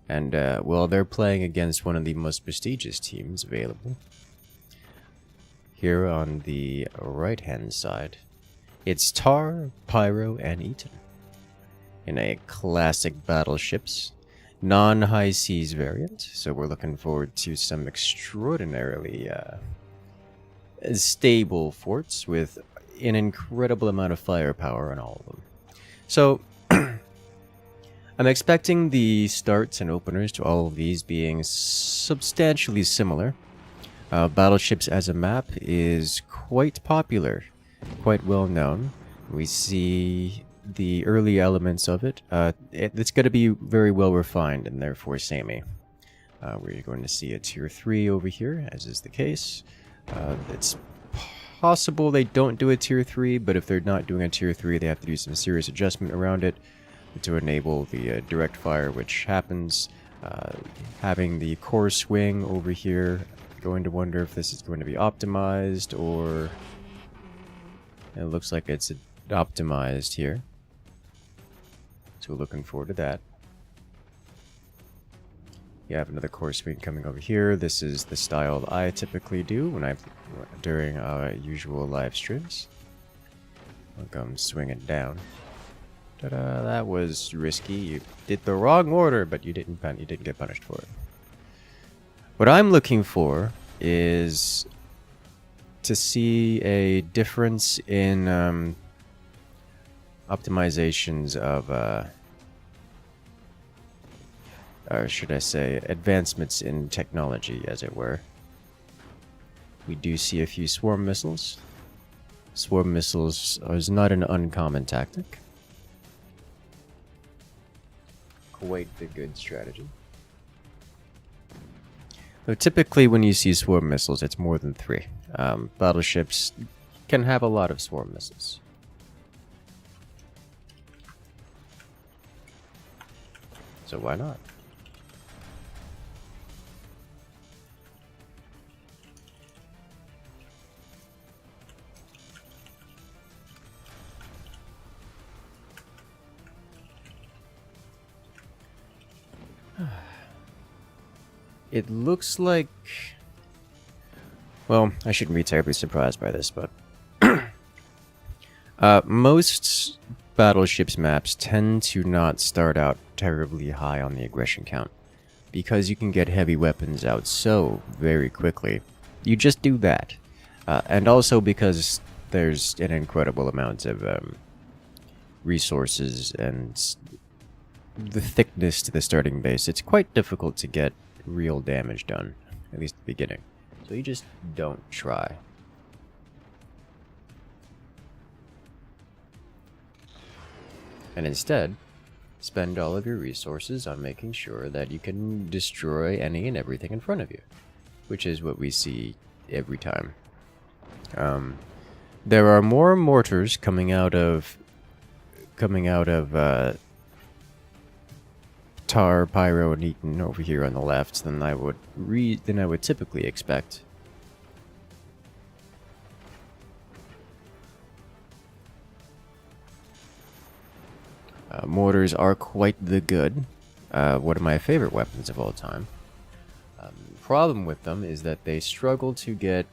And, well, they're playing against one of the most prestigious teams available. Here on the right-hand side, it's Tar, Pyro, and Eaton. In a classic Battleships, non-high seas variant, so we're looking forward to some extraordinarily stable forts with an incredible amount of firepower on all of them. So, I'm expecting the starts and openers to all of these being substantially similar. Battleships as a map is quite popular, quite well known. We see the early elements of it. It's going to be very well refined and therefore samey. We're going to see a tier 3 over here, as is the case. It's possible they don't do a tier 3, but if they're not doing a tier 3, they have to do some serious adjustment around it to enable the direct fire, which happens. Having the core swing over here, going to wonder if this is going to be optimized, or it looks like it's optimized here. So we're looking forward to that. You have another core swing coming over here. This is the style that I typically do when during usual live streams. I'll come swing it down. Ta-da! That was risky. You did the wrong order, but you didn't get punished for it. What I'm looking for is to see a difference in optimizations of, or should I say, advancements in technology, as it were. We do see a few swarm missiles. Swarm missiles is not an uncommon tactic. Quite the good strategy. So typically when you see swarm missiles, it's more than 3. Battleships can have a lot of swarm missiles. So why not? It looks like... Well, I shouldn't be terribly surprised by this, but... most Battleships maps tend to not start out terribly high on the aggression count, because you can get heavy weapons out so very quickly. You just do that. And also because there's an incredible amount of resources and the thickness to the starting base. It's quite difficult to get real damage done, at least at the beginning. So you just don't try. And instead, spend all of your resources on making sure that you can destroy any and everything in front of you, which is what we see every time. There are more mortars coming out of Tar, Pyro, and Eaton over here on the left than I would typically expect. Mortars are quite the good. One of my favorite weapons of all time. Problem with them is that they struggle to get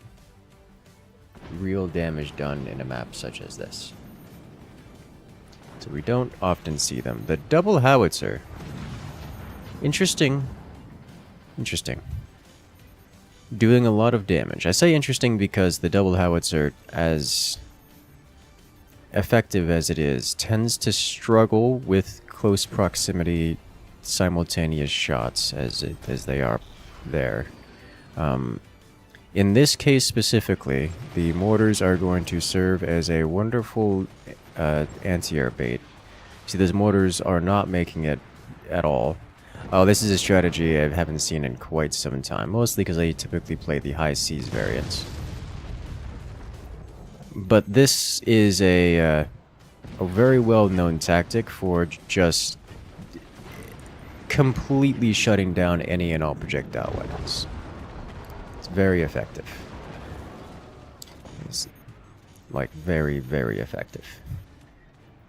real damage done in a map such as this. So we don't often see them. The double howitzer. Interesting. Doing a lot of damage. I say interesting because the double howitzer, as effective as it is, tends to struggle with close proximity simultaneous shots as they are there. In this case specifically, the mortars are going to serve as a wonderful anti-air bait. See, those mortars are not making it at all. Oh, this is a strategy I haven't seen in quite some time, mostly because I typically play the high seas variants. But this is a very well-known tactic for just completely shutting down any and all projectile weapons. It's very effective. It's like very, very effective.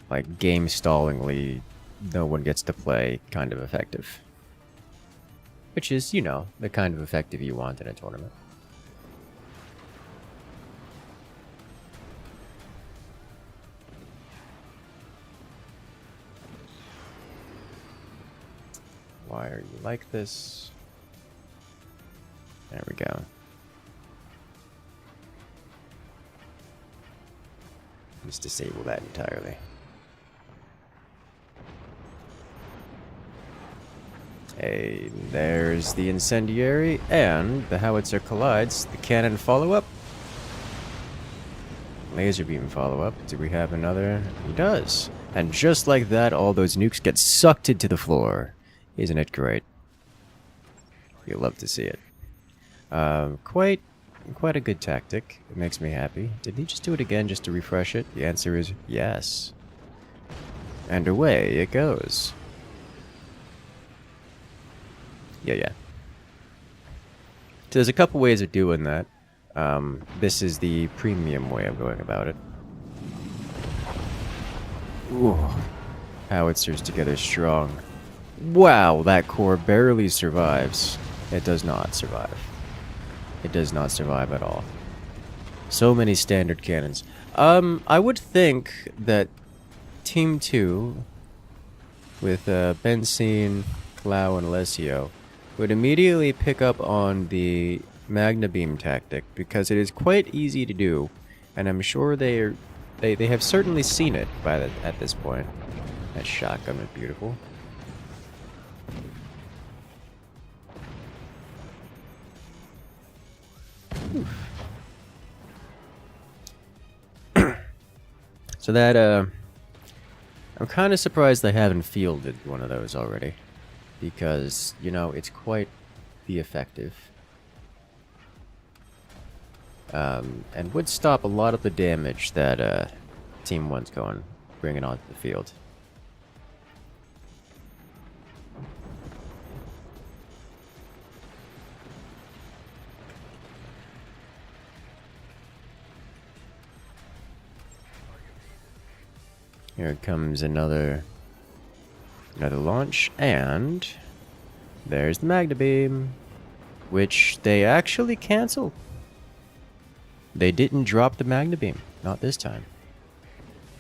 Like game stallingly, no one gets to play kind of effective. which is, you know, the kind of effective you want in a tournament. Why are you like this? There we go. Just disable that entirely. Hey, there's the incendiary and the howitzer collides. The cannon follow-up. Laser beam follow-up. Do we have another? He does. And just like that, all those nukes get sucked into the floor. Isn't it great? You'll love to see it. Quite a good tactic. It makes me happy. Did he just do it again just to refresh it? The answer is yes. And away it goes. Yeah. So there's a couple ways of doing that. This is the premium way of going about it. Ooh. Howitzers together strong. Wow, that core barely survives. It does not survive. It does not survive at all. So many standard cannons. I would think that Team 2, with Benzine, Clau, and Alessio, would immediately pick up on the Magna Beam tactic, because it is quite easy to do, and I'm sure they have certainly seen it at this point. That shotgun is beautiful. So that, I'm kind of surprised they haven't fielded one of those already. Because, you know, it's quite the effective. And would stop a lot of the damage that, Team 1's bringing onto the field. Here comes another launch, and there's the Magna Beam, which they actually canceled. They didn't drop the Magna Beam, not this time.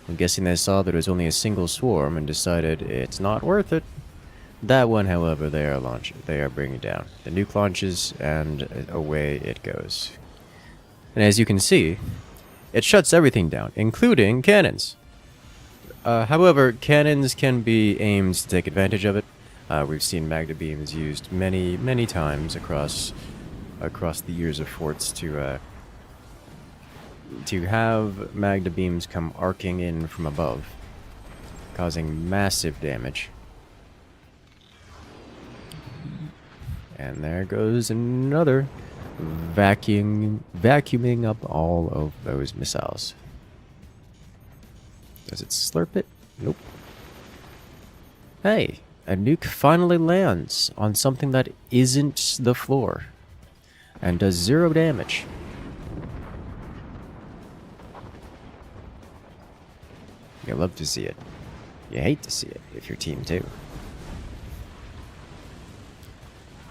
I'm guessing they saw that it was only a single swarm and decided it's not worth it. That one, however, they are bringing down. The nuke launches, and away it goes. And as you can see, it shuts everything down, including cannons. However, cannons can be aimed to take advantage of it. We've seen Magna Beams used many, many times across the years of forts to have Magna Beams come arcing in from above, causing massive damage. And there goes another vacuuming up all of those missiles. Does it slurp it? Nope. Hey, a nuke finally lands on something that isn't the floor and does 0 damage. You love to see it. You hate to see it if you're Team 2.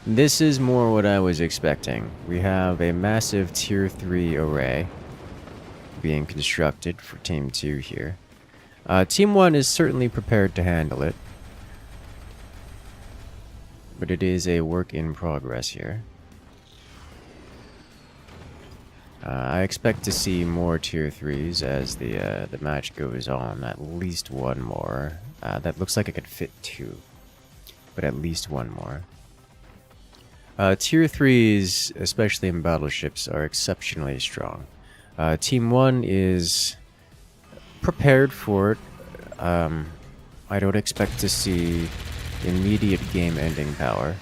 This is more what I was expecting. We have a massive Tier 3 array being constructed for Team 2 here. Team 1 is certainly prepared to handle it, but it is a work in progress here. I expect to see more Tier 3s as the match goes on. At least one more. That looks like it could fit 2, but at least one more. Tier 3s, especially in battleships, are exceptionally strong. Team 1 is prepared for it. I don't expect to see immediate game-ending power.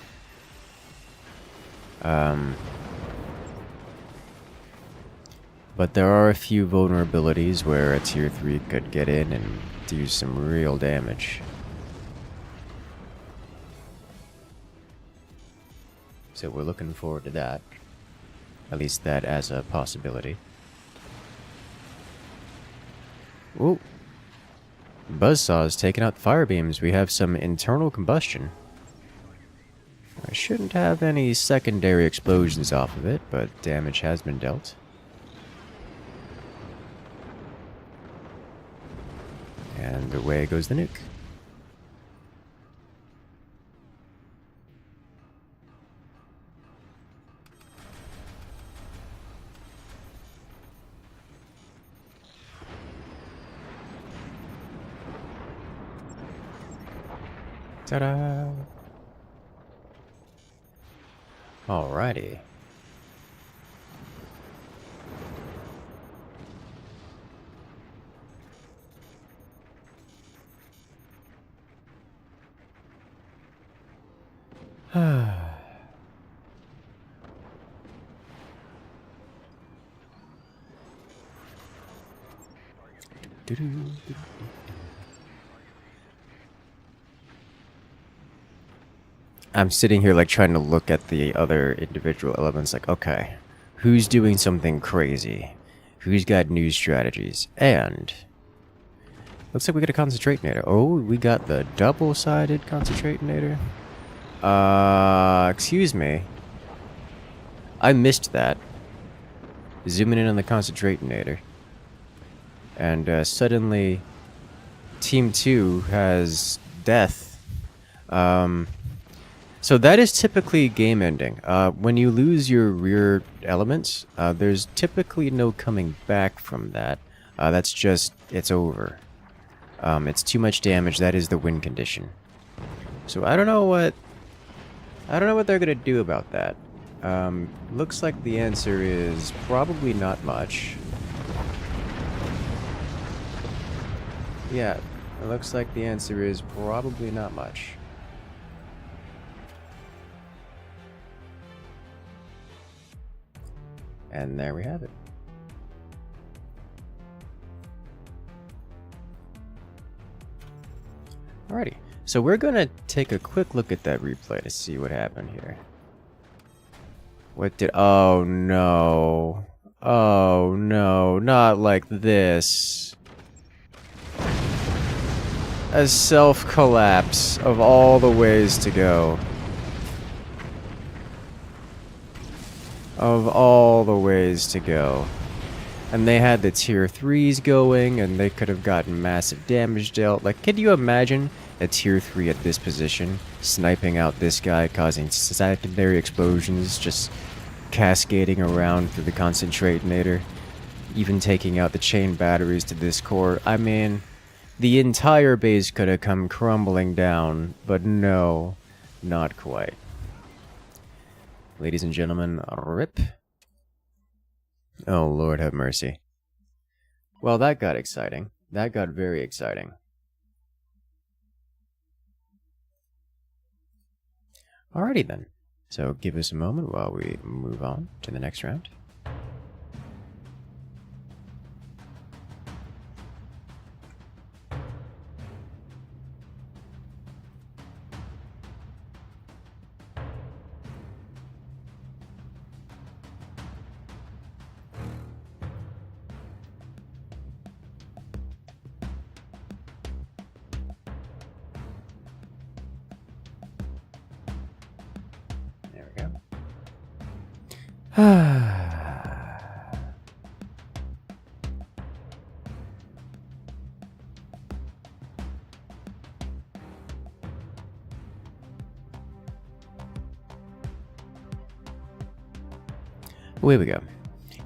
But there are a few vulnerabilities where a Tier 3 could get in and do some real damage. So we're looking forward to that. At least that as a possibility. Ooh. Buzzsaws taking out fire beams. We have some internal combustion. I shouldn't have any secondary explosions off of it, but damage has been dealt. And away goes the nuke. Ta-da! Alrighty. I'm sitting here like trying to look at the other individual elements like, okay, who's doing something crazy? Who's got new strategies? And looks like we got a concentrator. Oh, we got the double-sided concentrator. Excuse me. I missed that. Zooming in on the concentrator. And suddenly Team 2 has death. So that is typically game ending. When you lose your rear elements, there's typically no coming back from that. That's just, it's over. It's too much damage. That is the win condition. So I don't know what they're gonna do about that. Looks like the answer is probably not much. Yeah, it looks like the answer is probably not much. And there we have it. Alrighty, so we're gonna take a quick look at that replay to see what happened here. What did... Oh no. Oh no, not like this. A self-collapse of all the ways to go. Of all the ways to go. And they had the tier 3s going, and they could have gotten massive damage dealt. Like, can you imagine a tier 3 at this position, sniping out this guy, causing secondary explosions, just cascading around through the concentrator, even taking out the chain batteries to this core? I mean, the entire base could have come crumbling down, but no, not quite. Ladies and gentlemen, rip. Oh, Lord have mercy. Well, that got exciting. That got very exciting. Alrighty then. So give us a moment while we move on to the next round. Away we go.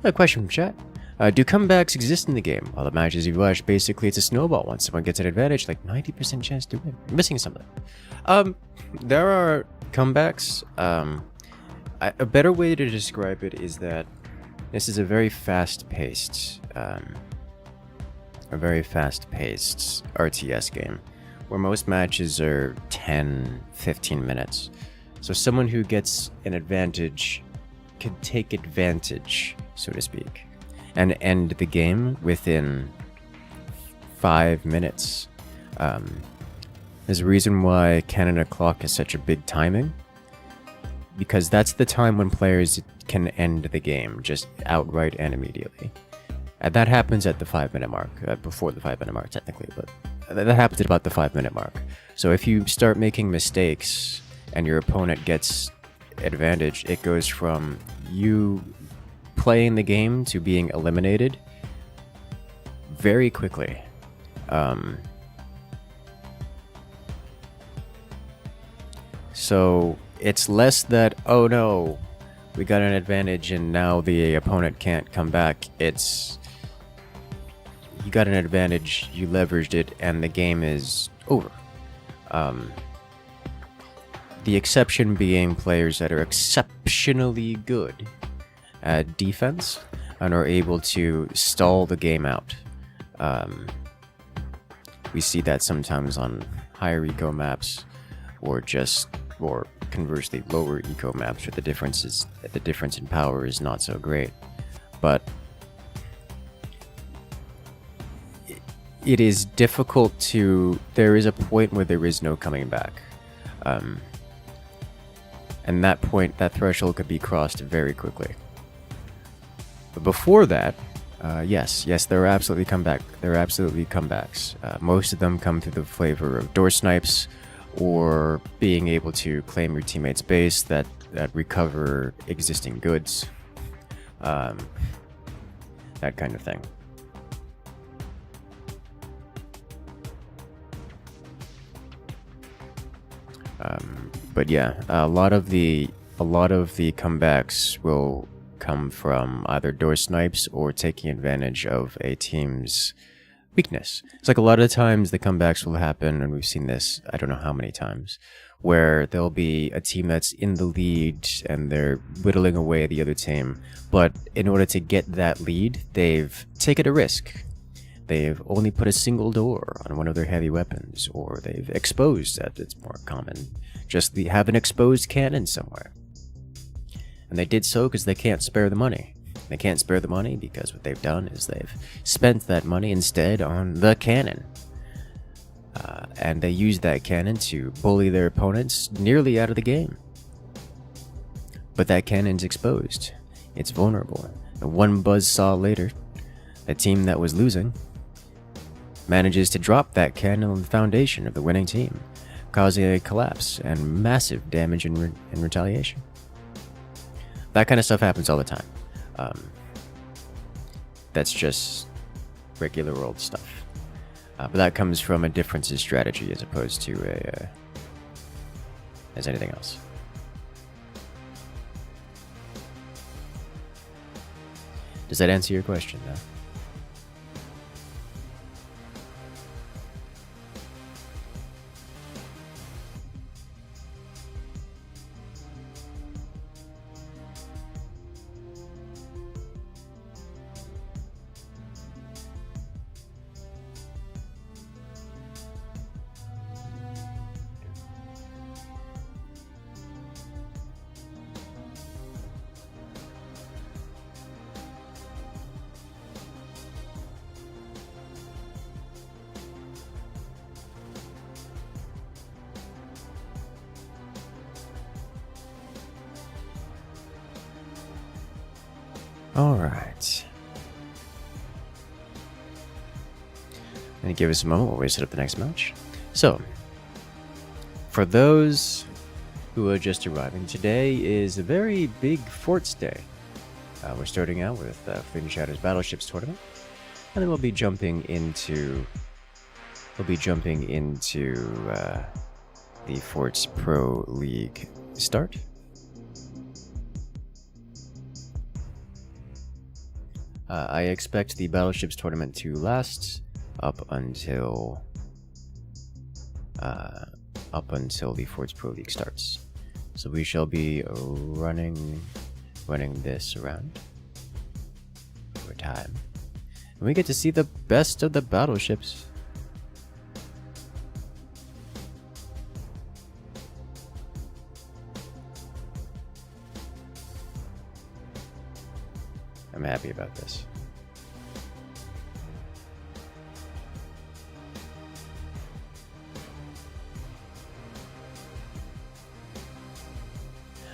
A question from chat. Do comebacks exist in the game? All the matches you watch, basically it's a snowball. Once someone gets an advantage, like 90% chance to win. You're missing something. There are comebacks. A better way to describe it is that this is a very fast-paced, RTS game, where most matches are 10, 15 minutes. So someone who gets an advantage can take advantage, so to speak, and end the game within 5 minutes. There's a reason why Canada Clock is such a big timing, because that's the time when players can end the game, just outright and immediately. And that happens at the 5-minute mark, before the 5-minute mark technically, but that happens at about the 5-minute mark. So if you start making mistakes and your opponent gets advantage, it goes from you playing the game to being eliminated very quickly. So it's less that, oh no, we got an advantage and now the opponent can't come back. It's, you got an advantage, you leveraged it, and the game is over. The exception being players that are exceptionally good at defense and are able to stall the game out. We see that sometimes on higher eco maps, or conversely lower eco maps, where the difference in power is not so great. But it is difficult to. There is a point where there is no coming back. And that point, that threshold could be crossed very quickly. But before that, yes, there are absolutely comebacks. Most of them come through the flavor of door snipes, or being able to claim your teammate's base that recover existing goods, that kind of thing. But yeah, a lot of the comebacks will come from either door snipes or taking advantage of a team's weakness. It's like a lot of times the comebacks will happen, and we've seen this I don't know how many times, where there'll be a team that's in the lead and they're whittling away the other team, but in order to get that lead, they've taken a risk. They've only put a single door on one of their heavy weapons, or they've exposed, that it's more common, just have an exposed cannon somewhere. And they did so because they can't spare the money. They can't spare the money because what they've done is they've spent that money instead on the cannon. And they use that cannon to bully their opponents nearly out of the game. But that cannon's exposed. It's vulnerable. And one buzzsaw later, the team that was losing manages to drop that cannon on the foundation of the winning team, causing a collapse and massive damage in retaliation. That kind of stuff happens all the time. That's just regular old stuff. But that comes from a difference in strategy as opposed to as anything else. Does that answer your question, though? Alright. And give us a moment while we set up the next match. So, for those who are just arriving, today is a very big forts day. We're starting out with Fleeting Shadows Battleships tournament, and then we'll be jumping into the Forts Pro League start. I expect the Battleships tournament to last up until the Forts Pro League starts. So we shall be running this around over time, and we get to see the best of the battleships. I'm happy about this.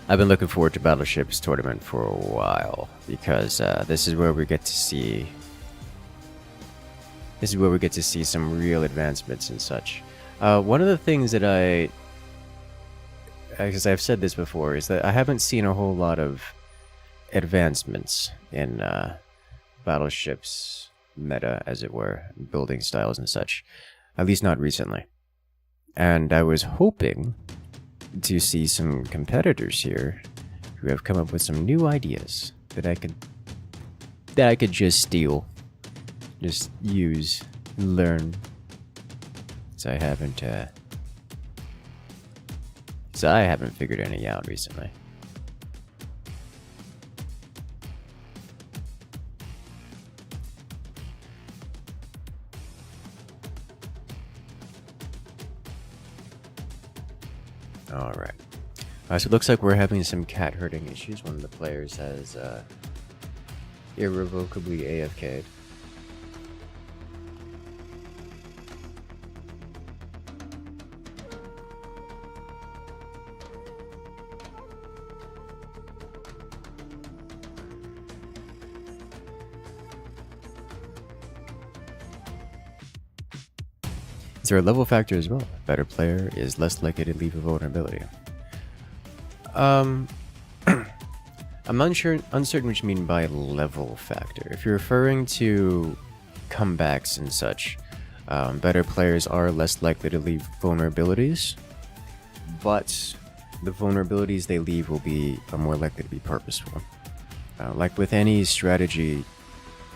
I've been looking forward to Battleships tournament for a while because this is where we get to see some real advancements and such. One of the things that as I've said this before, is that I haven't seen a whole lot of advancements in Battleships meta, as it were, building styles and such. At least not recently. And I was hoping to see some competitors here who have come up with some new ideas that I could just steal, just use, learn. So I haven't figured any out recently. Alright. So it looks like we're having some cat herding issues. One of the players has irrevocably AFK'd. Is there a level factor as well? A better player is less likely to leave a vulnerability. I'm uncertain what you mean by level factor. If you're referring to comebacks and such, better players are less likely to leave vulnerabilities, but the vulnerabilities they leave are more likely to be purposeful. Like with any strategy,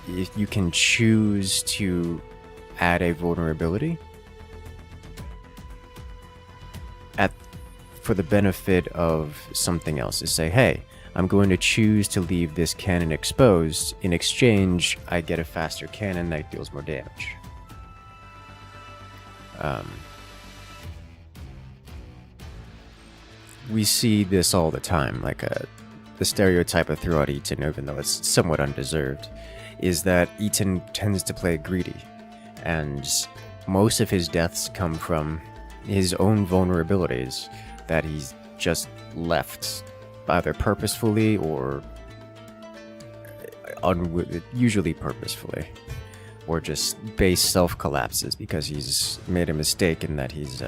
if you can choose to add a vulnerability for the benefit of something else. To say, hey, I'm going to choose to leave this cannon exposed. In exchange, I get a faster cannon that deals more damage. We see this all the time, like the stereotype of throughout Eaton, even though it's somewhat undeserved, is that Eaton tends to play greedy, and most of his deaths come from his own vulnerabilities that he's just left, either purposefully or usually purposefully, or just base self-collapses because he's made a mistake in that he's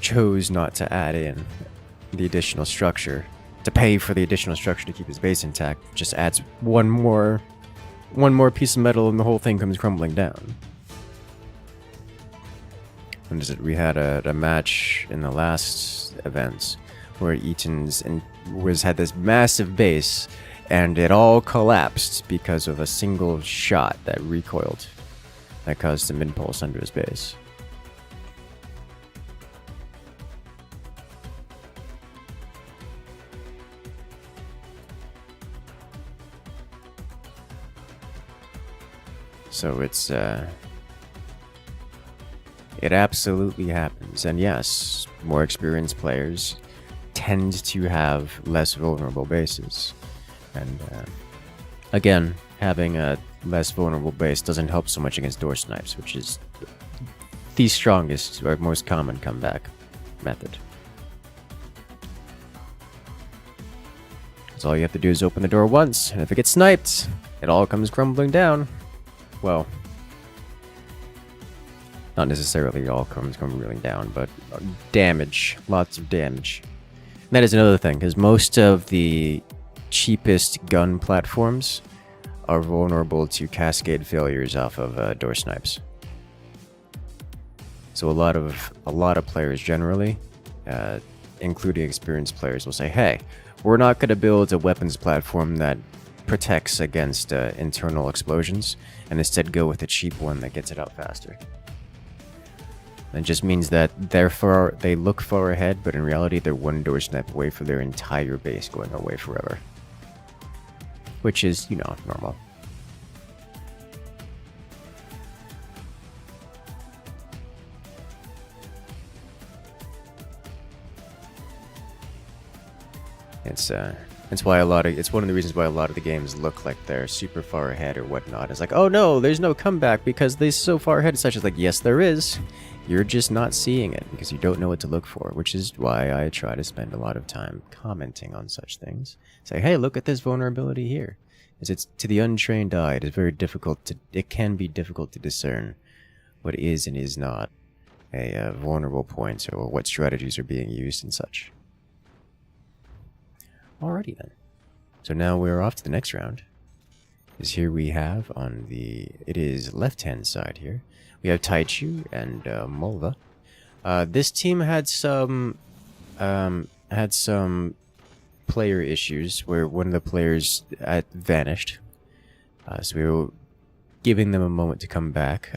chose not to add in the additional structure, to pay for the additional structure to keep his base intact. Just adds one more piece of metal and the whole thing comes crumbling down. We had a match in the last event where Eaton's had this massive base, and it all collapsed because of a single shot that recoiled, that caused some impulse under his base. So it absolutely happens, and yes, more experienced players tend to have less vulnerable bases. And again, having a less vulnerable base doesn't help so much against door snipes, which is the strongest or most common comeback method. So all you have to do is open the door once, and if it gets sniped, it all comes crumbling down. Well, not necessarily all comes crumbling down, but damage. Lots of damage. And that is another thing, because most of the cheapest gun platforms are vulnerable to cascade failures off of door snipes. So a lot of players generally, including experienced players, will say, hey, we're not going to build a weapons platform that protects against internal explosions, and instead go with a cheap one that gets it out faster. It just means that they look far ahead, but in reality they're one door snipe away from their entire base going away forever. Which is, normal. It's one of the reasons why a lot of the games look like they're super far ahead or whatnot. It's like, oh no, there's no comeback because they're so far ahead. Such as like, yes, there is. You're just not seeing it because you don't know what to look for, which is why I try to spend a lot of time commenting on such things. Say, hey, look at this vulnerability here. It's to the untrained eye, it can be difficult to discern what is and is not a vulnerable point or what strategies are being used and such. Alrighty then. So now we're off to the next round. Is here we have on the, it is left-hand side here, we have Taichu and Mulva. This team had some player issues where one of the players vanished. So we were giving them a moment to come back,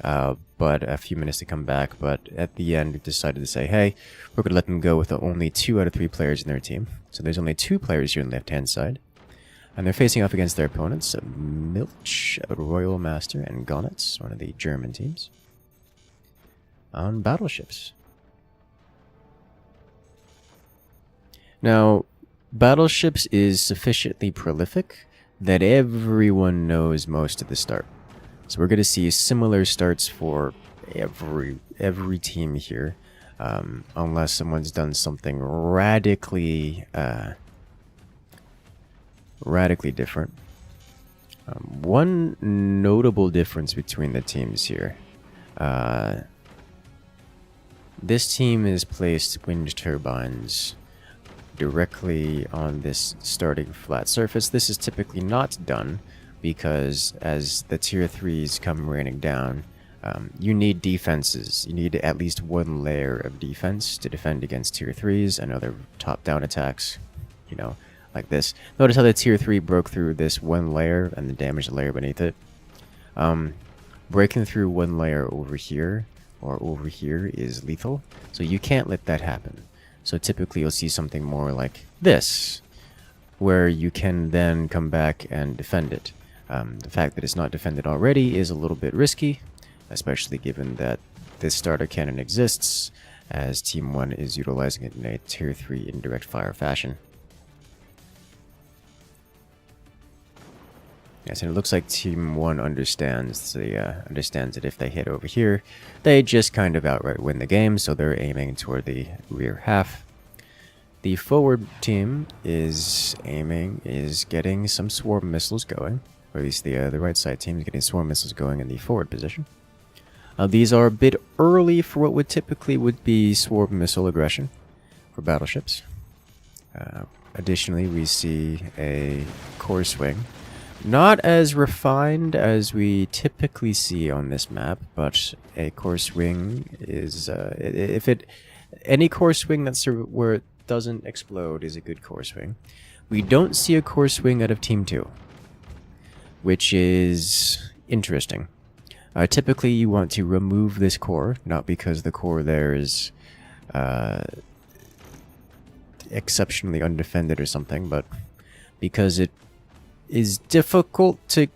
but a few minutes to come back. But at the end, we decided to say, hey, we're going to let them go with only 2 out of 3 players in their team. So there's only 2 players here on the left-hand side. And they're facing off against their opponents, Milch, Royal Master, and Gonitz, one of the German teams, on Battleships. Now, Battleships is sufficiently prolific that everyone knows most at the start. So we're going to see similar starts for every team here, unless someone's done something radically different. One notable difference between the teams here. This team has placed wind turbines directly on this starting flat surface. This is typically not done because as the tier 3s come raining down, you need defenses. You need at least 1 layer of defense to defend against tier 3s and other top-down attacks, you know, like this. Notice how the tier 3 broke through this 1 layer and then damaged the layer beneath it. Breaking through 1 layer over here or over here is lethal, so you can't let that happen. So typically you'll see something more like this, where you can then come back and defend it. The fact that it's not defended already is a little bit risky, especially given that this starter cannon exists, as Team 1 is utilizing it in a Tier 3 indirect fire fashion. Yes, and it looks like Team 1 understands that if they hit over here, they just kind of outright win the game, so they're aiming toward the rear half. The forward team is getting some swarm missiles going, or at least the right side team is getting swarm missiles going in the forward position. These are a bit early for what would typically be swarm missile aggression for battleships. Additionally, we see a core swing. Not as refined as we typically see on this map, but a core swing is any core swing that's where it doesn't explode is a good core swing. We don't see a core swing out of Team 2, which is interesting. Typically, you want to remove this core, not because the core there is exceptionally undefended or something, but because it is difficult to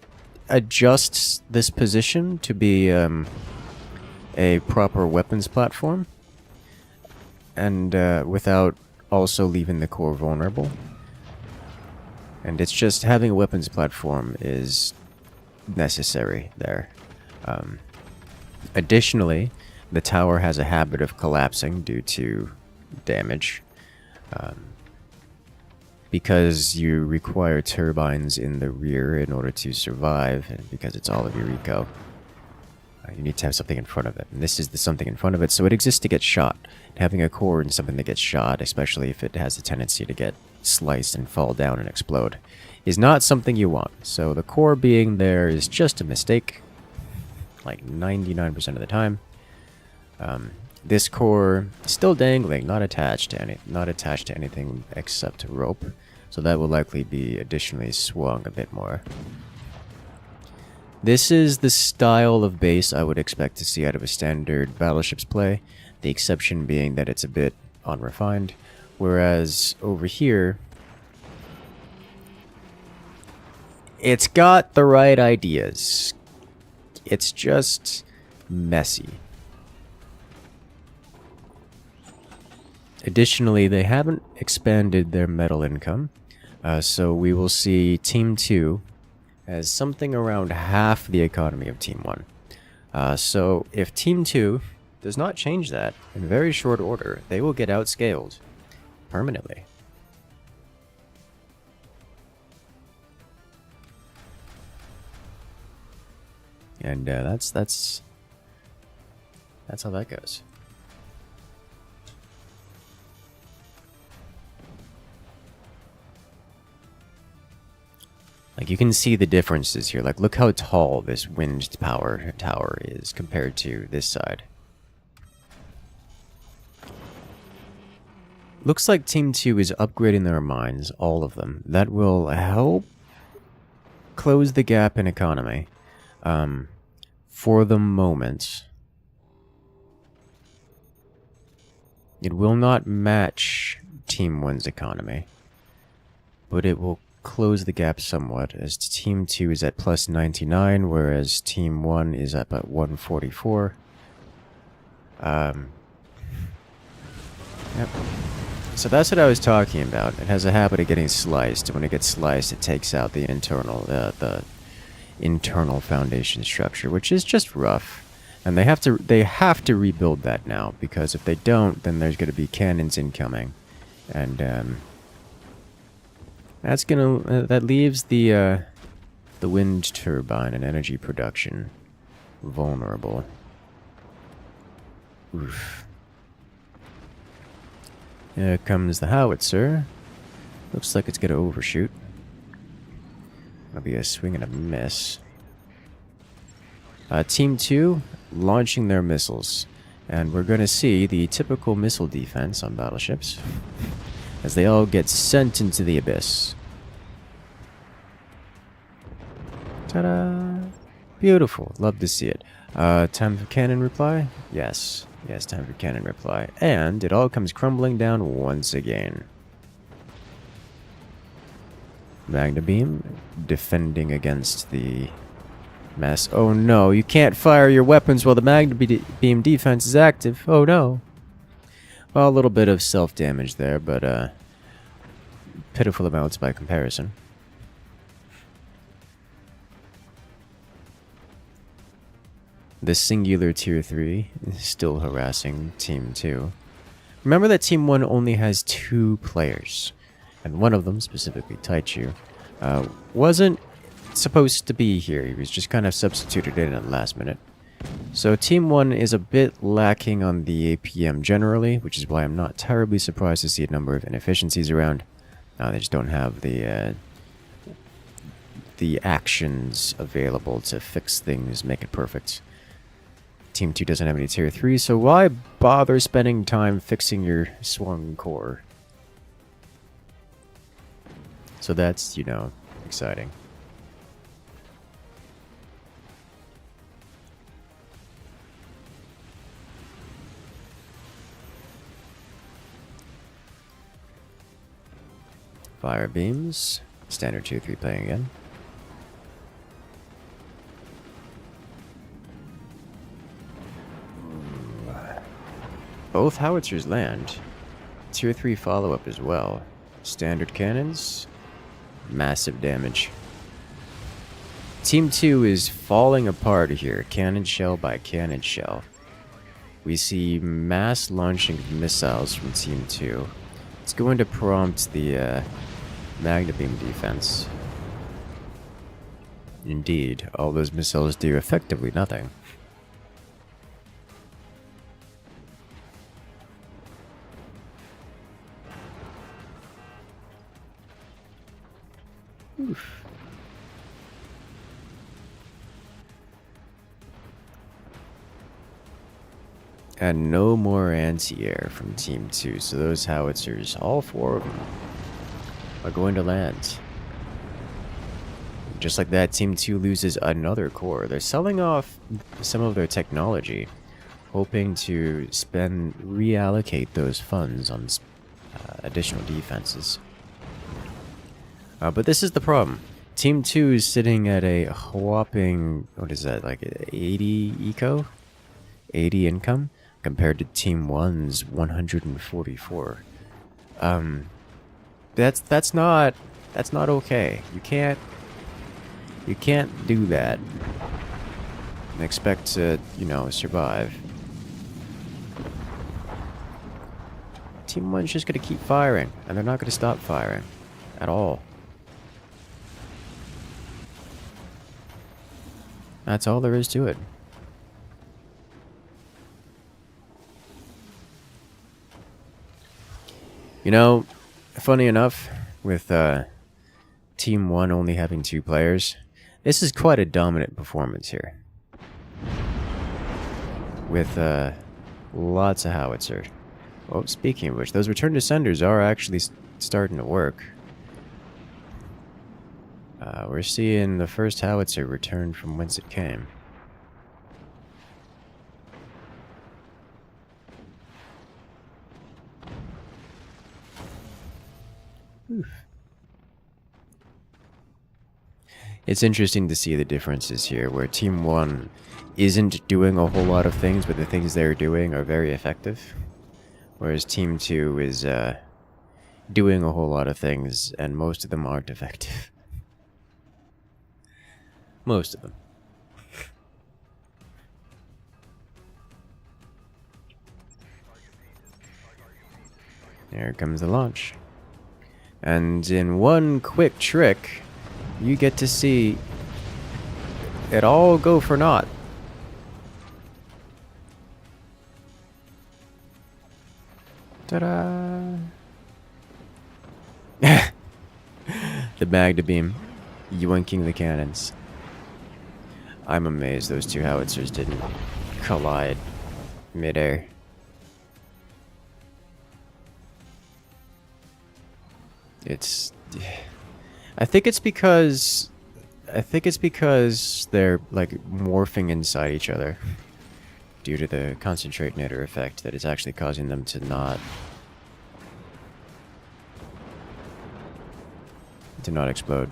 adjust this position to be a proper weapons platform, and without also leaving the core vulnerable. And it's just having a weapons platform is necessary there. Additionally, the tower has a habit of collapsing due to damage. Because you require turbines in the rear in order to survive, and because it's all of your eco, you need to have something in front of it. And this is the something in front of it, so it exists to get shot. Having a core in something that gets shot, especially if it has a tendency to get sliced and fall down and explode, is not something you want. So the core being there is just a mistake, like 99% of the time. This core is still dangling, not attached to anything except rope, so that will likely be additionally swung a bit more. This is the style of base I would expect to see out of a standard Battleships play, the exception being that it's a bit unrefined, whereas over here, it's got the right ideas. It's just messy. Additionally, they haven't expanded their metal income, so we will see Team 2 as something around half the economy of Team 1. So if Team 2 does not change that in very short order, they will get outscaled permanently. And that's how that goes. Like, you can see the differences here. Like, look how tall this wind power tower is compared to this side. Looks like Team 2 is upgrading their mines, all of them. That will help close the gap in economy. For the moment. It will not match Team 1's economy, but it will close the gap somewhat, as Team 2 is at plus 99, whereas Team 1 is up at 144. Yep. So that's what I was talking about. It has a habit of getting sliced, and when it gets sliced, it takes out the internal foundation structure, which is just rough. And they have to rebuild that now, because if they don't, then there's going to be cannons incoming, and that leaves the wind turbine and energy production vulnerable. Oof. Here comes the howitzer. Looks like it's going to overshoot. That'll be a swing and a miss. Team 2 launching their missiles. And we're going to see the typical missile defense on battleships as they all get sent into the abyss. Ta-da! Beautiful. Love to see it. Time for cannon reply? Yes. Yes, time for cannon reply. And it all comes crumbling down once again. Magna beam defending against the mess. Oh no, you can't fire your weapons while the Magna beam defense is active. Oh no. Well, a little bit of self-damage there, but pitiful amounts by comparison. The singular tier 3 is still harassing Team 2. Remember that Team 1 only has 2 players, and one of them, specifically Taichu, wasn't supposed to be here. He was just kind of substituted in at the last minute. So Team 1 is a bit lacking on the APM generally, which is why I'm not terribly surprised to see a number of inefficiencies around. They just don't have the actions available to fix things, make it perfect. Team 2 doesn't have any tier 3, so why bother spending time fixing your swung core? So that's, you know, exciting. Fire beams. Standard tier 3 playing again. Both howitzers land. Tier 3 follow-up as well. Standard cannons. Massive damage. Team 2 is falling apart here, cannon shell by cannon shell. We see mass launching of missiles from Team 2. It's going to prompt the Magna beam defense. Indeed, all those missiles do effectively nothing. Oof. And no more anti-air from Team 2, so those howitzers, all 4 of them, are going to land. Just like that, Team 2 loses another core. They're selling off some of their technology, hoping to reallocate those funds on additional defenses. But this is the problem. Team 2 is sitting at a whopping, what is that, like 80 eco? 80 income? Compared to Team 1's 144. That's not okay. You can't do that and expect to, you know, survive. Team 1's just gonna keep firing, and they're not gonna stop firing at all. That's all there is to it. You know, funny enough, with Team 1 only having 2 players. This is quite a dominant performance here. With lots of howitzer. Well, speaking of which, those return to senders are actually starting to work. We're seeing the first howitzer return from whence it came. Oof. It's interesting to see the differences here, where Team 1 isn't doing a whole lot of things, but the things they're doing are very effective. Whereas Team 2 is doing a whole lot of things, and most of them aren't effective. Most of them. Here comes the launch. And in one quick trick, you get to see it all go for naught. Ta-da! The Magna beam, yoinking the cannons. I'm amazed those 2 howitzers didn't collide midair. It's... I think it's because they're like morphing inside each other due to the concentrate knitter effect that is actually causing them to not explode.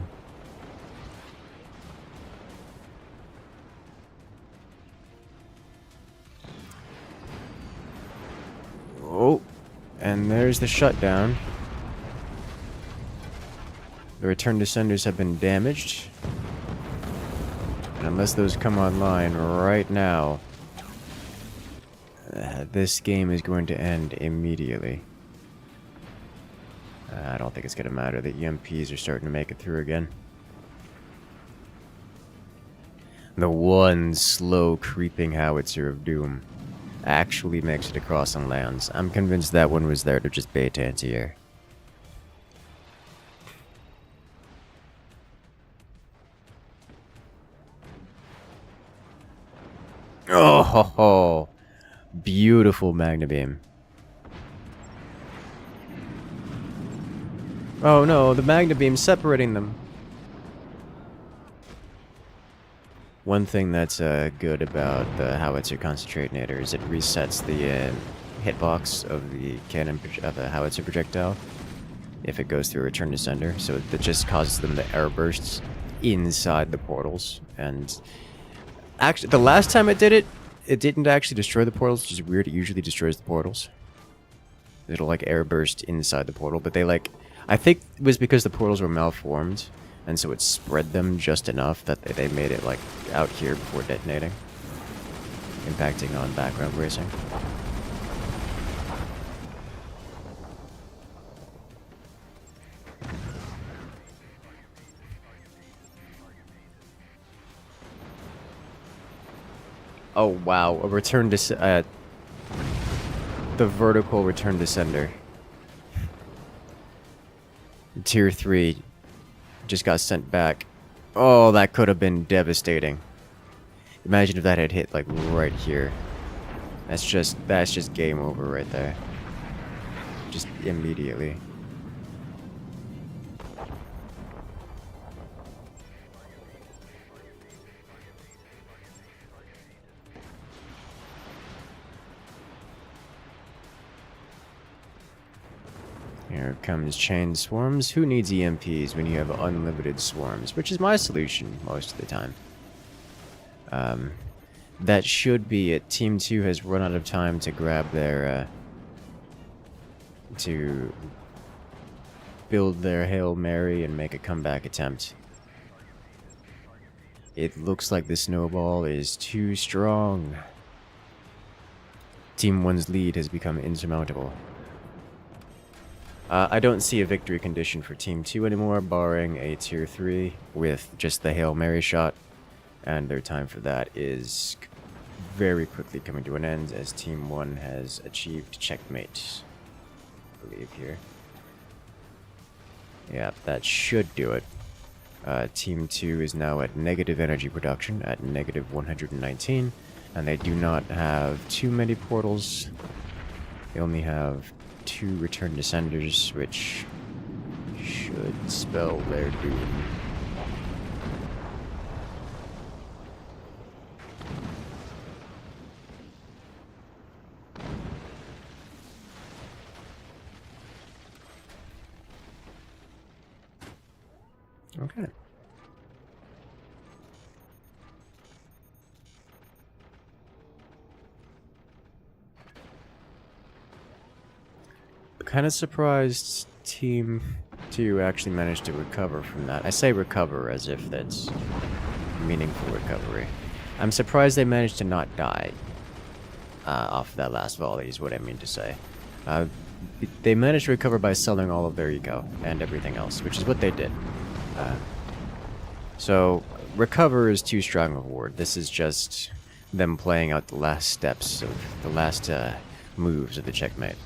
Oh, and there's the shutdown. The return to senders have been damaged. And unless those come online right now, this game is going to end immediately. I don't think it's going to matter. The EMPs are starting to make it through again. The one slow creeping howitzer of doom actually makes it across and lands. I'm convinced that one was there to just bait anti-air. Oh, ho, ho. Beautiful Magna Beam. Oh no, the Magna Beam's separating them. One thing that's good about the howitzer concentrator is it resets the hitbox of the cannon of the howitzer projectile if it goes through a return to sender, so it just causes them to air bursts inside the portals. And actually, the last time it did it, it didn't actually destroy the portals, which is weird. It usually destroys the portals. It'll like air burst inside the portal, but they like, I think it was because the portals were malformed, and so it spread them just enough that they made it like out here before detonating, impacting on background racing. Oh wow, a return to the vertical return to sender. Tier 3 just got sent back. Oh, that could have been devastating. Imagine if that had hit like right here. That's just game over right there. Just immediately. Here comes chain swarms. Who needs EMPs when you have unlimited swarms? Which is my solution most of the time. That should be it. Team 2 has run out of time to grab their... to build their Hail Mary and make a comeback attempt. It looks like the snowball is too strong. Team 1's lead has become insurmountable. I don't see a victory condition for Team 2 anymore, barring a Tier 3 with just the Hail Mary shot. And their time for that is very quickly coming to an end, as Team 1 has achieved checkmate. I believe here. Yeah, that should do it. Team 2 is now at negative energy production at negative 119, and they do not have too many portals. They only have 2 return descenders, which should spell their doom. Okay. Kind of surprised Team 2 actually managed to recover from that. I say recover as if that's meaningful recovery. I'm surprised they managed to not die off that last volley is what I mean to say. They managed to recover by selling all of their eco and everything else, which is what they did. So, recover is too strong a word. This is just them playing out the last steps of the last moves of the checkmate.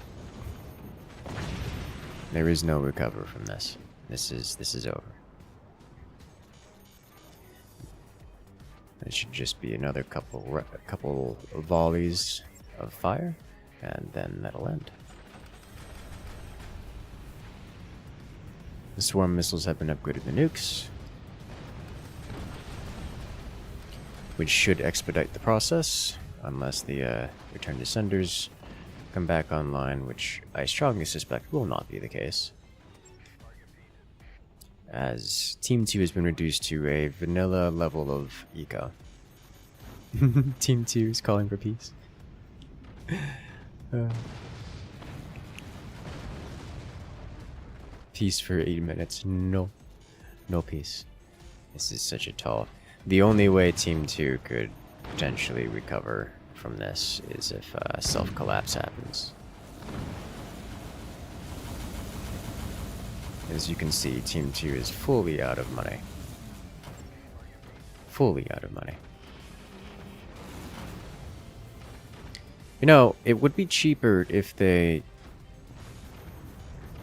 There is no recover from this. This is over. It should just be another couple volleys of fire, and then that'll end. The swarm missiles have been upgraded to nukes, which should expedite the process, unless the return descenders come back online, which I strongly suspect will not be the case, as Team 2 has been reduced to a vanilla level of eco. Team 2 is calling for peace. Peace for 8 minutes. No. No peace. This is such a tall... The only way Team 2 could potentially recover from this is if self-collapse happens. As you can see, Team 2 is fully out of money. Fully out of money. You know, it would be cheaper if they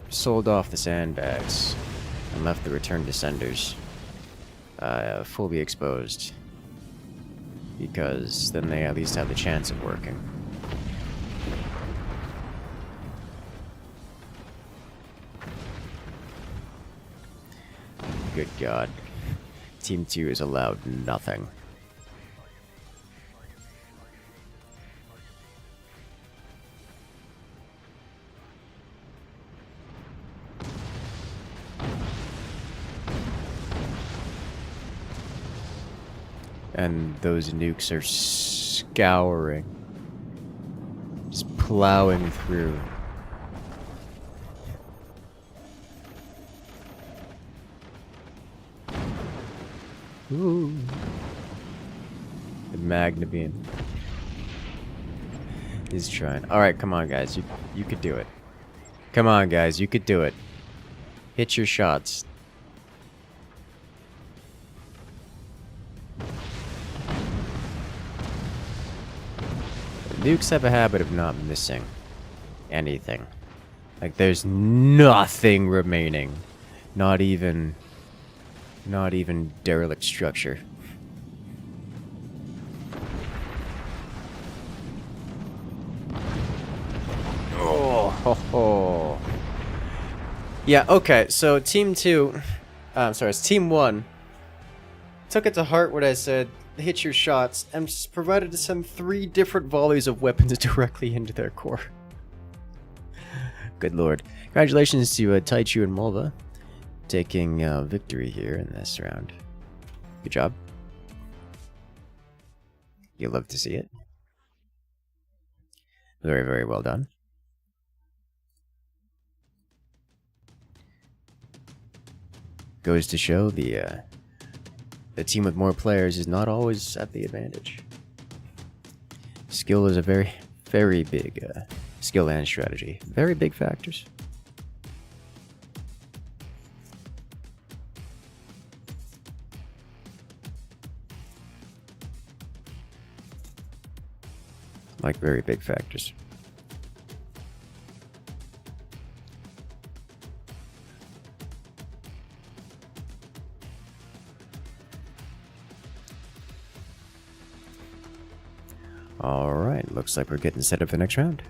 sold off the sandbags and left the return descenders fully exposed, because then they at least have the chance of working. Good God. Team 2 is allowed nothing. And those nukes are scouring. Just plowing through. Ooh. The Magna Beam is trying. Alright, come on guys, you could do it. Come on guys, you could do it. Hit your shots. Nukes have a habit of not missing anything. Like, there's nothing remaining. Not even derelict structure. Oh, ho, ho. Yeah, okay, so Team 2... it's Team 1. Took it to heart what I said. Hit your shots, and just provided to send 3 different volleys of weapons directly into their core. Good lord. Congratulations to Taichu and Mulva taking victory here in this round. Good job. You love to see it. Very, very well done. Goes to show the team with more players is not always at the advantage. Skill is a very, very big skill and strategy. Very big factors. Like very big factors. Alright, looks like we're getting set up for the next round.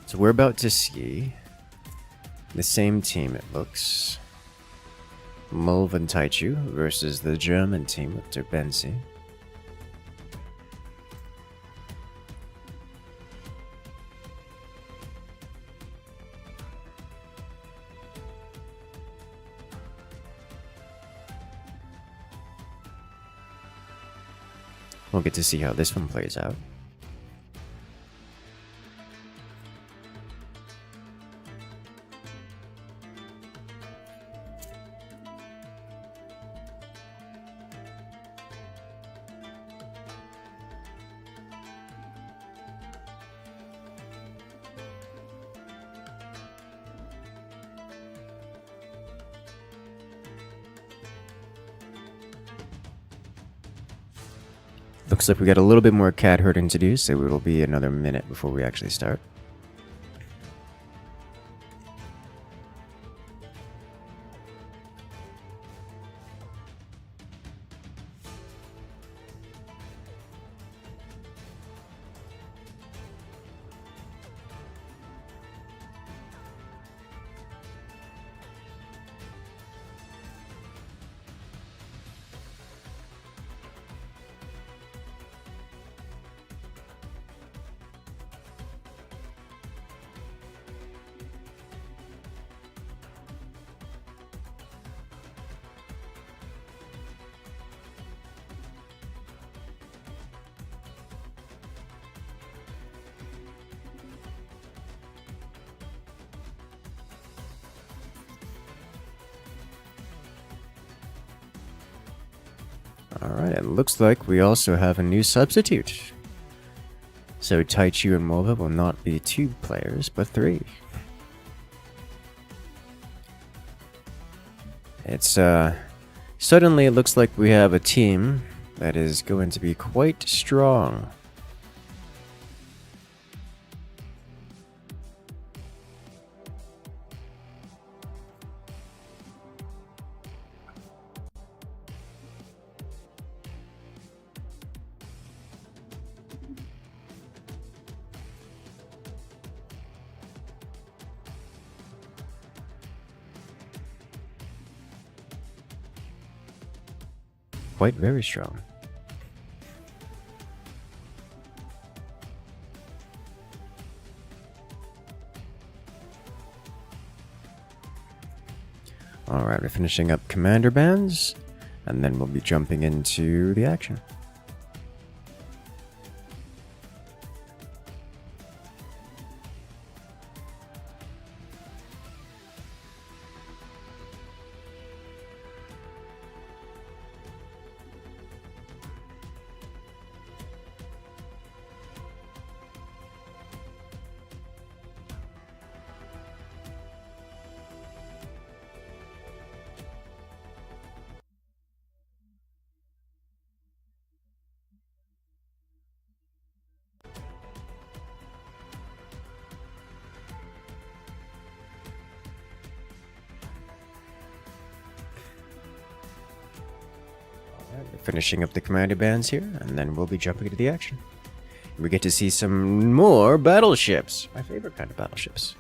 So we're about to see the same team, it looks. Mulv and Taichu versus the German team with Derbensi. We'll get to see how this one plays out. Looks like we got a little bit more cat herding to do, so it will be another minute before we actually start. Alright, it looks like we also have a new substitute. So Taichu and Mulva will not be 2 players, but 3. It's, suddenly it looks like we have a team that is going to be quite strong. Quite very strong. Alright, we're finishing up commander bands, and then we'll be jumping into the action. We're finishing up the commander bands here, and then we'll be jumping into the action. We get to see some more battleships. My favorite kind of battleships.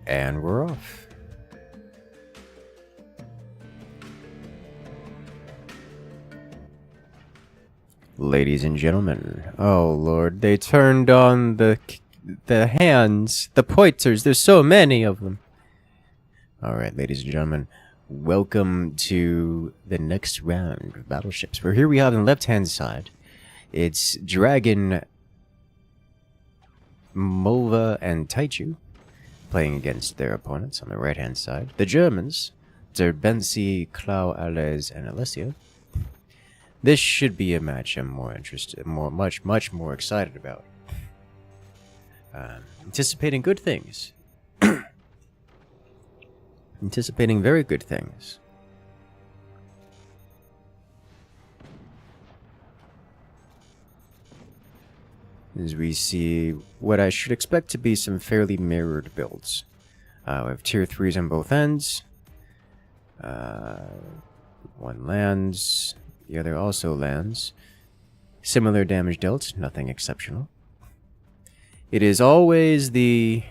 And we're off. Ladies and gentlemen, oh lord, they turned on the hands, the pointers, there's so many of them. Alright, ladies and gentlemen, welcome to the next round of Battleships. Where here we have on the left-hand side, it's Dragon, Mova, and Taichu playing against their opponents on the right-hand side. The Germans, Derbensi, Clau, Alez, and Alessia. This should be a match I'm more interested, much more excited about. Anticipating good things. Anticipating very good things. As we see what I should expect to be some fairly mirrored builds. We have tier 3s on both ends. One lands, the other also lands. Similar damage dealt, nothing exceptional. It is always the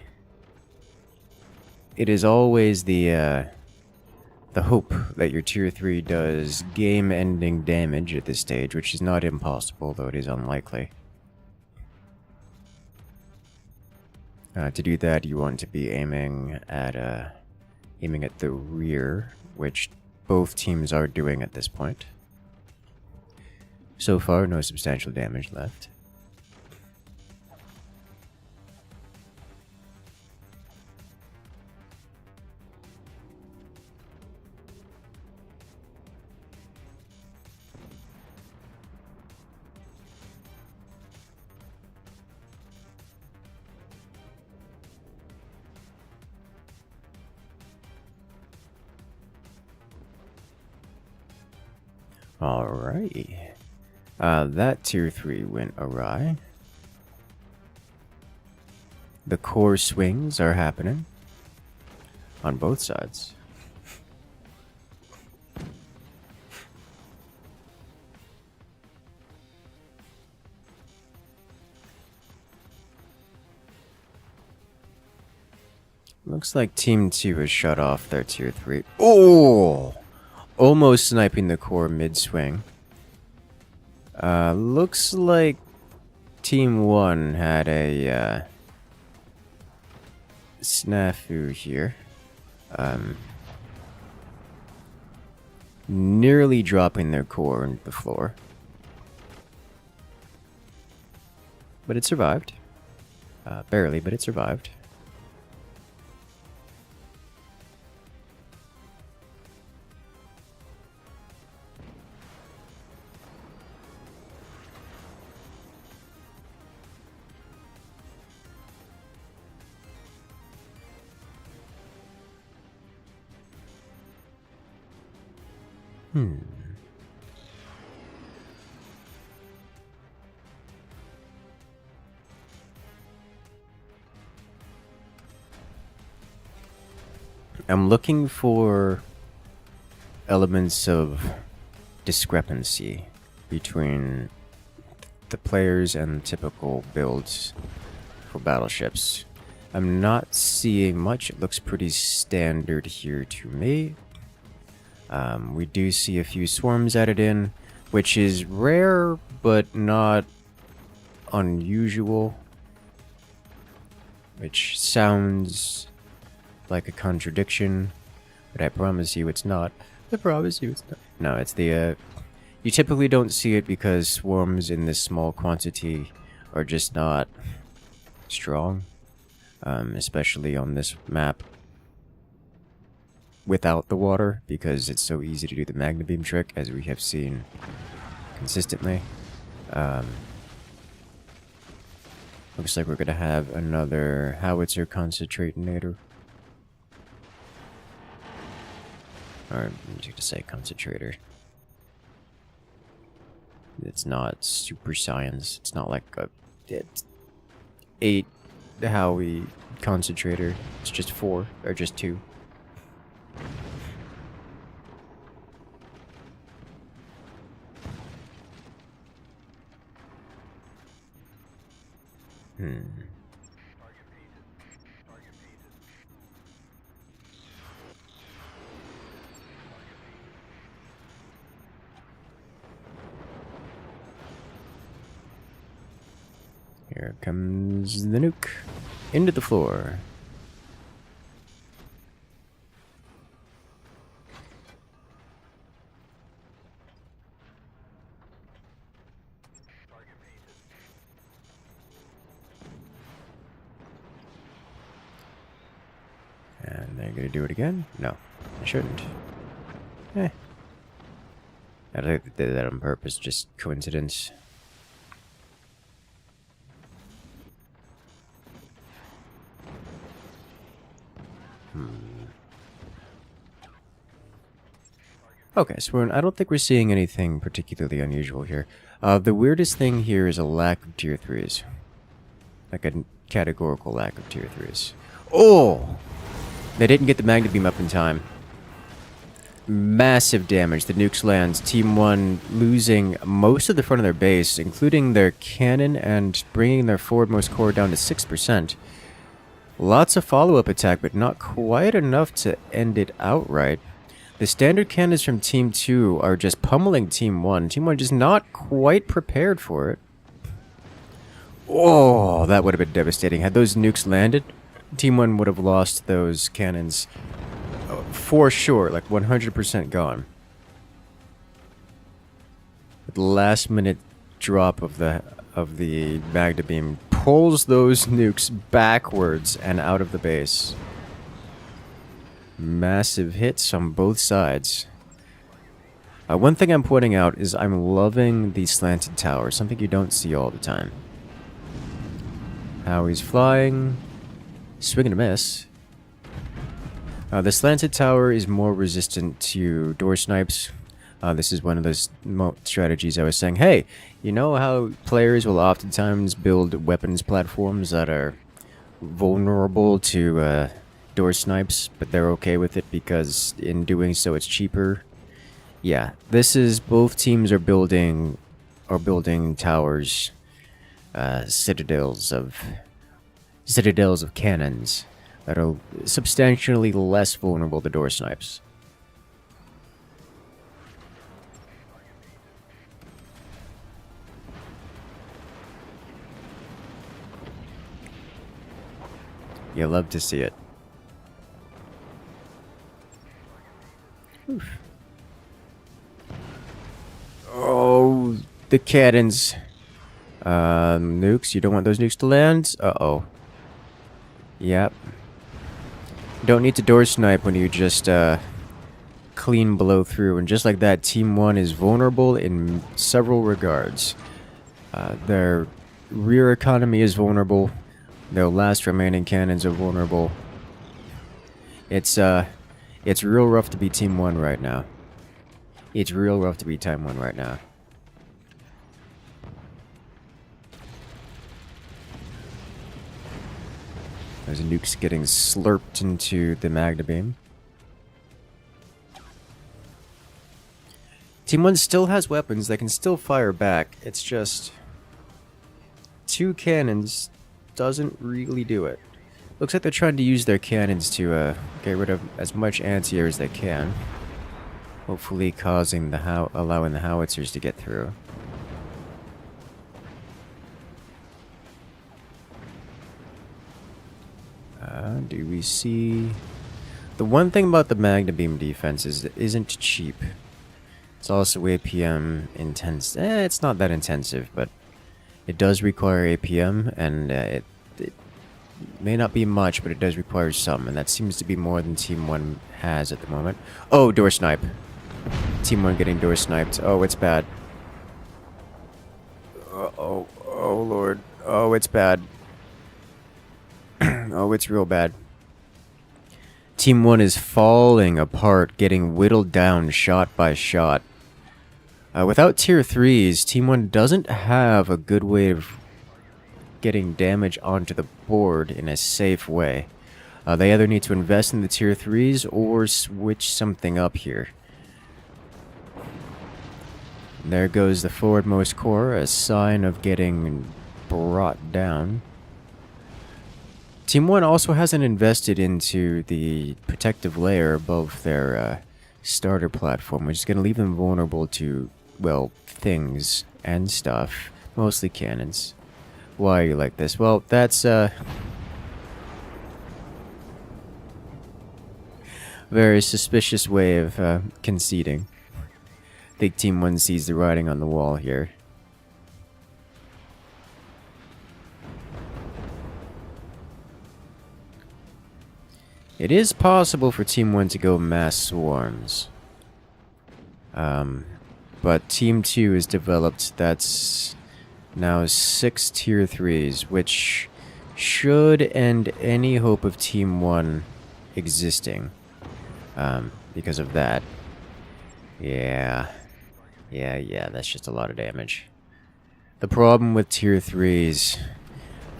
hope that your tier 3 does game-ending damage at this stage, which is not impossible, though it is unlikely. To do that, you want to be aiming at the rear, which both teams are doing at this point. So far, no substantial damage left. Alright. That tier 3 went awry. The core swings are happening on both sides. Looks like Team 2 has shut off their tier 3. Oh! Almost sniping the core mid-swing. Looks like Team 1 had a snafu here. Nearly dropping their core into the floor. But it survived. Barely, but it survived. I'm looking for elements of discrepancy between the players and typical builds for battleships. I'm not seeing much. It looks pretty standard here to me. We do see a few swarms added in, which is rare but not unusual, which sounds like a contradiction, but I promise you it's not. I promise you it's not. No, it's the, you typically don't see it because swarms in this small quantity are just not strong, especially on this map without the water, because it's so easy to do the magna beam trick, as we have seen consistently. Looks like we're gonna have another howitzer concentrator. Or, I'm just gonna say concentrator. It's not super science. It's not like a 8 Howie concentrator. It's just 4, or just 2. Here comes the nuke. Into the floor. And they're gonna do it again? No, I shouldn't. I think they did that on purpose, just coincidence. Okay, so I don't think we're seeing anything particularly unusual here. The weirdest thing here is a lack of tier 3s. Like a categorical lack of tier 3s. Oh! They didn't get the Magna Beam up in time. Massive damage. The nukes lands. Team 1 losing most of the front of their base, including their cannon and bringing their forwardmost core down to 6%. Lots of follow-up attack, but not quite enough to end it outright. The standard cannons from Team 2 are just pummeling Team 1. Team 1 just not quite prepared for it. Oh, that would have been devastating. Had those nukes landed, Team 1 would have lost those cannons for sure, like 100% gone. The last minute drop of the Magna Beam pulls those nukes backwards and out of the base. Massive hits on both sides. One thing I'm pointing out is I'm loving the slanted tower, something you don't see all the time. How he's flying, swing and a miss. The slanted tower is more resistant to door snipes. This is one of those strategies I was saying. Hey, you know how players will oftentimes build weapons platforms that are vulnerable to door snipes, but they're okay with it because in doing so it's cheaper. Yeah, this is both teams are building towers, citadels of cannons that are substantially less vulnerable to door snipes. You love to see it. Oof. Oh, the cannons. Nukes. You don't want those nukes to land? Uh-oh. Yep. Don't need to door snipe when you just, clean blow through. And just like that, Team 1 is vulnerable in several regards. Their rear economy is vulnerable. Their last remaining cannons are vulnerable. It's real rough to be Team 1 right now. It's real rough to be Team 1 right now. There's a nukes getting slurped into the Magna Beam. Team 1 still has weapons. They can still fire back. It's just 2 cannons doesn't really do it. Looks like they're trying to use their cannons to get rid of as much anti-air as they can. Hopefully causing allowing the howitzers to get through. Do we see... The one thing about the Magna Beam defense is it isn't cheap. It's also APM intense. It's not that intensive, but it does require APM, and it may not be much, but it does require some, and that seems to be more than Team 1 has at the moment. Oh, door snipe. Team 1 getting door sniped. Oh, it's bad. Oh, oh lord. Oh, it's bad. Oh, it's real bad. Team 1 is falling apart, getting whittled down shot by shot. Without tier 3s, Team 1 doesn't have a good way of getting damage onto the board in a safe way. They either need to invest in the tier 3s or switch something up here. There goes the forwardmost core, a sign of getting brought down. Team 1 also hasn't invested into the protective layer above their starter platform, which is going to leave them vulnerable to, well, things and stuff. Mostly cannons. Why are you like this? Well, that's very suspicious way of conceding. I think Team 1 sees the writing on the wall here. It is possible for Team 1 to go mass swarms. But Team 2 has developed that's now 6 tier 3s, which should end any hope of Team 1 existing. Because of that. Yeah, that's just a lot of damage. The problem with tier 3s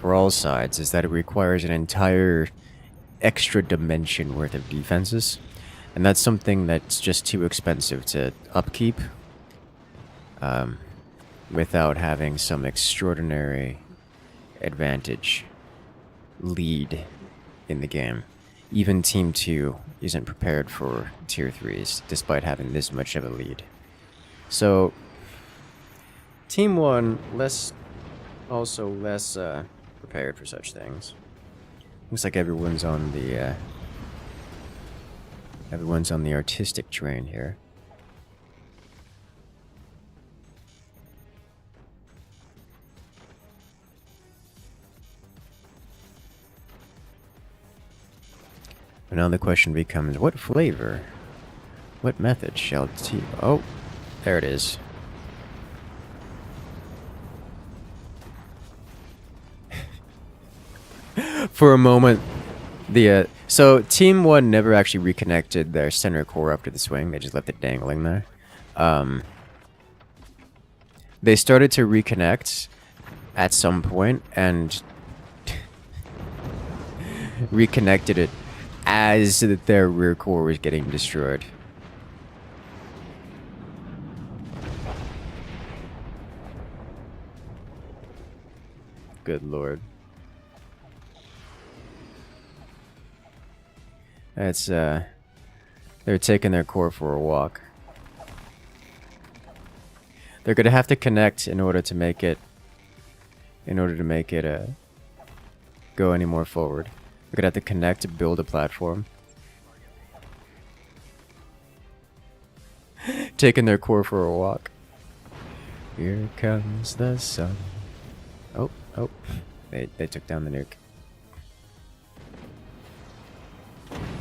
for all sides is that it requires an entire extra dimension worth of defenses. And that's something that's just too expensive to upkeep. Without having some extraordinary advantage lead in the game. Even Team 2 isn't prepared for tier 3s, despite having this much of a lead. So, Team 1, less prepared for such things. Looks like everyone's on the artistic train here. But now the question becomes, what flavor? What method shall tea... Oh, there it is. For a moment, so Team 1 never actually reconnected their center core after the swing. They just left it dangling there. They started to reconnect at some point and reconnected it as their rear core was getting destroyed. Good lord. That's, they're taking their core for a walk. They're gonna have to connect in order to make it, go any more forward. They're gonna have to connect to build a platform. Taking their core for a walk. Here comes the sun. Oh, they took down the nuke.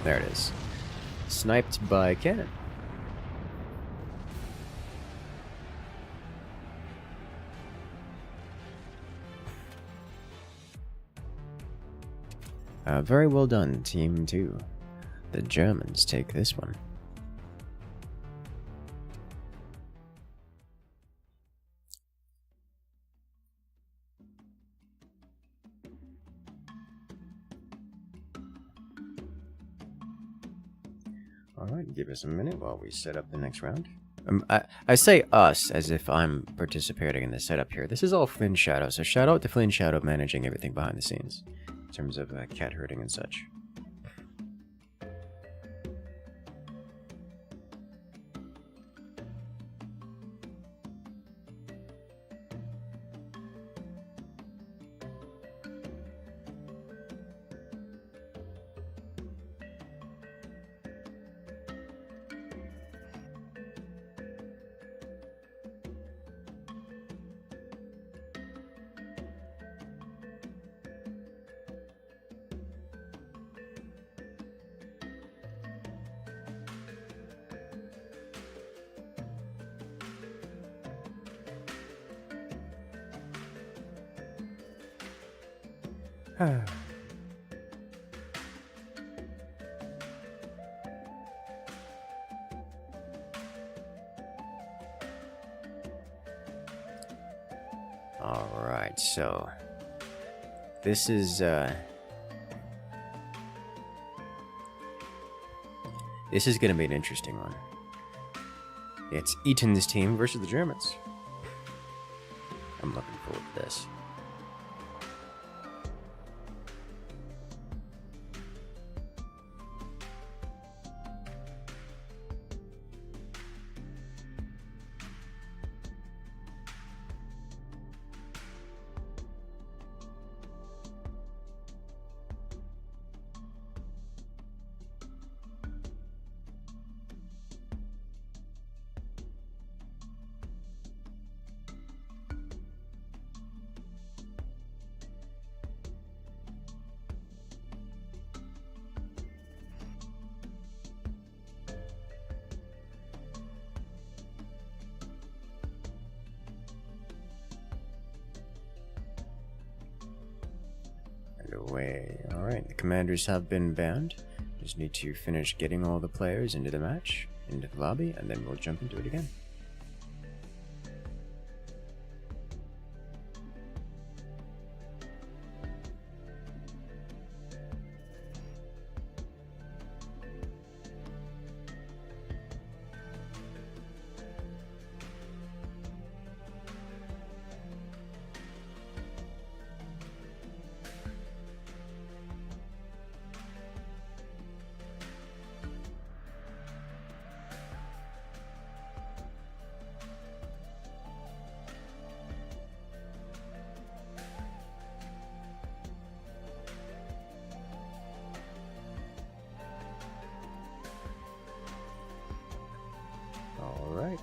There it is. Sniped by cannon. Very well done, Team 2. The Germans take this one. Alright, give us a minute while we set up the next round. I say us as if I'm participating in the setup here. This is all Flynn Shadow, so shout out to Flynn Shadow managing everything behind the scenes. In terms of cat herding and such. Alright, so this is gonna be an interesting one. It's Eaton's team versus the Germans. I'm looking forward to this. anyway. Alright, the commanders have been banned. Just need to finish getting all the players into the match, into the lobby, and then we'll jump into it again. Alright.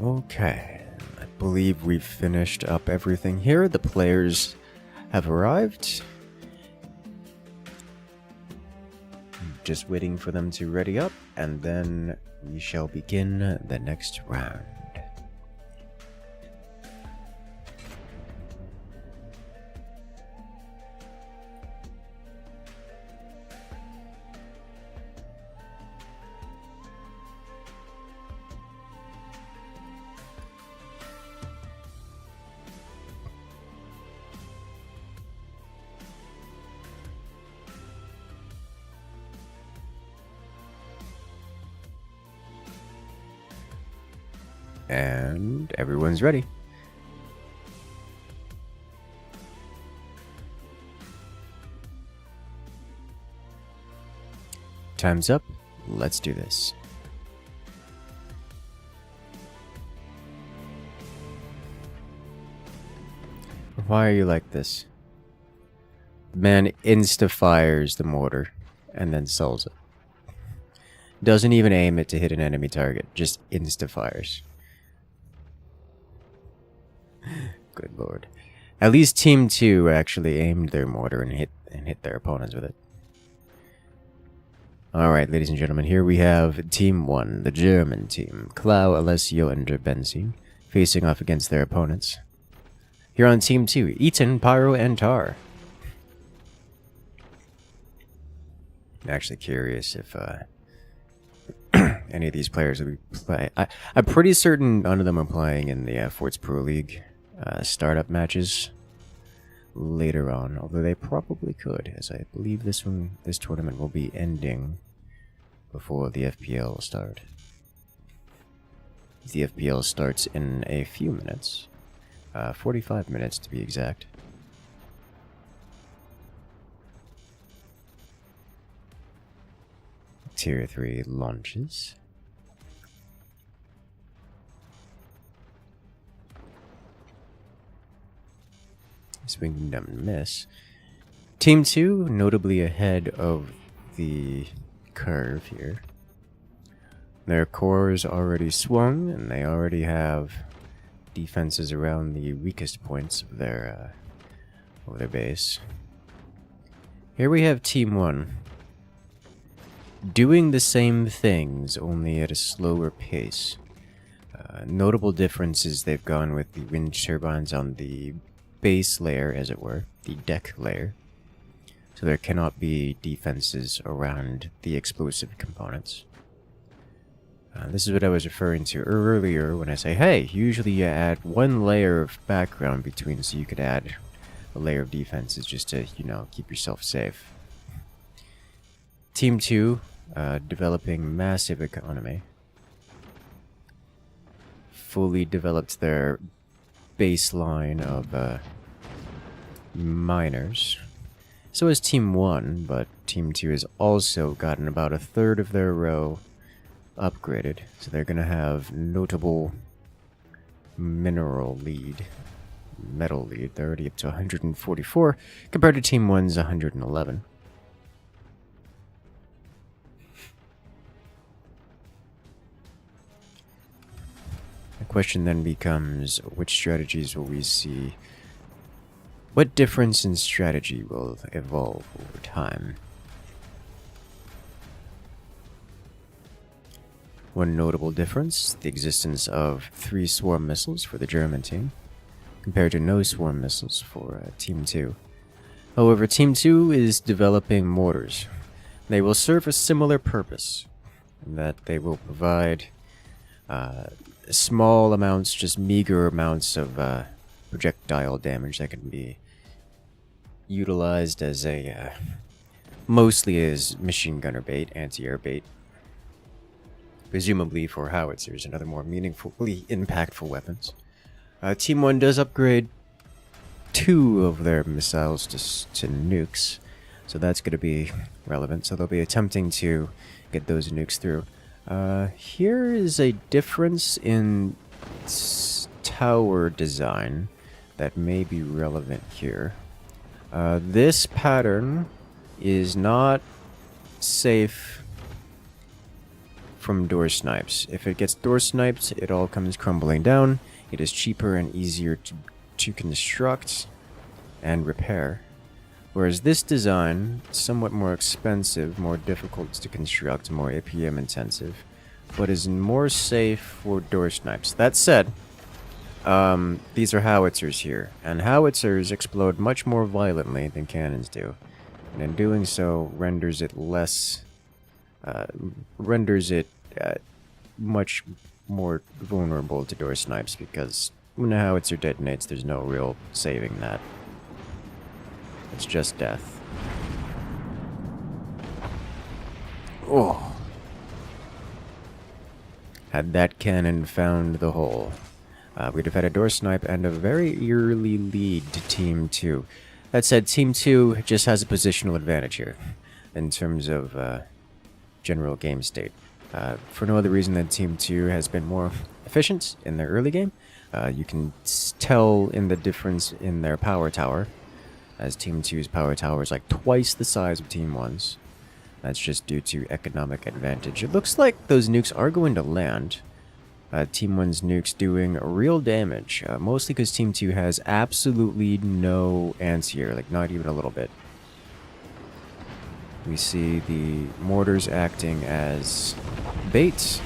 Okay, I believe we've finished up everything here. The players have arrived. Just waiting for them to ready up, and then we shall begin the next round. And everyone's ready. Time's up. Let's do this. Why are you like this? Man insta-fires the mortar and then sells it. Doesn't even aim it to hit an enemy target, just insta-fires. Good lord. At least Team 2 actually aimed their mortar and hit their opponents with it. Alright, ladies and gentlemen, here we have Team 1, the German team, Clau, Alessio, and Benzine, facing off against their opponents. Here on Team 2, Eaton, Pyro, and Tar. I'm actually curious if any of these players will be playing. I'm pretty certain none of them are playing in the Forts Pro League startup matches later on, although they probably could, as I believe this tournament will be ending before the FPL will start. The FPL starts in a few minutes, 45 minutes to be exact. Tier 3 launches. swinging them and miss. Team 2, notably ahead of the curve here. Their cores already swung, and they already have defenses around the weakest points of their base. Here we have Team 1 doing the same things, only at a slower pace. Notable difference is they've gone with the wind turbines on the base layer, as it were, the deck layer. So there cannot be defenses around the explosive components. This is what I was referring to earlier when I say, hey, usually you add one layer of background between so you could add a layer of defenses just to, you know, keep yourself safe. Team 2, developing massive economy. Fully developed their baseline of miners. So has Team 1, but Team 2 has also gotten about a third of their row upgraded. So they're going to have notable metal lead. They're already up to 144 compared to Team 1's 111. The question then becomes, which strategies will we see? What difference in strategy will evolve over time? One notable difference, the existence of 3 swarm missiles for the German team, compared to no swarm missiles for Team 2. However, Team 2 is developing mortars. They will serve a similar purpose, in that they will provide small amounts, just meager amounts of projectile damage that can be utilized as a mostly as machine gunner bait, anti-air bait, presumably for howitzers and other more meaningfully impactful weapons. Team 1 does upgrade 2 of their missiles to nukes, so that's going to be relevant. So they'll be attempting to get those nukes through. Here is a difference in tower design that may be relevant here. This pattern is not safe from door snipes. If it gets door sniped, it all comes crumbling down. It is cheaper and easier to construct and repair. Whereas this design, somewhat more expensive, more difficult to construct, more APM intensive, but is more safe for door snipes. That said, these are howitzers here, and howitzers explode much more violently than cannons do, and in doing so renders it less, much more vulnerable to door snipes, because when a howitzer detonates, there's no real saving that. It's just death. Oh. Had that cannon found the hole, we'd have had a door snipe and a very early lead to Team 2. That said, Team 2 just has a positional advantage here, in terms of general game state. For no other reason than Team 2 has been more efficient in their early game. You can tell in the difference in their power tower, as Team 2's power tower is like twice the size of Team 1's. That's just due to economic advantage. It looks like those nukes are going to land. Team 1's nukes doing real damage, mostly because Team 2 has absolutely no anti-air, like not even a little bit. We see the mortars acting as bait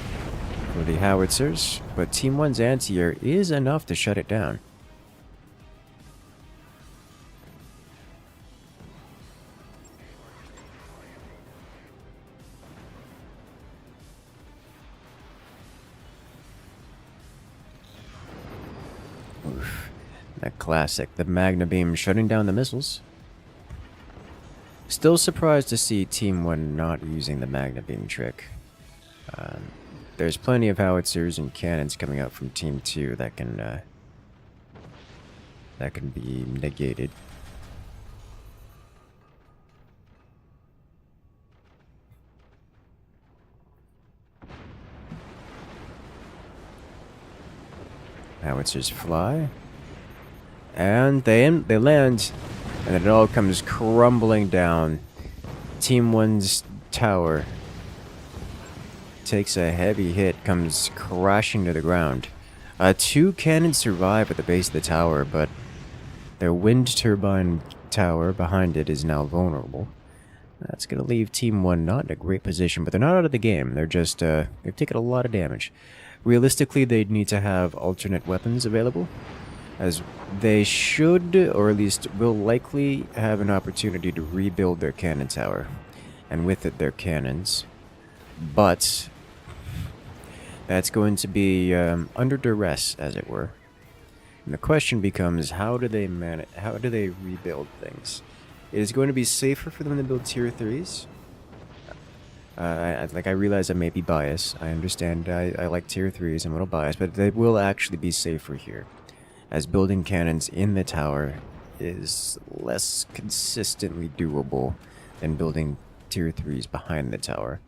for the howitzers, but Team 1's anti-air is enough to shut it down. Oof. That classic, the Magna Beam shutting down the missiles. Still surprised to see Team 1 not using the Magna Beam trick. There's plenty of howitzers and cannons coming out from Team 2 that can be negated. Howitzers fly. And they land, and it all comes crumbling down. Team 1's tower takes a heavy hit, comes crashing to the ground. 2 cannons survive at the base of the tower, but their wind turbine tower behind it is now vulnerable. That's going to leave Team 1 not in a great position, but they're not out of the game. They're just, they've taken a lot of damage. Realistically, they'd need to have alternate weapons available, as they should, or at least will likely, have an opportunity to rebuild their cannon tower, and with it their cannons. But that's going to be under duress, as it were. And the question becomes, how do they rebuild things? It is going to be safer for them to build tier 3s. I realize I may be biased. I understand I like tier 3s, I'm a little biased, but they will actually be safer here, as building cannons in the tower is less consistently doable than building tier 3s behind the tower.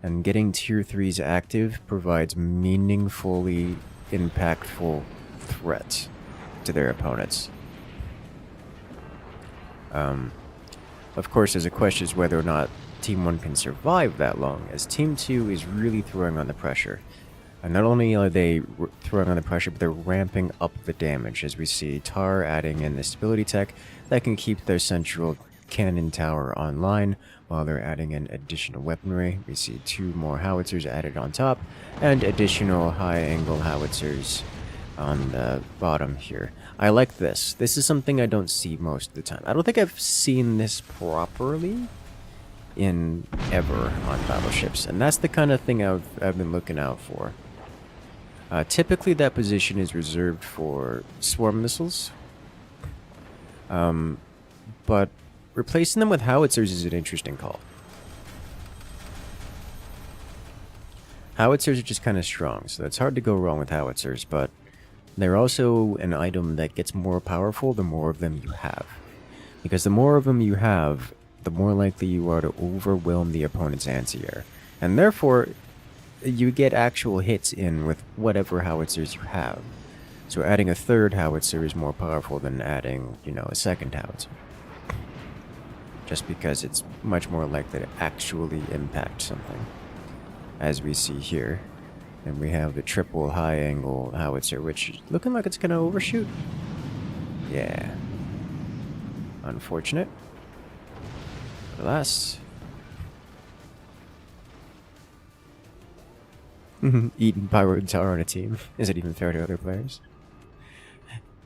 And getting tier 3s active provides meaningfully impactful threat to their opponents. Of course, there's a question as whether or not Team 1 can survive that long, as Team 2 is really throwing on the pressure. And not only are they throwing on the pressure, but they're ramping up the damage, as we see Tar adding in the stability tech that can keep their central cannon tower online, while they're adding in additional weaponry. We see 2 more howitzers added on top, and additional high-angle howitzers on the bottom here. I like this. This is something I don't see most of the time. I don't think I've seen this properly in ever on battleships, and that's the kind of thing I've been looking out for. Typically that position is reserved for swarm missiles, but replacing them with howitzers is an interesting call. Howitzers are just kind of strong, so it's hard to go wrong with howitzers, but they're also an item that gets more powerful the more of them you have. Because the more of them you have, the more likely you are to overwhelm the opponent's anti-air. And therefore, you get actual hits in with whatever howitzers you have. So adding a 3rd howitzer is more powerful than adding, a 2nd howitzer. Just because it's much more likely to actually impact something. As we see here. And we have the triple high-angle howitzer, which is looking like it's going to overshoot. Yeah. Unfortunate. But alas. Eating pyro and tower on a team. Is it even fair to other players?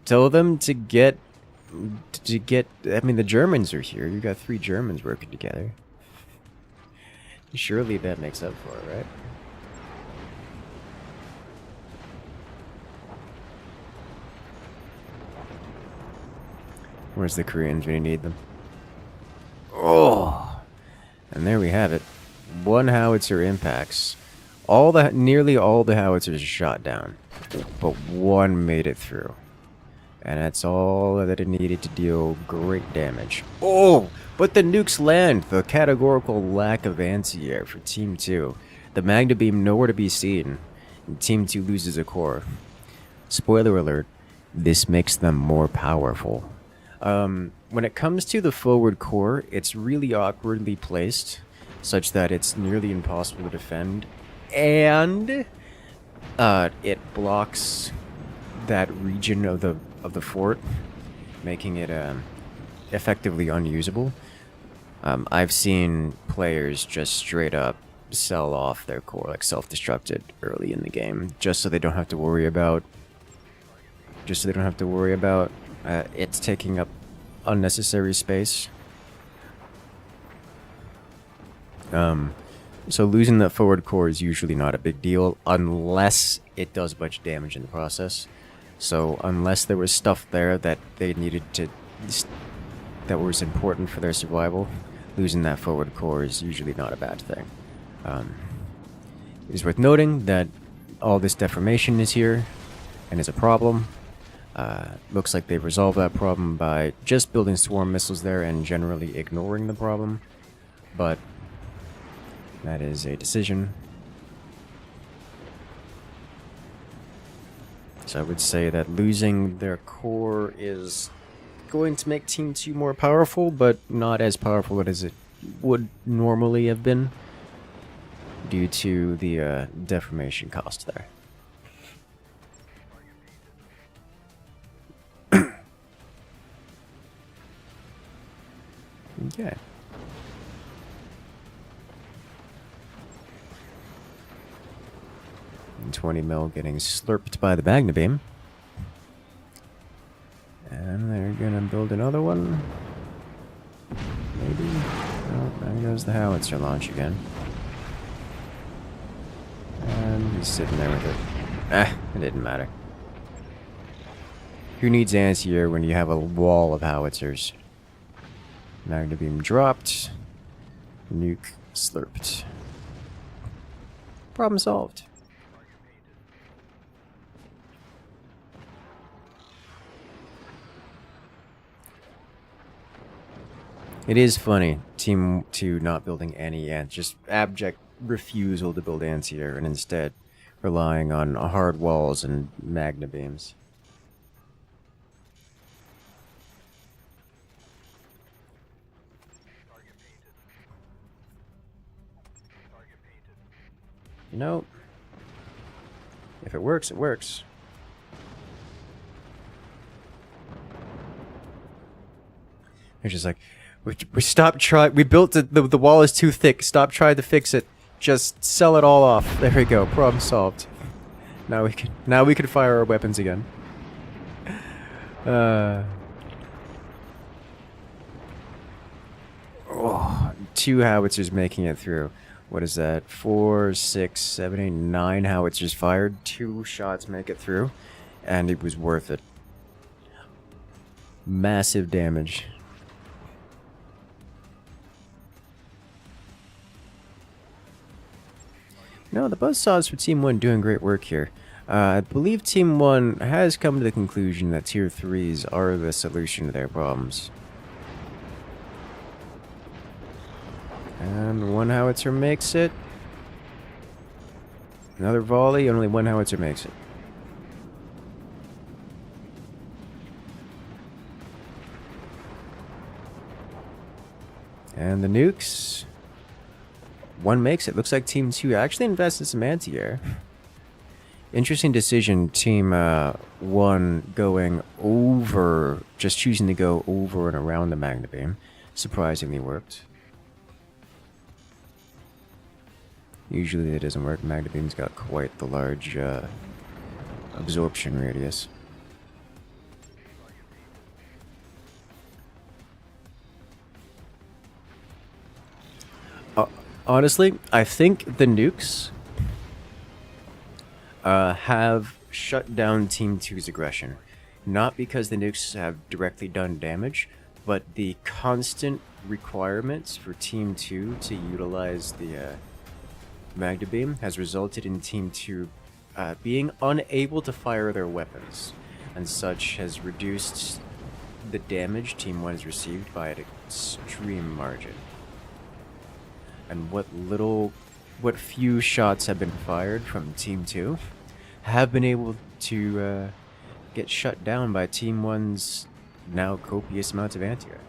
Tell them to get... I mean, the Germans are here. You got 3 Germans working together. Surely that makes up for it, right? Where's the Koreans when you need them? Oh! And there we have it. 1 howitzer impacts. Nearly all the howitzers are shot down. But 1 made it through. And that's all that it needed to deal great damage. Oh! But the nukes land! The categorical lack of anti-air for Team 2. The Magna Beam nowhere to be seen. And Team 2 loses a core. Spoiler alert, this makes them more powerful. When it comes to the forward core, it's really awkwardly placed, such that it's nearly impossible to defend, and it blocks that region of the fort, making it effectively unusable. I've seen players just straight up sell off their core, like self-destruct it early in the game, just so they don't have to worry about it's taking up unnecessary space. So losing that forward core is usually not a big deal, unless it does a bunch of damage in the process. So unless there was stuff there that they needed to, that was important for their survival, losing that forward core is usually not a bad thing. It is worth noting that all this deformation is here and is a problem. Looks like they've resolved that problem by just building swarm missiles there and generally ignoring the problem, but that is a decision. So I would say that losing their core is going to make Team 2 more powerful, but not as powerful as it would normally have been due to the deformation cost there. Okay. 20 mil getting slurped by the Magna Beam. And they're gonna build another one. Maybe. Oh, there goes the howitzer launch again. And he's sitting there with it. It didn't matter. Who needs anti-air when you have a wall of howitzers? Magna Beam dropped. Nuke slurped. Problem solved. It is funny, Team 2 not building any ants, just abject refusal to build anti-air and instead relying on hard walls and Magna Beams. You know, if it works, it works. They're just like, we stopped trying. We built it. The wall is too thick. Stop trying to fix it. Just sell it all off. There we go. Problem solved. Now we can fire our weapons again. Oh, 2 howitzers making it through. What is that? 4, 6, 7, 8, 9 howitzers fired. 2 shots make it through, and it was worth it. Massive damage. No, the buzzsaws for Team 1 doing great work here. I believe Team 1 has come to the conclusion that Tier 3s are the solution to their problems. And 1 howitzer makes it. Another volley, only 1 howitzer makes it. And the nukes. 1 makes it. Looks like Team 2 actually invested some anti-air. Interesting decision, Team 1 going over, just choosing to go over and around the Magna Beam. Surprisingly worked. Usually it doesn't work. Magna Beam's got quite the large absorption radius. Honestly, I think the nukes have shut down Team 2's aggression. Not because the nukes have directly done damage, but the constant requirements for Team 2 to utilize the Magna Beam has resulted in Team 2 being unable to fire their weapons, and such has reduced the damage Team 1 has received by an extreme margin. And what few shots have been fired from Team 2 have been able to get shut down by Team 1's now copious amounts of anti-air.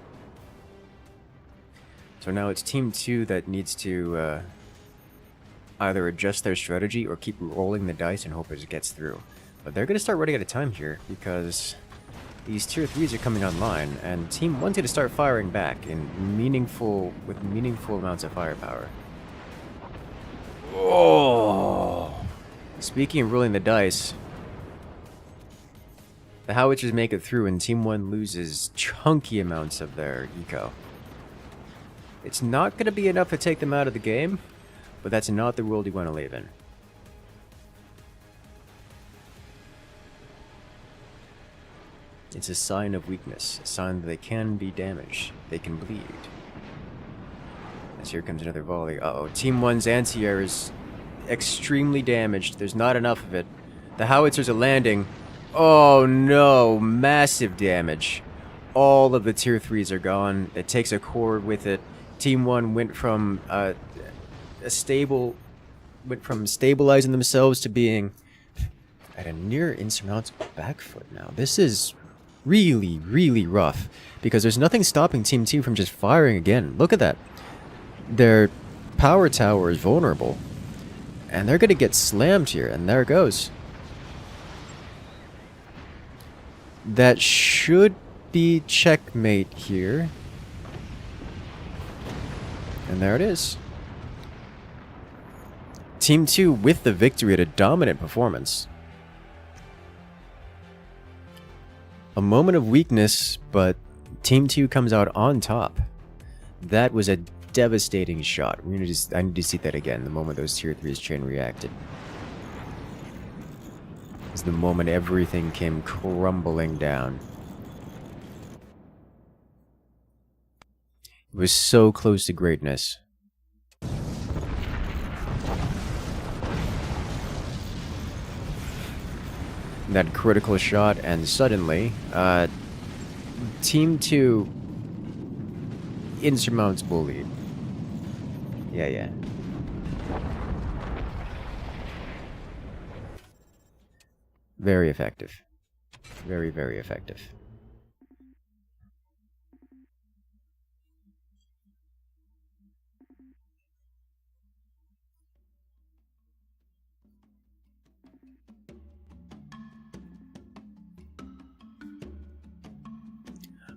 So now it's Team 2 that needs to either adjust their strategy or keep rolling the dice and hope it gets through. But they're going to start running out of time here because these Tier 3s are coming online, and Team 1's going to start firing back with meaningful amounts of firepower. Oh! Speaking of rolling the dice, the howitzers make it through and Team 1 loses chunky amounts of their eco. It's not going to be enough to take them out of the game, but that's not the world you want to live in. It's a sign of weakness, a sign that they can be damaged, they can bleed. As here comes another volley. Uh-oh, Team 1's anti-air is extremely damaged. There's not enough of it. The howitzers are landing. Oh no, massive damage. All of the Tier 3s are gone. It takes a core with it. Team 1 went from stabilizing themselves to being at a near insurmountable back foot now. This is really, really rough, because there's nothing stopping Team 2 from just firing again. Look at that. Their power tower is vulnerable, and they're going to get slammed here, and there it goes. That should be checkmate here. And there it is. Team 2 with the victory at a dominant performance. A moment of weakness, but Team 2 comes out on top. That was a devastating shot. I need to see that again, the moment those tier 3's chain reacted. It was the moment everything came crumbling down. It was so close to greatness. That critical shot, and suddenly, Team 2 insurmountable lead. Yeah. Very effective. Very, very effective.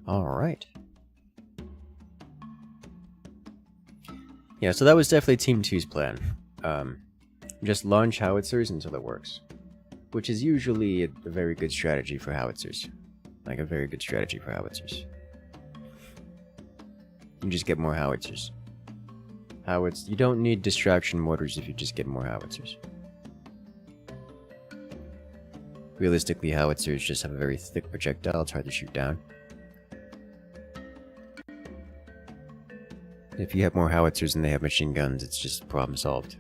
All right. Yeah, so that was definitely Team 2's plan. Just launch howitzers until it works. Which is usually a very good strategy for howitzers. Like a very good strategy for howitzers. You just get more howitzers. You don't need distraction mortars if you just get more howitzers. Realistically, howitzers just have a very thick projectile, it's hard to shoot down. If you have more howitzers and they have machine guns, it's just problem solved.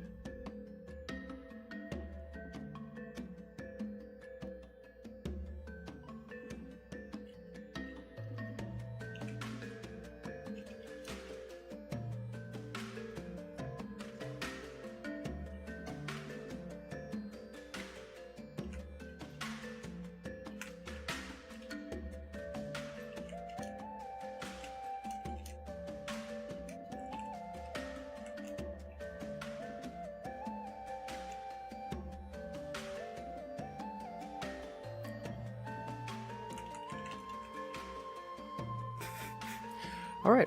All right.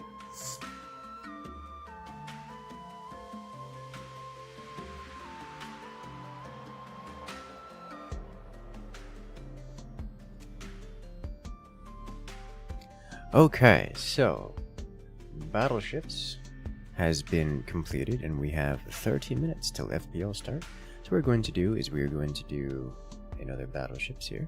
Okay, so Battleships has been completed, and we have 30 minutes till FPL start. So what we're going to do is we're going to do another Battleships here.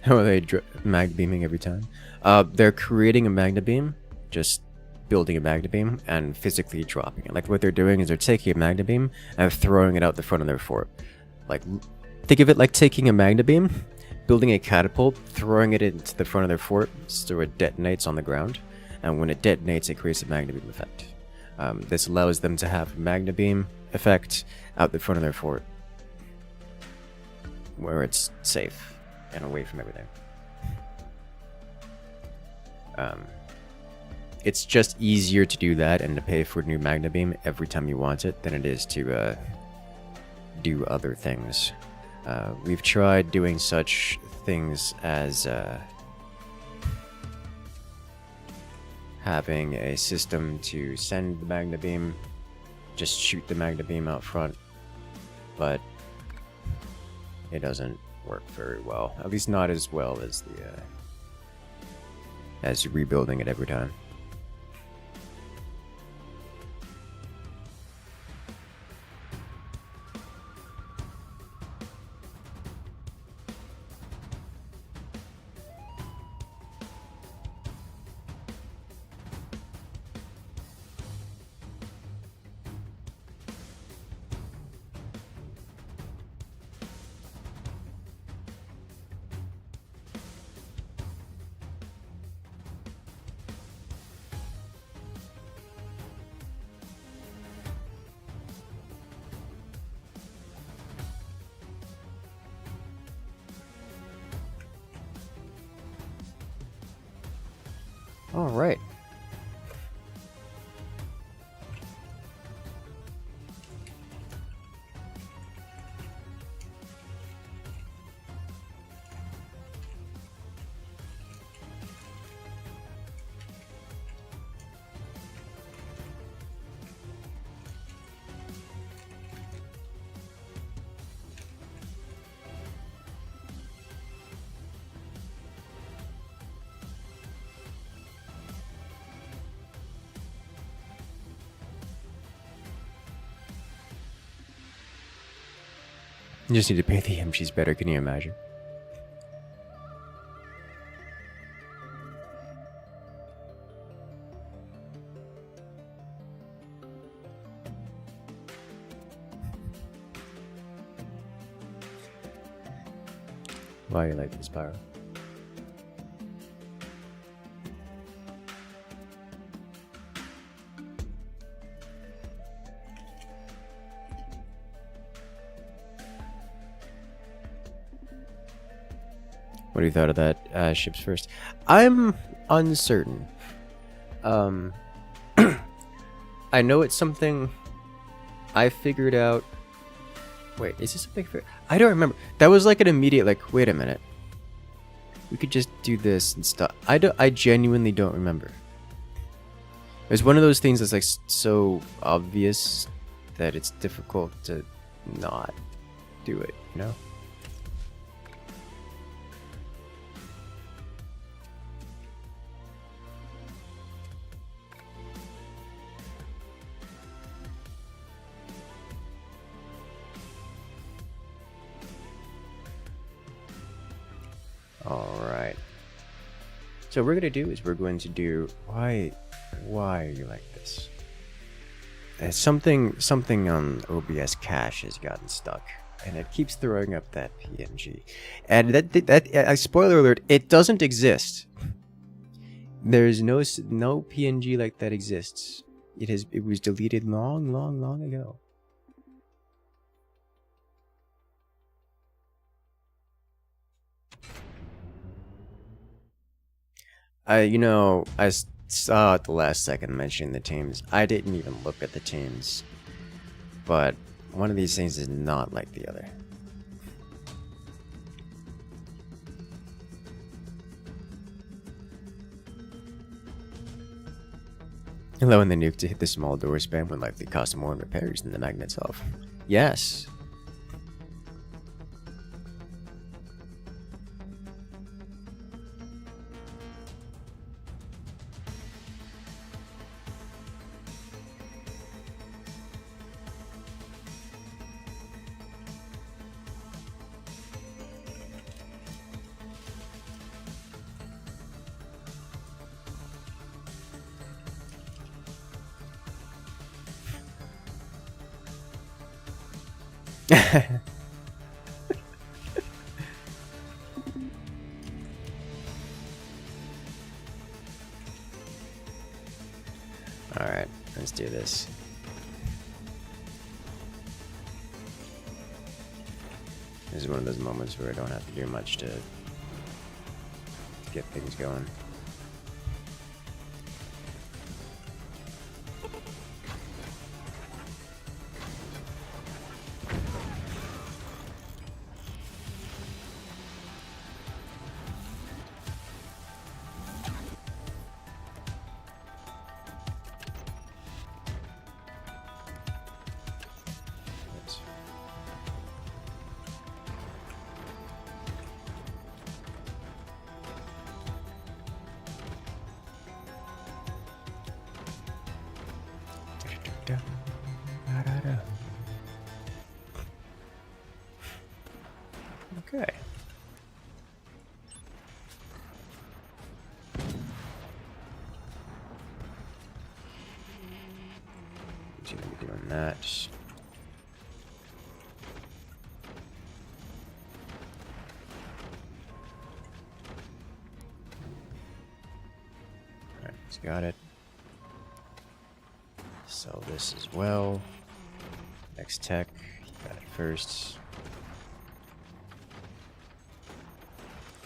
How are they mag beaming every time? They're creating a magna beam, just building a magna beam and physically dropping it. Like what they're doing is they're taking a magna beam and throwing it out the front of their fort. Like, think of it like taking a magna beam, building a catapult, throwing it into the front of their fort so it detonates on the ground, and when it detonates, it creates a magna beam effect. This allows them to have a magna beam effect out the front of their fort, where it's safe and away from everything. It's just easier to do that and to pay for a new magna beam every time you want it than it is to do other things. We've tried doing such things as having a system to send the magna beam, just shoot the magna beam out front, but it doesn't work very well. At least not as well as the as rebuilding it every time. All right. You just need to pay the him. She's better. Can you imagine? Why you like this power? What do you thought of that ships first? I'm uncertain. I know it's something I figured out. Wait, is this something? I don't remember. That was like an immediate like. Wait a minute. We could just do this and stuff. I genuinely don't remember. It was one of those things that's like so obvious that it's difficult to not do it. You know. Alright. So what we're gonna do is we're going to do why are you like this? Something on OBS cache has gotten stuck and it keeps throwing up that PNG. And that spoiler alert, it doesn't exist. There's no PNG like that exists. It was deleted long ago. I saw at the last second mentioning the teams. I didn't even look at the teams. But one of these things is not like the other. Allowing the nuke to hit the small door span would likely cost more in repairs than the magnet itself. Yes. Alright, let's do this. This is one of those moments where I don't have to do much to get things going. Okay. He's gonna be doing that. Alright, he's got it. Sell this as well. Next tech, got it first.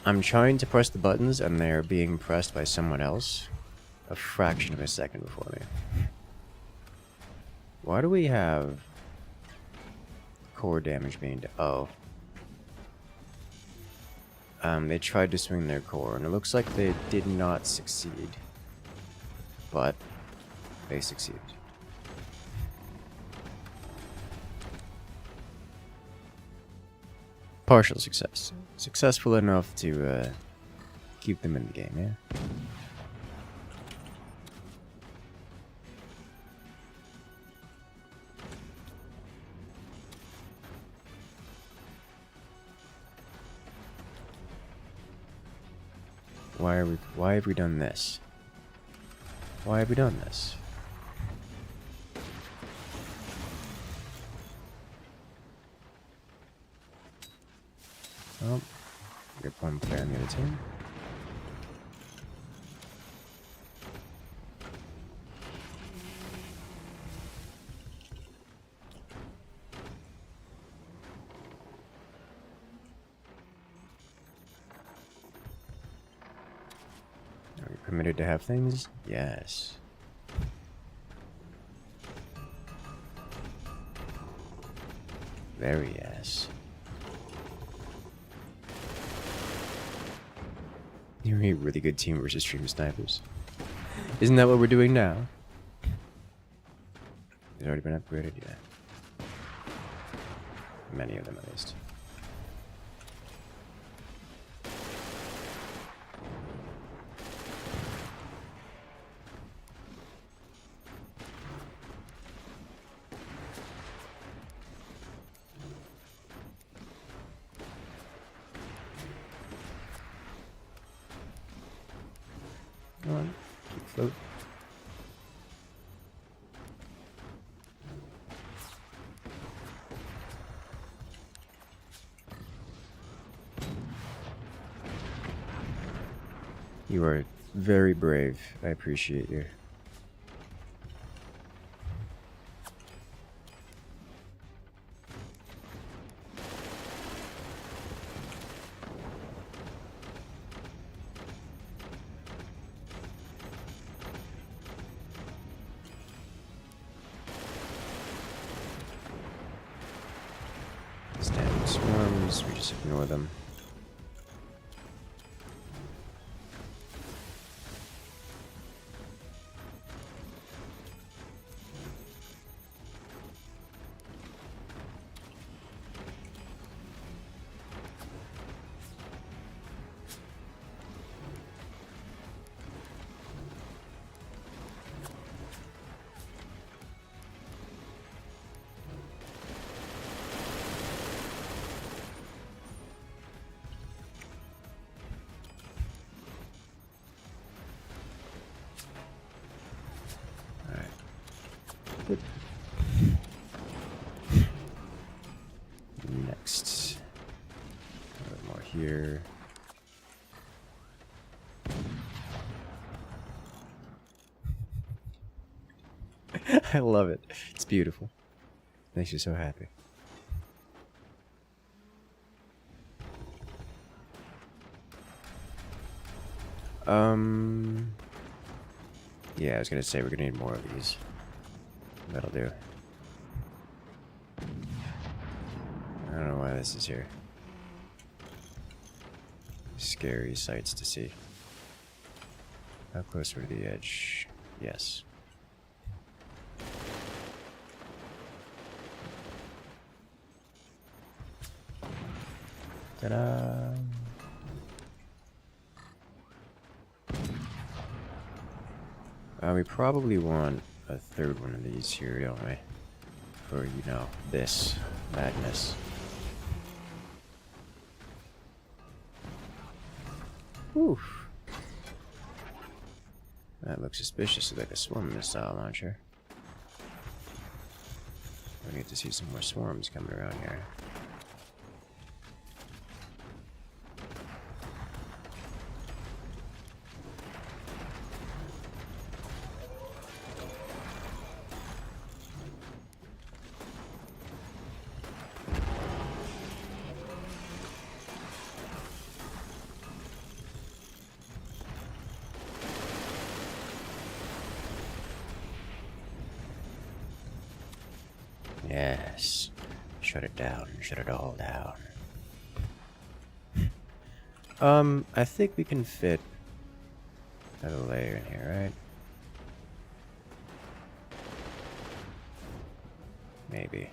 I'm trying to press the buttons and they're being pressed by someone else. a fraction of a second before me. Why do we have core damage being they tried to swing their core, and it looks like they did not succeed. But they succeeded. Partial success. Successful enough to keep them in the game, yeah? Why have we done this? Why have we done this? Oh, we got one player on the other team. Are we permitted to have things? Yes. Very yes. You're a really good team versus stream snipers. Isn't that what we're doing now? It's already been upgraded, yeah. Many of them, at least. Come on, keep float. You are very brave. I appreciate you. Standing swarms, we just ignore them. Good. Next. A bit more here. I love it. It's beautiful. Makes you so happy. Yeah, I was gonna say we're gonna need more of these. That'll do. I don't know why this is here. Scary sights to see. How close we're to the edge? Yes. Ta-da! We probably want a third one of these here, don't we? For, you know, this madness. Oof. That looks suspiciously like a swarm missile launcher. We get to see some more swarms coming around here. Yes. Shut it down. Shut it all down. I think we can fit another layer in here, right? Maybe.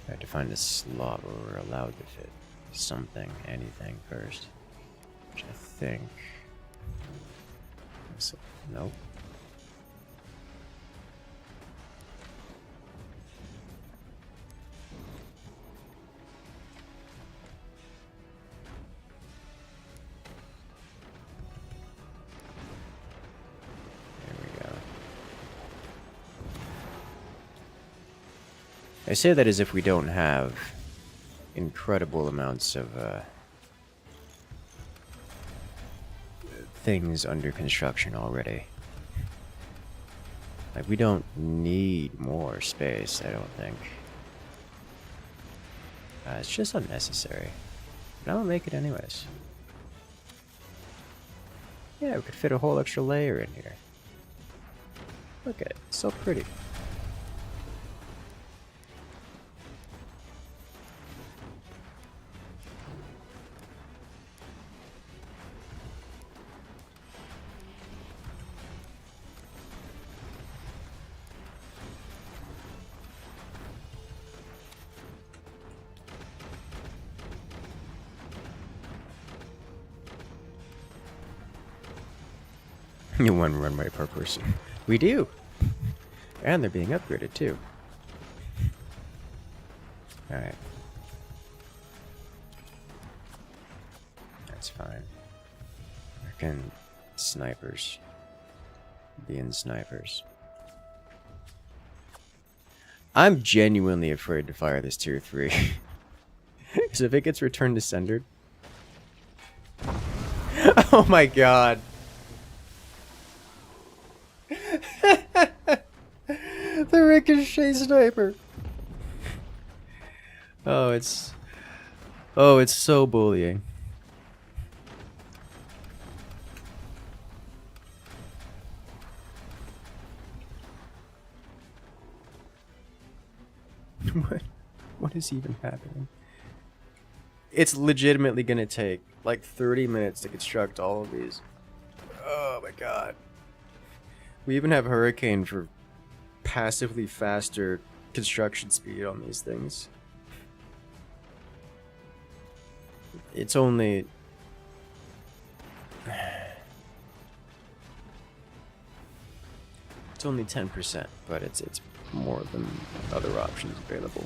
I had to find a slot where we're allowed to fit something, anything first. Which I think... Nope. I say that as if we don't have incredible amounts of things under construction already. Like, we don't need more space, I don't think. It's just unnecessary. But I'll make it anyways. Yeah, we could fit a whole extra layer in here. Look at it, it's so pretty. One runway per person. We do! And they're being upgraded too. Alright. That's fine. Freaking snipers. Being snipers. I'm genuinely afraid to fire this tier 3. Because if it gets returned to sender... Oh my god! The ricochet sniper. Oh, it's so bullying. What is even happening? It's legitimately gonna take like 30 minutes to construct all of these. Oh my god. We even have Hurricane for passively faster construction speed on these things. It's only... It's only 10%, but it's more than other options available.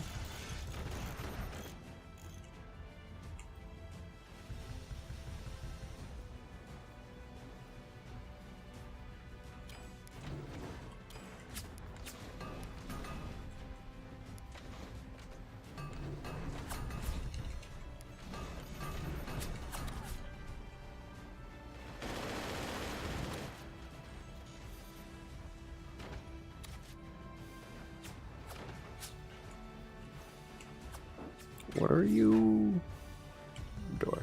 What are you? Door.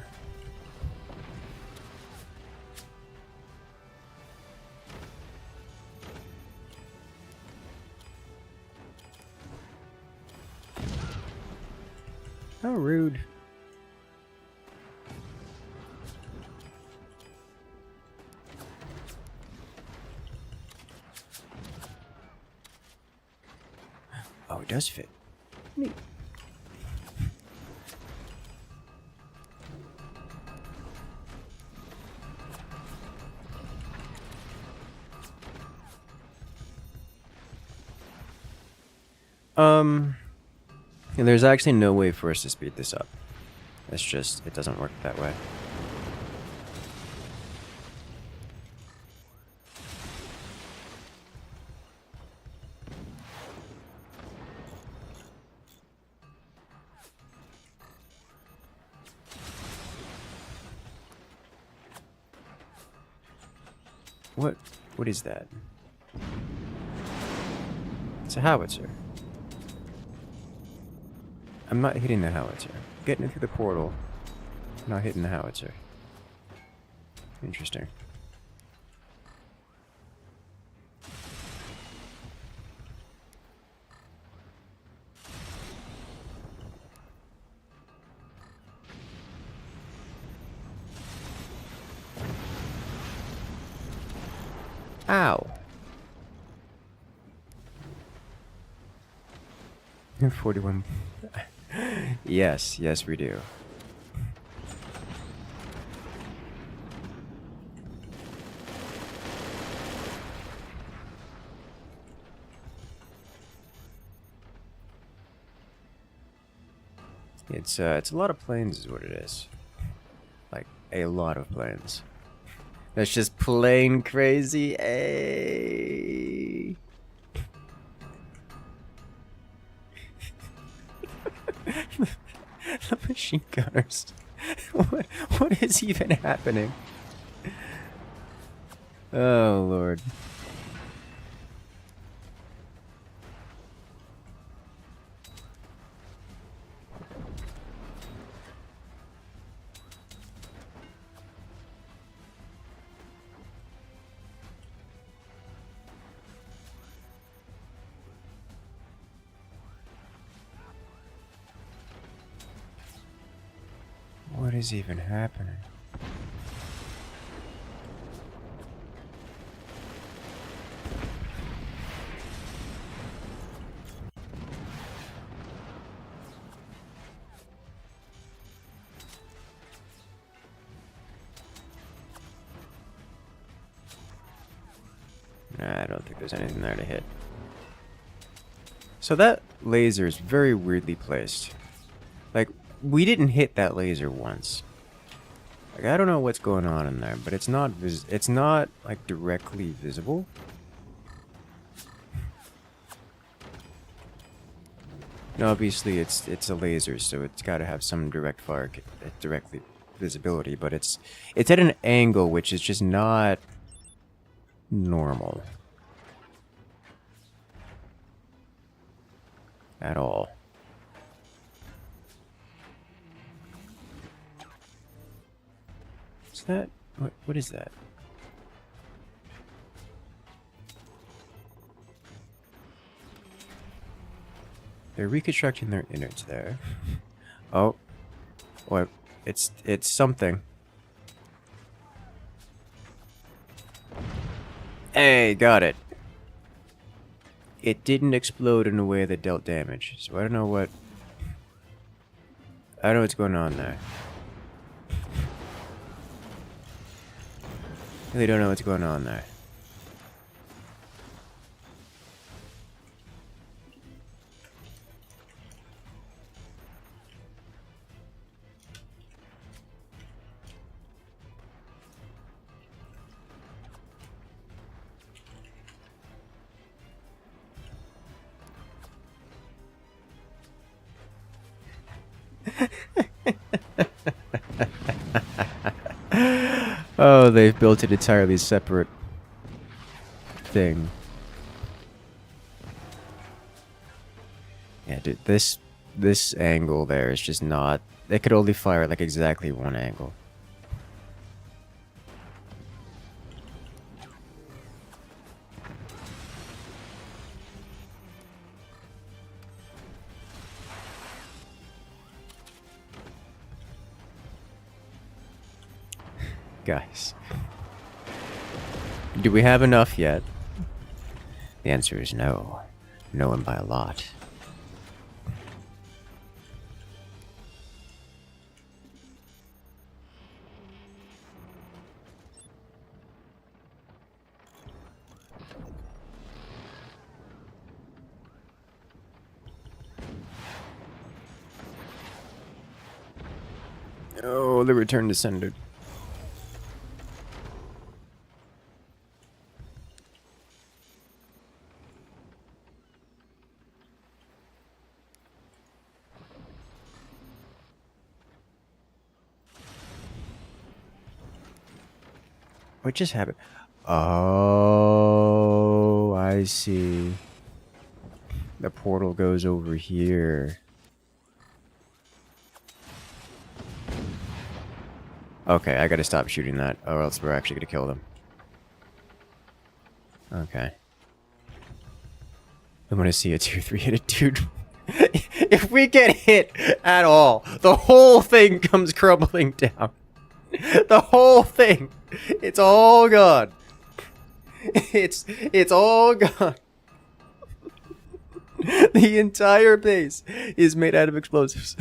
How rude. Oh, it does fit. Neat. And there's actually no way for us to speed this up. It's just, it doesn't work that way. What is that? It's a howitzer. I'm not hitting the howitzer. Getting it through the portal. Not hitting the howitzer. Interesting. Ow. 41. Yes, yes we do. It's a lot of planes is what it is. Like, a lot of planes. That's just plain crazy. Ay. The machine gunners. What is even happening? Oh, Lord. What is even happening? Nah, I don't think there's anything there to hit. So that laser is very weirdly placed. Like, we didn't hit that laser once. Like, I don't know what's going on in there, but it's not like directly visible. Now, obviously it's a laser, so it's got to have some direct fire, directly visibility, but it's at an angle which is just not normal at all. Is that what is that? They're reconstructing their innards there. Oh, what? It's something. Hey, got it. It didn't explode in a way that dealt damage, so I don't know what. I don't know what's going on there. Really don't know what's going on there. Oh, they've built an entirely separate thing. Yeah, dude, this angle there is just not. They could only fire at like exactly one angle. Guys, do we have enough yet? The answer is no. No, and by a lot. Oh, the return to sender. What just happened? Oh, I see. The portal goes over here. Okay, I gotta stop shooting that, or else we're actually gonna kill them. Okay. I want to see a tier 3 hit a dude. If we get hit at all, the whole thing comes crumbling down. The whole thing. It's all gone. It's all gone. The entire base is made out of explosives.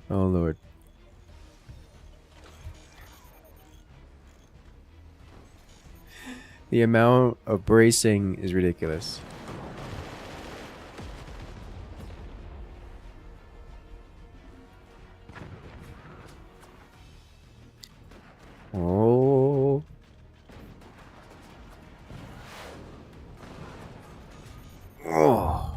Oh Lord. The amount of bracing is ridiculous. Oh. Oh.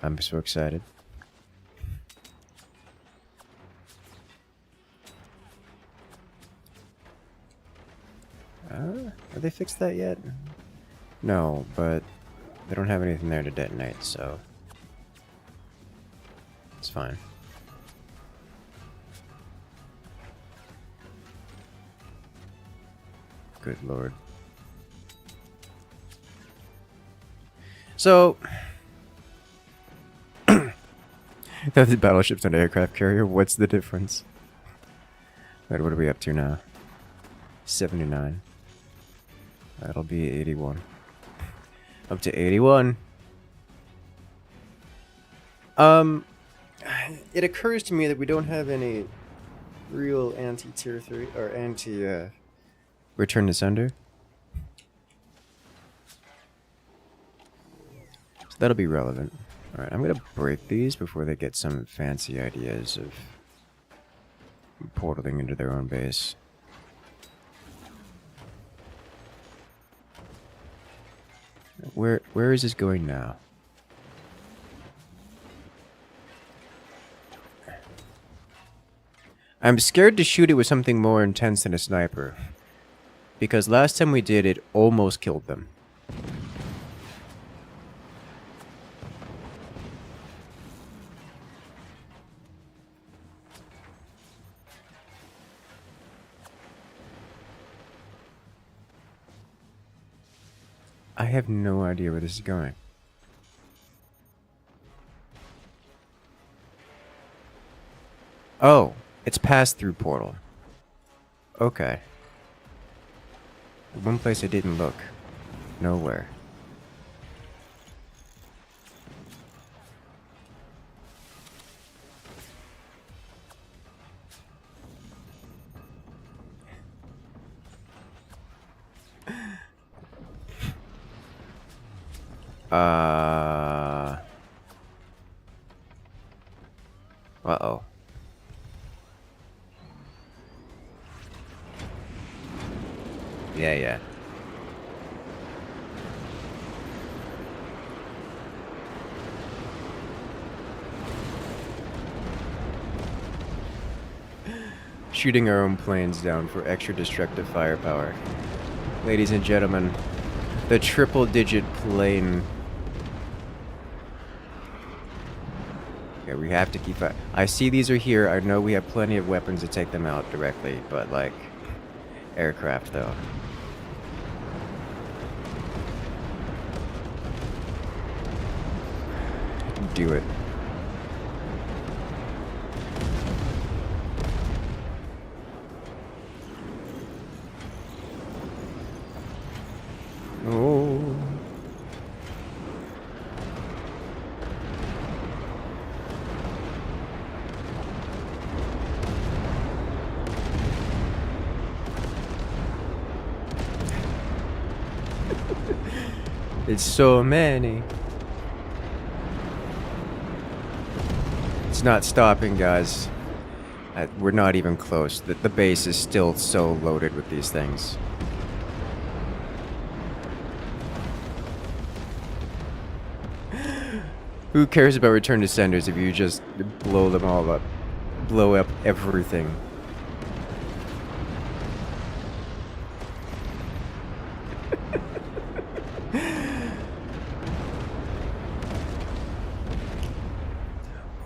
I'm so excited. Have they fixed that yet? No, but they don't have anything there to detonate, so it's fine. Good Lord. So, the battleships and aircraft carrier, what's the difference? Wait, what are we up to now? 79. That'll be 81. Up to 81. It occurs to me that we don't have any real anti-tier 3 or anti return to sender. So that'll be relevant. Alright, I'm gonna break these before they get some fancy ideas of portaling into their own base. Where is this going now? I'm scared to shoot it with something more intense than a sniper. Because last time we did, it almost killed them. I have no idea where this is going. Oh, it's passed through portal. Okay. One place I didn't look. Nowhere. Uh-oh. Yeah. Shooting our own planes down for extra destructive firepower. Ladies and gentlemen, the triple-digit plane. Okay, we have to keep... I see these are here. I know we have plenty of weapons to take them out directly, but, like, aircraft, though. Do it. Oh. It's so many. It's not stopping, guys. We're not even close. The base is still so loaded with these things. Who cares about return to senders if you just blow them all up? Blow up everything.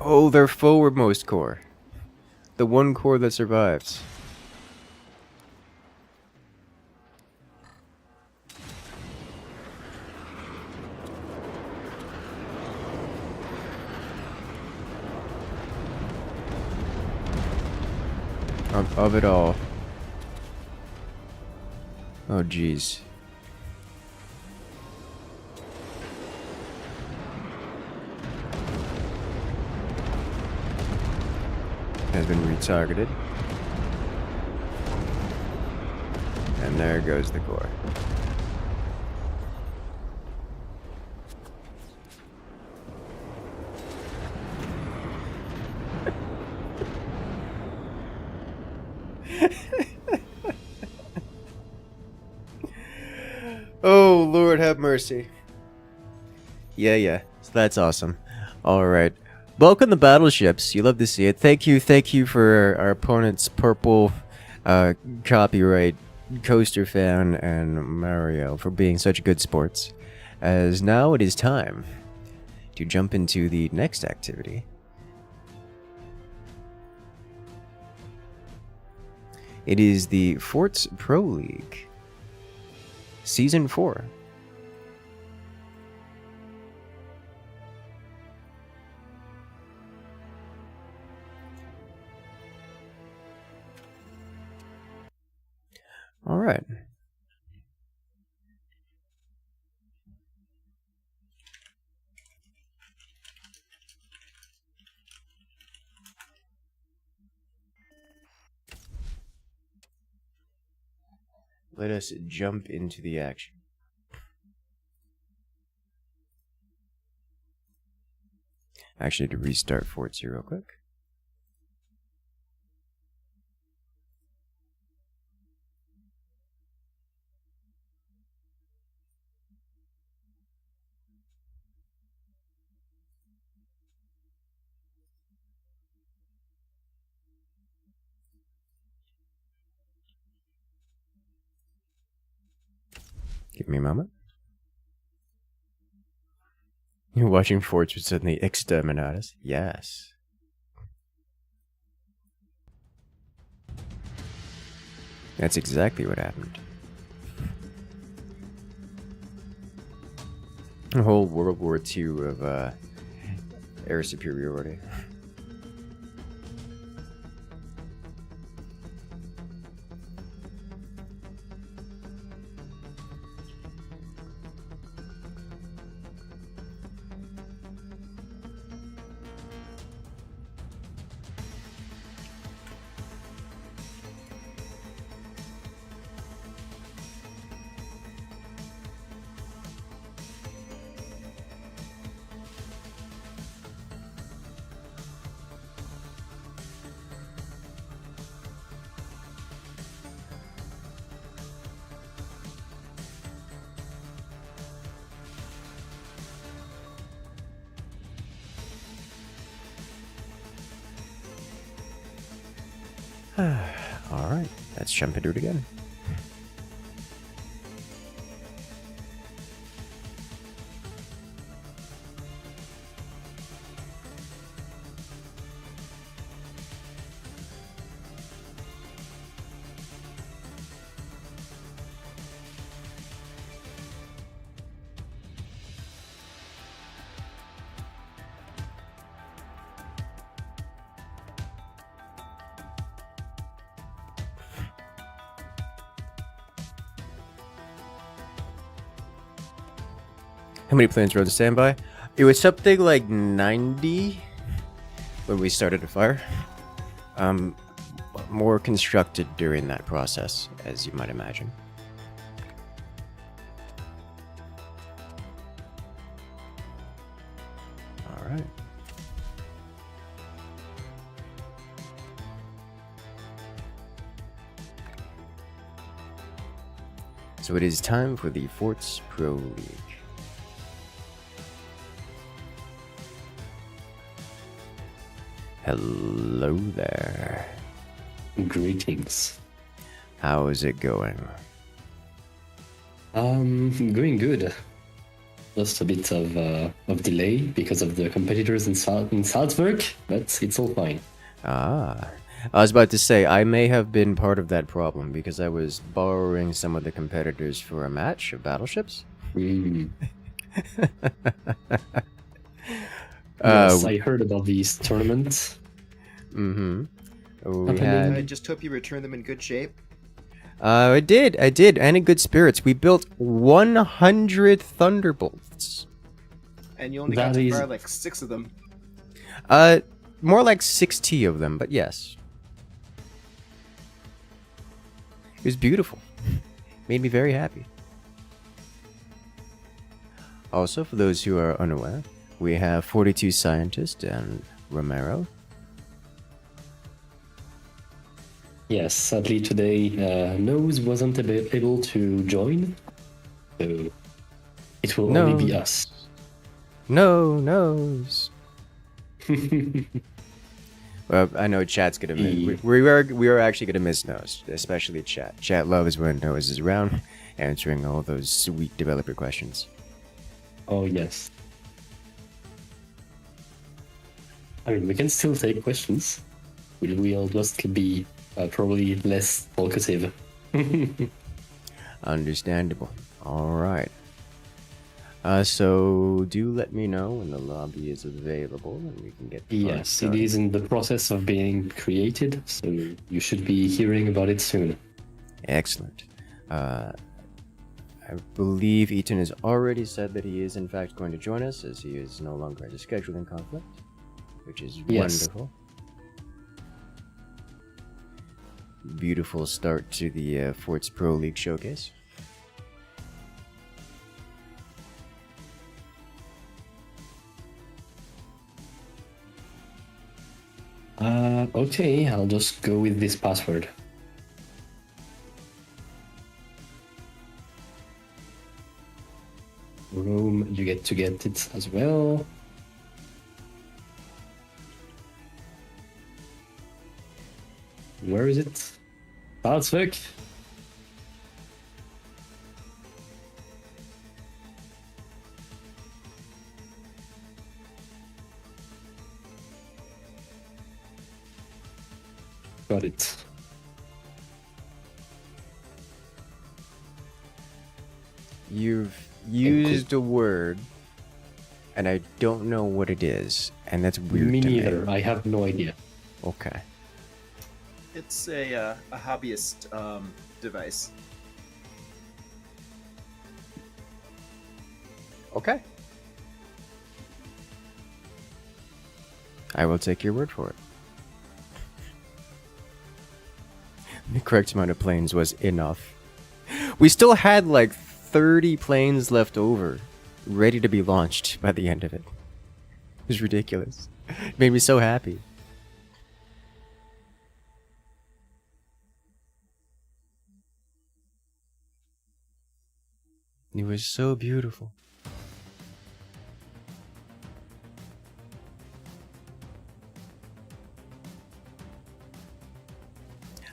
Oh, their forwardmost core. The one core that survives. Of it all. Oh, jeez. Has been retargeted. And there goes the core. Oh, Lord have mercy. Yeah. So that's awesome. Alright. Welcome to Battleships. You love to see it. Thank you for our opponent's purple copyright coaster fan and Mario for being such good sports. As now it is time to jump into the next activity. It is the Forts Pro League. Season 4. All right. Let us jump into the action. Actually, to restart Forts here real quick. Give me a moment. You're watching Forts with suddenly exterminatus? Yes. That's exactly what happened. A whole World War II of air superiority. Alright, let's jump into it again. How many planes rode to standby? It was something like 90 when we started to fire. More constructed during that process, as you might imagine. All right. So it is time for the Forts Pro League. Hello there. Greetings. How is it going? Going good. Just a bit of delay because of the competitors in Salzburg, but it's all fine. Ah. I was about to say, I may have been part of that problem because I was borrowing some of the competitors for a match of Battleships. Mm. Yes, I heard about these tournaments. Mm-hmm. Happening. I just hope you return them in good shape. I did, and in good spirits. We built 100 Thunderbolts. And you only That got to is- fire like 6 of them. More like 60 of them, but yes. It was beautiful. Made me very happy. Also, for those who are unaware, we have 42 Scientist and Romero. Yes, sadly today Nose wasn't able to join, so it will only be us. No nose. Well, I know chat's gonna miss. We are actually gonna miss Nose, especially chat. Chat loves when Nose is around, answering all those sweet developer questions. Oh yes. I mean, we can still take questions. We'll just be probably less talkative. Understandable. All right. So do let me know when the lobby is available, and we can get. Yes, it is in the process of being created, so you should be hearing about it soon. Excellent. I believe Eaton has already said that he is in fact going to join us, as he is no longer at a scheduling conflict, which is Yes. wonderful. Beautiful start to the Forts Pro League showcase. Okay, I'll just go with this password. Rome, you get to get it as well. Where is it? Salzburg? Got it. You've used a word, and I don't know what it is, and that's weird Me to neither. me. I have no idea. Okay. It's a hobbyist device. Okay. I will take your word for it. The correct amount of planes was enough. We still had like 30 planes left over, ready to be launched by the end of it. It was ridiculous. It made me so happy. It was so beautiful.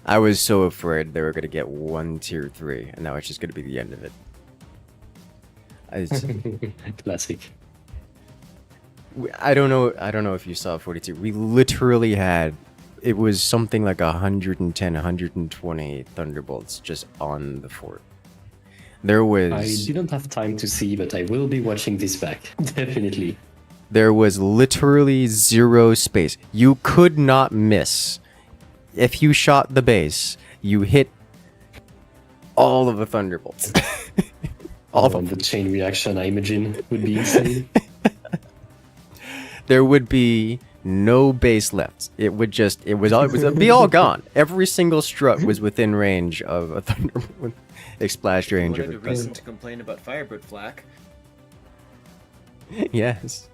I was so afraid they were going to get one tier 3, and that was just going to be the end of it. Classic. I don't know if you saw 42. We literally had, it was something like 110, 120 Thunderbolts just on the fort. There was... I didn't have time to see, but I will be watching this back. Definitely. There was literally zero space. You could not miss. If you shot the base, you hit all of the Thunderbolts. all of them. The chain reaction, I imagine, would be insane. There would be no base left. It would be all gone. Every single strut was within range of a Thunderbolt. Splashed range of Wanted a reason to complain about Firebird flak. Yes.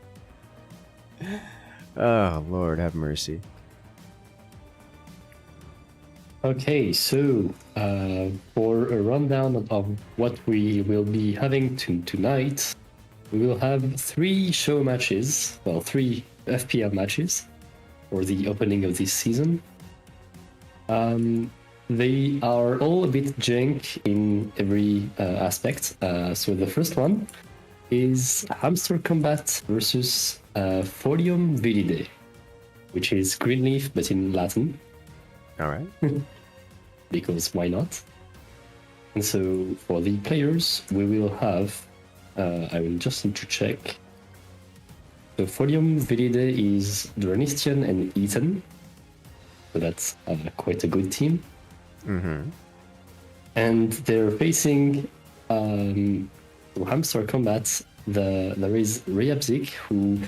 Oh, Lord, have mercy. Okay, so for a rundown of what we will be having tonight, we will have 3 show matches, well, 3 FPL matches for the opening of this season. They are all a bit jank in every aspect. So the first one is Hamster Combat versus Folium Viridae, which is green leaf but in Latin, All right. because why not? And so for the players, we will have, I will just need to check. So Folium Viridae is Dranistian and Ethan, so that's quite a good team. Mm-hmm. And they're facing Hamster Combat. There is Ryabzik, who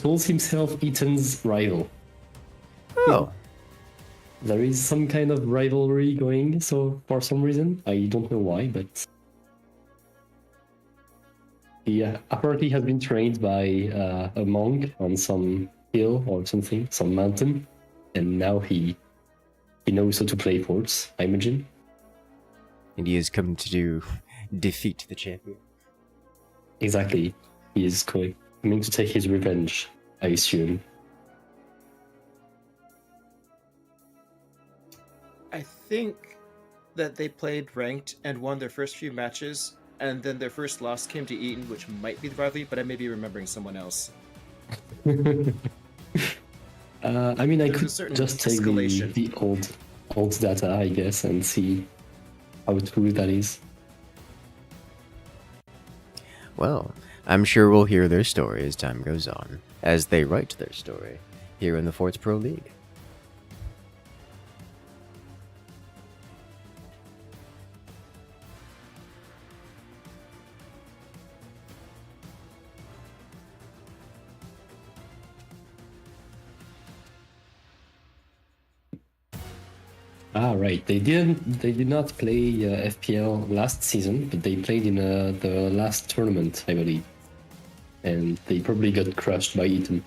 calls himself Ethan's rival. Oh. There is some kind of rivalry going, so for some reason, I don't know why, but he apparently has been trained by a monk on some hill or something, some mountain, and now he knows how to play ports, I imagine. And he has come to defeat the champion. Exactly. He is coming to take his revenge, I assume. I think that they played ranked and won their first few matches, and then their first loss came to Eton, which might be the rivalry, but I may be remembering someone else. I mean, I There's a could certain just take escalation. the old data, I guess, and see how true that is. Well, I'm sure we'll hear their story as time goes on, as they write their story here in the Forts Pro League. Ah, right. They did not play FPL last season, but they played in the last tournament, I believe, and they probably got crushed by Eton.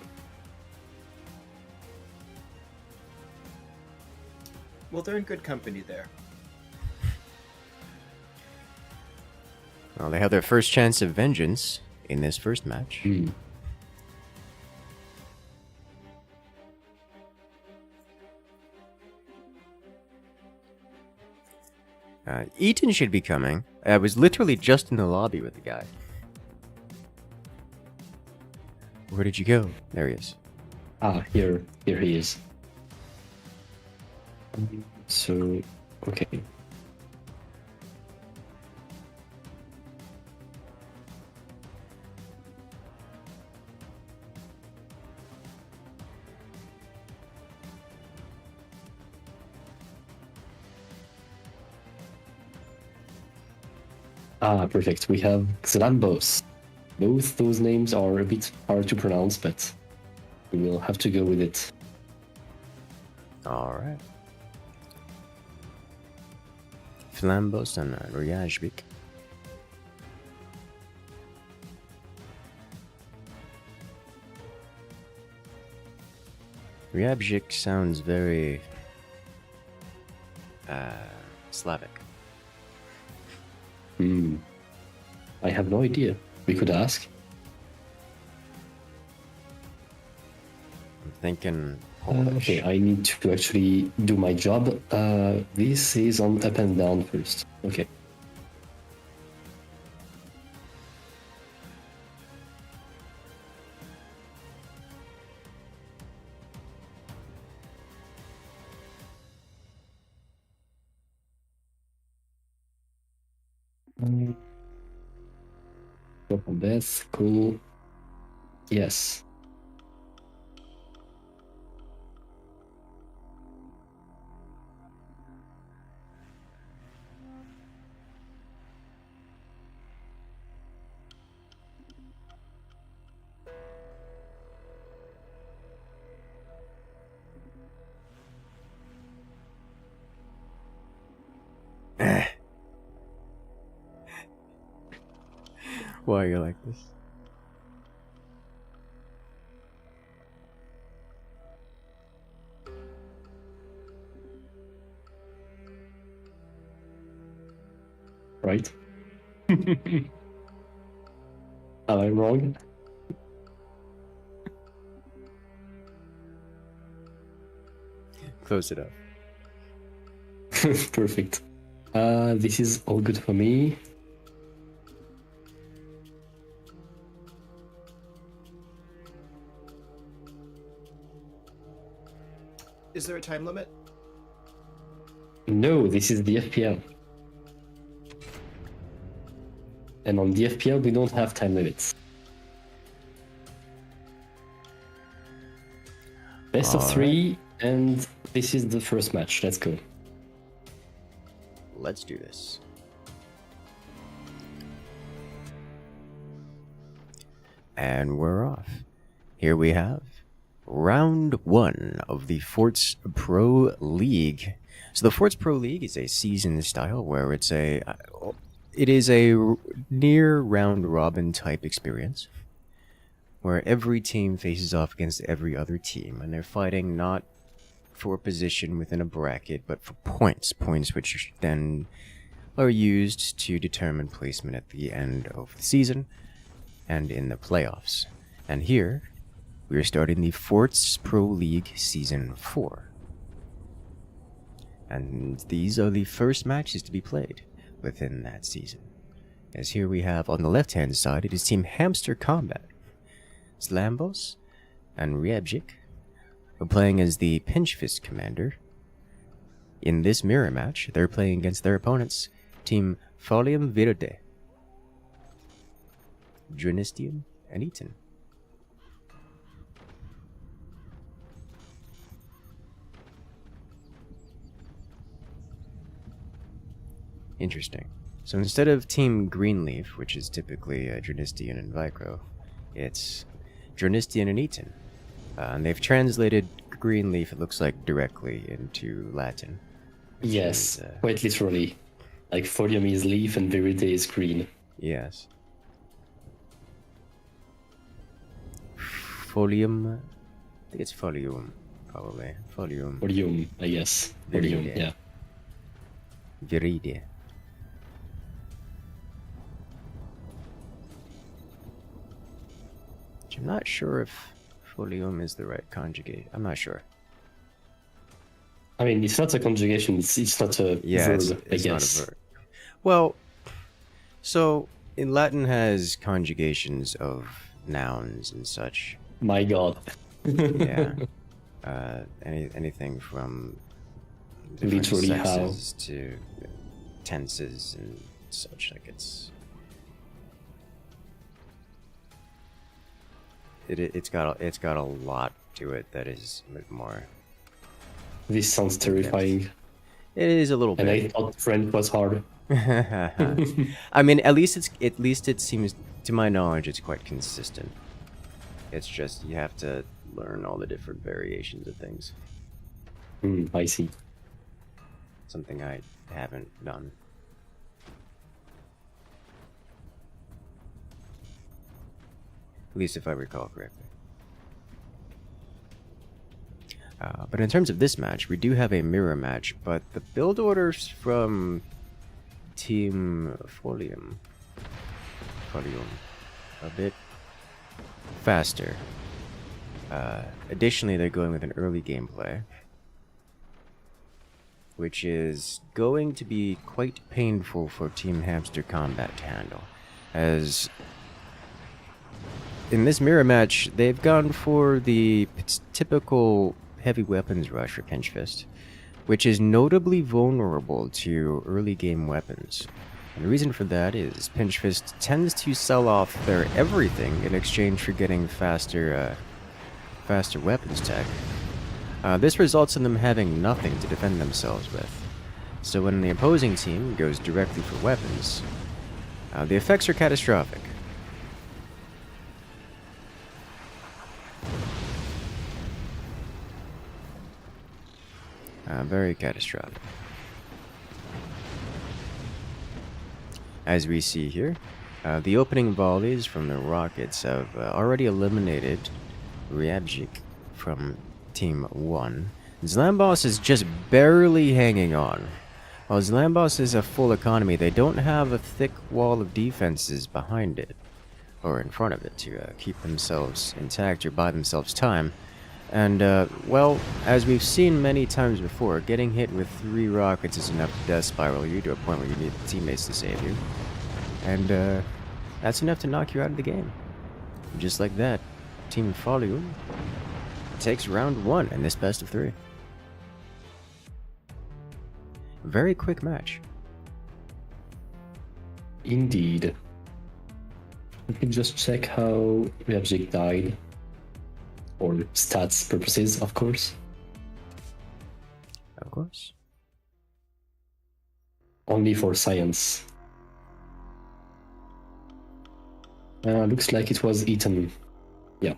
Well, they're in good company there. Well, they have their first chance of vengeance in this first match. Hmm. Eaton should be coming. I was literally just in the lobby with the guy. Where did you go? There he is. Ah, here he is. So, okay. Ah, perfect. We have Xlambos. Both those names are a bit hard to pronounce, but we will have to go with it. Alright. Flambos and Ryajvik. Ryabjik sounds very Slavic. I have no idea. We could ask. I'm thinking Polish. Okay, I need to actually do my job. This is on up and down first. Okay. Drop on death, cool. Yes. Why are you like this? Right? Am I wrong? Close it up. Perfect. This is all good for me. Is there a time limit? No, this is the FPL. And on the FPL, we don't have time limits. Best of All 3, and this is the first match. Let's go. Let's do this. And we're off. Here we have round 1 of the Forts Pro League. So the Forts Pro League is a season style where it is a near round robin type experience where every team faces off against every other team, and they're fighting not for position within a bracket, but for points which then are used to determine placement at the end of the season and in the playoffs. And here, we are starting the Forts Pro League Season 4. And these are the first matches to be played within that season. As here we have, on the left-hand side, it is Team Hamster Combat. Slambos and Riebjik are playing as the Pinch Fist Commander. In this mirror match, they're playing against their opponents, Team Fium Verde, Drinistian, and Eaton. Interesting. So instead of Team Greenleaf, which is typically Drinistian and Vicro, it's Drinistian and Eaton. And they've translated Greenleaf, it looks like, directly into Latin. Yes, quite literally. Like Folium is leaf and Verde is green. Yes. Folium. I think it's Folium, probably. Folium. Folium, I guess. Folium, Verde. yeah. Verde. Which I'm not sure if Folium is the right conjugate. I'm not sure. I mean, it's not a conjugation, it's not a verb, it's I not guess. a verb. Well, so in Latin has conjugations of nouns and such. My god. Yeah. Anything from different Literally how. sexes to tenses and such. Like it's got a lot to it that is a bit more. This sounds terrifying. It is a little And I bit. thought French was hard. I mean, at least it seems, to my knowledge, it's quite consistent. It's just you have to learn all the different variations of things. I see. Something I haven't done. At least if I recall correctly. But in terms of this match, we do have a mirror match, but the build orders from Team Folium a bit faster. Additionally, they're going with an early gameplay, which is going to be quite painful for Team Hamster Combat to handle, as in this mirror match, they've gone for the typical heavy weapons rush for Pinch Fist, which is notably vulnerable to early game weapons. And the reason for that is Pinch Fist tends to sell off their everything in exchange for getting faster weapons tech. This results in them having nothing to defend themselves with. So when the opposing team goes directly for weapons, the effects are catastrophic. Very catastrophic. As we see here, the opening volleys from the rockets have already eliminated Riabjik from Team 1. Zlambos is just barely hanging on. While Zlambos is a full economy, they don't have a thick wall of defenses behind it, or in front of it, to keep themselves intact or buy themselves time. And, well, as we've seen many times before, getting hit with 3 rockets is enough to death spiral you to a point where you need teammates to save you. And, that's enough to knock you out of the game. Just like that, Team Folium takes round 1 in this best of 3. Very quick match. Indeed. Let me just check how Reabjik died. For stats purposes, of course. Of course. Only for science. Looks like it was eaten. Yeah.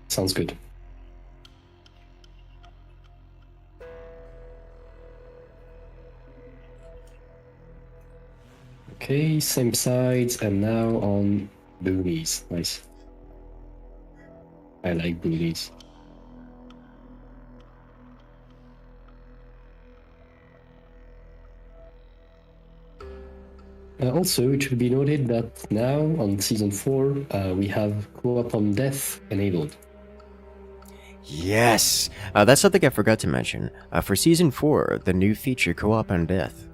Sounds good. Okay, same sides, and now on boonies. Nice. I like boonies. Also, it should be noted that now on Season 4, we have co-op on death enabled. Yes! That's something I forgot to mention. For Season 4, the new feature Co-op on Death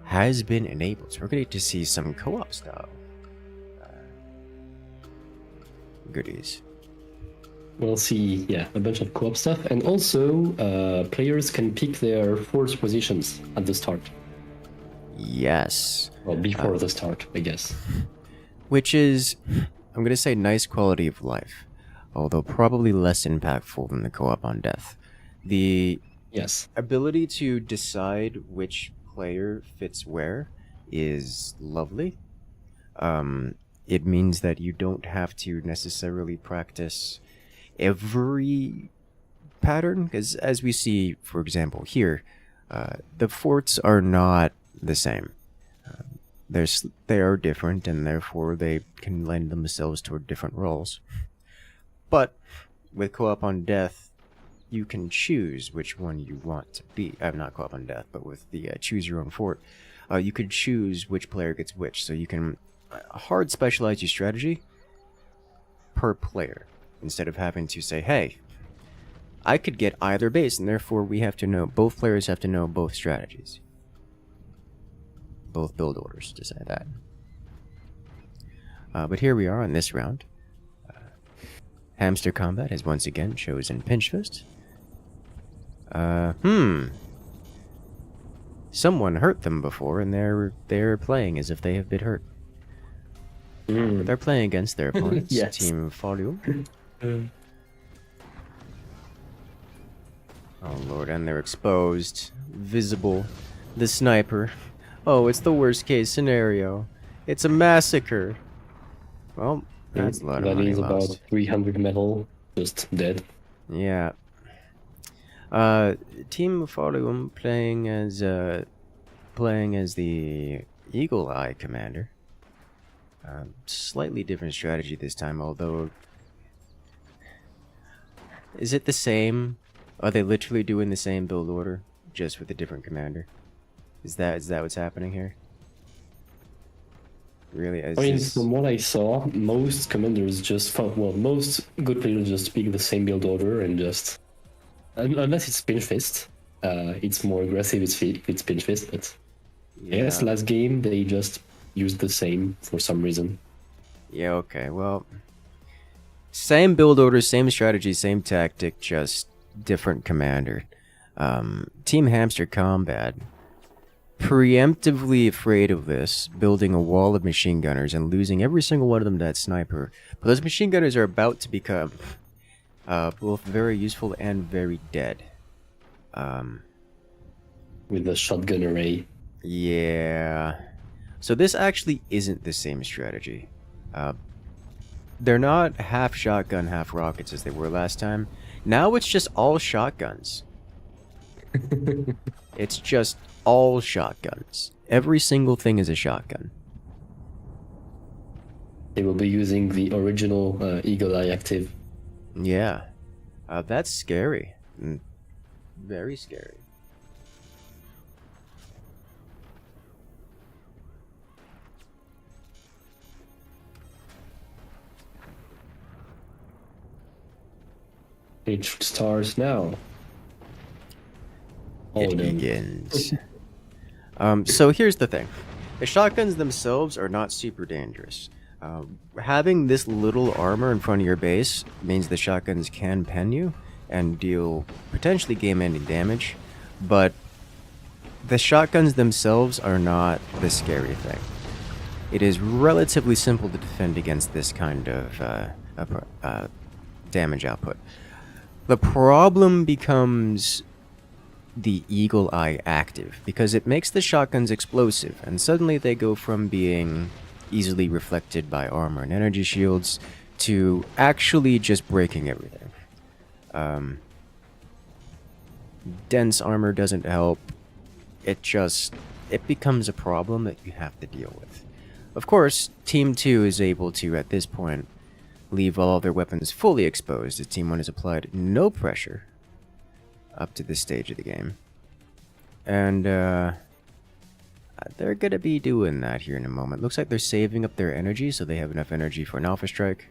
has been enabled. So we're going to see some co-op style goodies. We'll see, yeah, a bunch of co-op stuff. And also, players can pick their force positions at the start. Yes. Well, before the start, I guess. Which is, I'm going to say, nice quality of life. Although probably less impactful than the co-op on death. The Yes. ability to decide which player fits where is lovely. It means that you don't have to necessarily practice every pattern, because as we see, for example, here, the forts are not the same. They are different, and therefore they can lend themselves toward different roles. But with co-op on death, you can choose which one you want to be. Not co-op on death, but with the choose your own fort, you could choose which player gets which. So you can hard specialize your strategy per player instead of having to say, hey, I could get either base, and therefore we have to know, both players have to know both strategies. Both build orders to say that. But here we are on this round. Hamster Combat has once again chosen Pinch Fist. Someone hurt them before, and they're playing as if they have been hurt. They're playing against their opponents, Yes. Team Fium. Oh lord, and they're exposed, visible. The sniper. Oh, it's the worst case scenario. It's a massacre. Well, that's a lot of That money is about lost. 300 metal, just dead. Yeah. Team Fium playing as the Eagle Eye commander. Slightly different strategy this time, although is it the same? Are they literally doing the same build order, just with a different commander? Is that what's happening here? Really? I mean, from what I saw, most commanders most good players just pick the same build order and just... Unless it's Pinch Fist. It's more aggressive if it's Pinch Fist, but... Yes, last game they just used the same for some reason. Yeah, okay, well... Same build order, same strategy, same tactic, just different commander. Team Hamster Combat... preemptively afraid of this, building a wall of machine gunners and losing every single one of them to that sniper. But those machine gunners are about to become both very useful and very dead. With the shotgun array. Yeah. So this actually isn't the same strategy. They're not half shotgun, half rockets as they were last time. Now it's just all shotguns. It's just all shotguns. Every single thing is a shotgun. They will be using the original Eagle Eye active. Yeah. That's scary. Very scary. It starts now. It begins. So here's the thing. The shotguns themselves are not super dangerous. Having this little armor in front of your base means the shotguns can pen you and deal potentially game-ending damage, but the shotguns themselves are not the scary thing. It is relatively simple to defend against this kind of damage output. The problem becomes the Eagle Eye active, because it makes the shotguns explosive, and suddenly they go from being easily reflected by armor and energy shields to actually just breaking everything. Dense armor doesn't help. It becomes a problem that you have to deal with. Of course, Team 2 is able to, at this point, leave all of their weapons fully exposed, as Team 1 has applied no pressure up to this stage of the game. And, they're gonna be doing that here in a moment. Looks like they're saving up their energy, so they have enough energy for an Alpha Strike.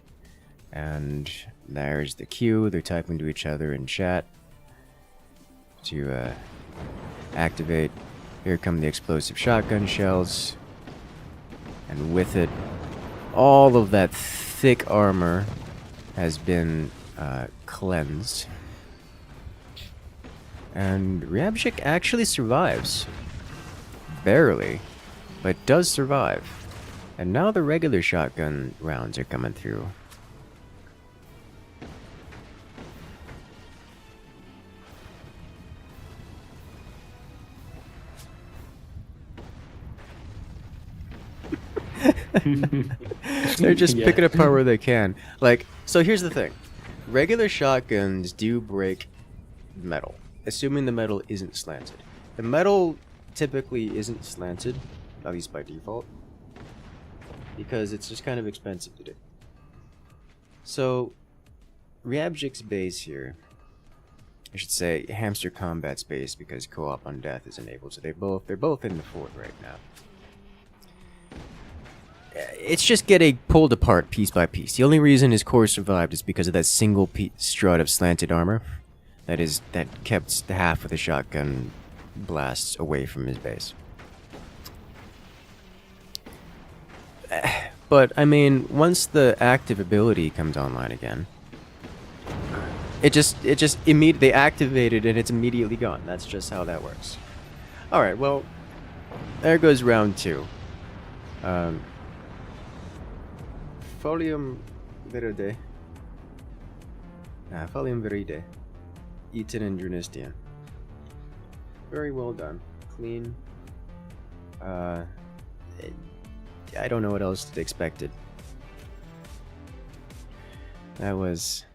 And there's the Q. They're typing to each other in chat to activate. Here come the explosive shotgun shells. And with it, all of that thick armor has been cleansed. And Ryabchik actually survives. Barely, but does survive. And now the regular shotgun rounds are coming through. They're just picking apart where they can. Like, so here's the thing. Regular shotguns do break metal, assuming the metal isn't slanted. The metal typically isn't slanted, at least by default, because it's just kind of expensive to do. So, Ryabchik's base here, I should say Hamster Combat's base, because co-op on death is enabled, so they're both in the fort right now. It's just getting pulled apart piece by piece. The only reason his core survived is because of that single strut of slanted armor that kept the half of the shotgun blasts away from his base. But I mean, once the active ability comes online again, they activate it and it's immediately gone. That's just how that works. All right, well, there goes round 2. Fium Verde. Fium Verde. Eaten and Drunistian. Very well done. Clean. I don't know what else expected. That was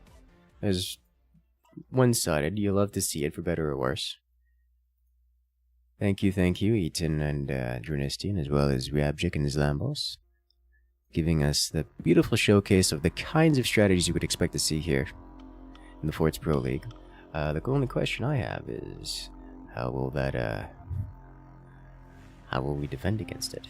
one-sided. You love to see it, for better or worse. Thank you, Eaton and Drunistian, as well as Ryabchik and his Lambos, giving us the beautiful showcase of the kinds of strategies you would expect to see here in the Forts Pro League. The only question I have is, how will we defend against it?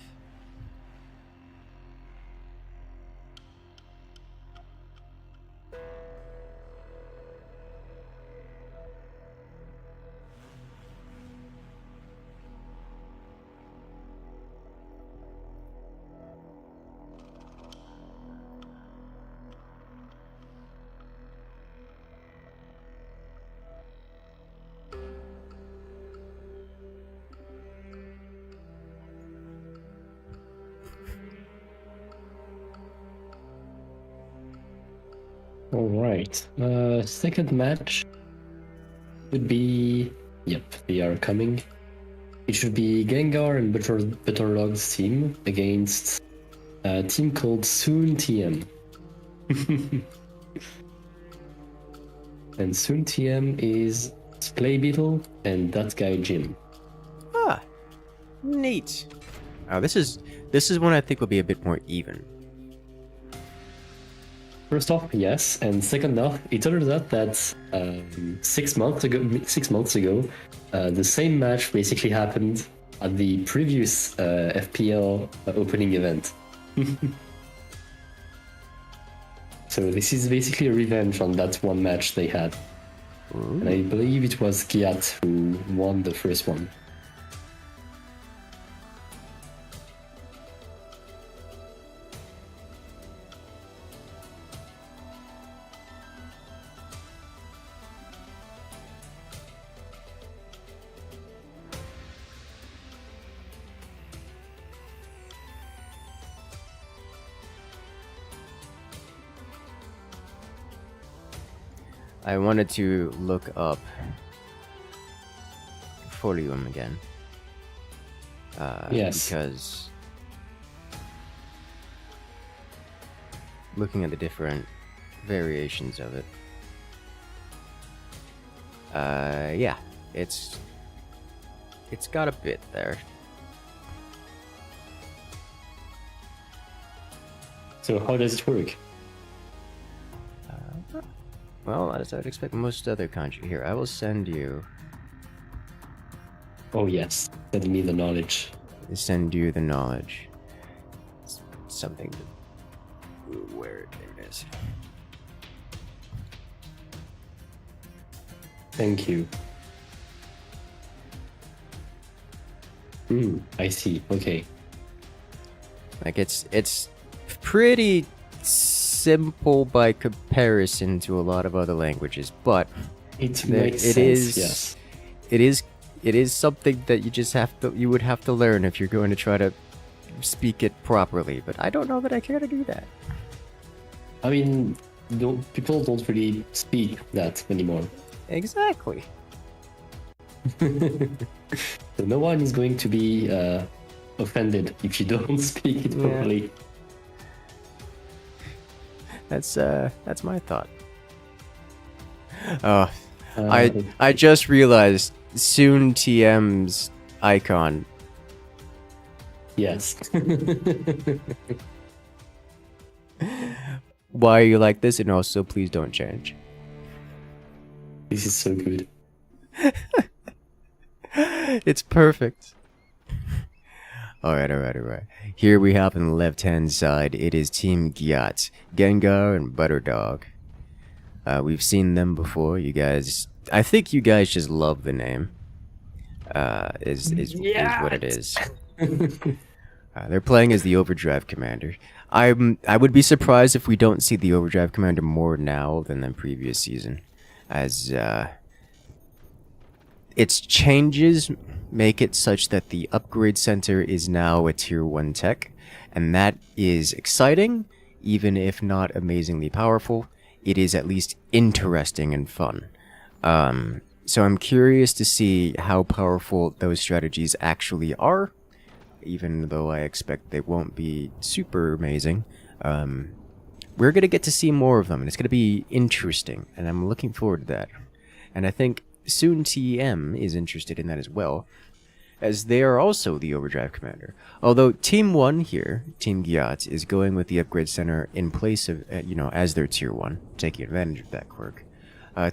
Alright, second match would be... Yep, they are coming. It should be Gengar and Butterlog's team against a team called Soon TM. And Soon TM is Splay Beetle and that guy Jim. Ah, neat. Oh, this is one I think will be a bit more even. First off, yes, and second off, it turns out that 6 months ago, the same match basically happened at the previous FPL opening event. So this is basically a revenge on that one match they had. Ooh. And I believe it was Giat who won the first one. I wanted to look up Fium again. Yes. Because looking at the different variations of it, yeah, it's got a bit there. So how does it work? Well, as I'd expect most other kanji. Here, I will send you. Oh yes, send me the knowledge. Send you the knowledge. It's something to, where it is. Thank you. I see. Okay. Like it's pretty simple by comparison to a lot of other languages, but It makes sense. Yes. it is something that you would have to learn if you're going to try to speak it properly. But I don't know that I care to do that. I mean, people don't really speak that anymore. Exactly. So no one is going to be offended if you don't speak it properly. That's my thought. I just realized soon TM's icon. Yes. Why are you like this? And also, please don't change. This is so good. It's perfect. Alright. Here we have on the left-hand side, it is Team Gyat, Gengar, and Butterdog. We've seen them before. You guys, I think you guys just love the name. Is what it is. They're playing as the Overdrive Commander. I would be surprised if we don't see the Overdrive Commander more now than the previous season, as its changes make it such that the upgrade center is now a tier 1 tech, and that is exciting, even if not amazingly powerful. It is at least interesting and fun. So I'm curious to see how powerful those strategies actually are, even though I expect they won't be super amazing. We're going to get to see more of them, and it's going to be interesting, and I'm looking forward to that. And I think soon TM is interested in that as well, as they are also the Overdrive Commander. Although Team 1 here, Team Gyat, is going with the Upgrade Center in place of, as their Tier 1, taking advantage of that quirk.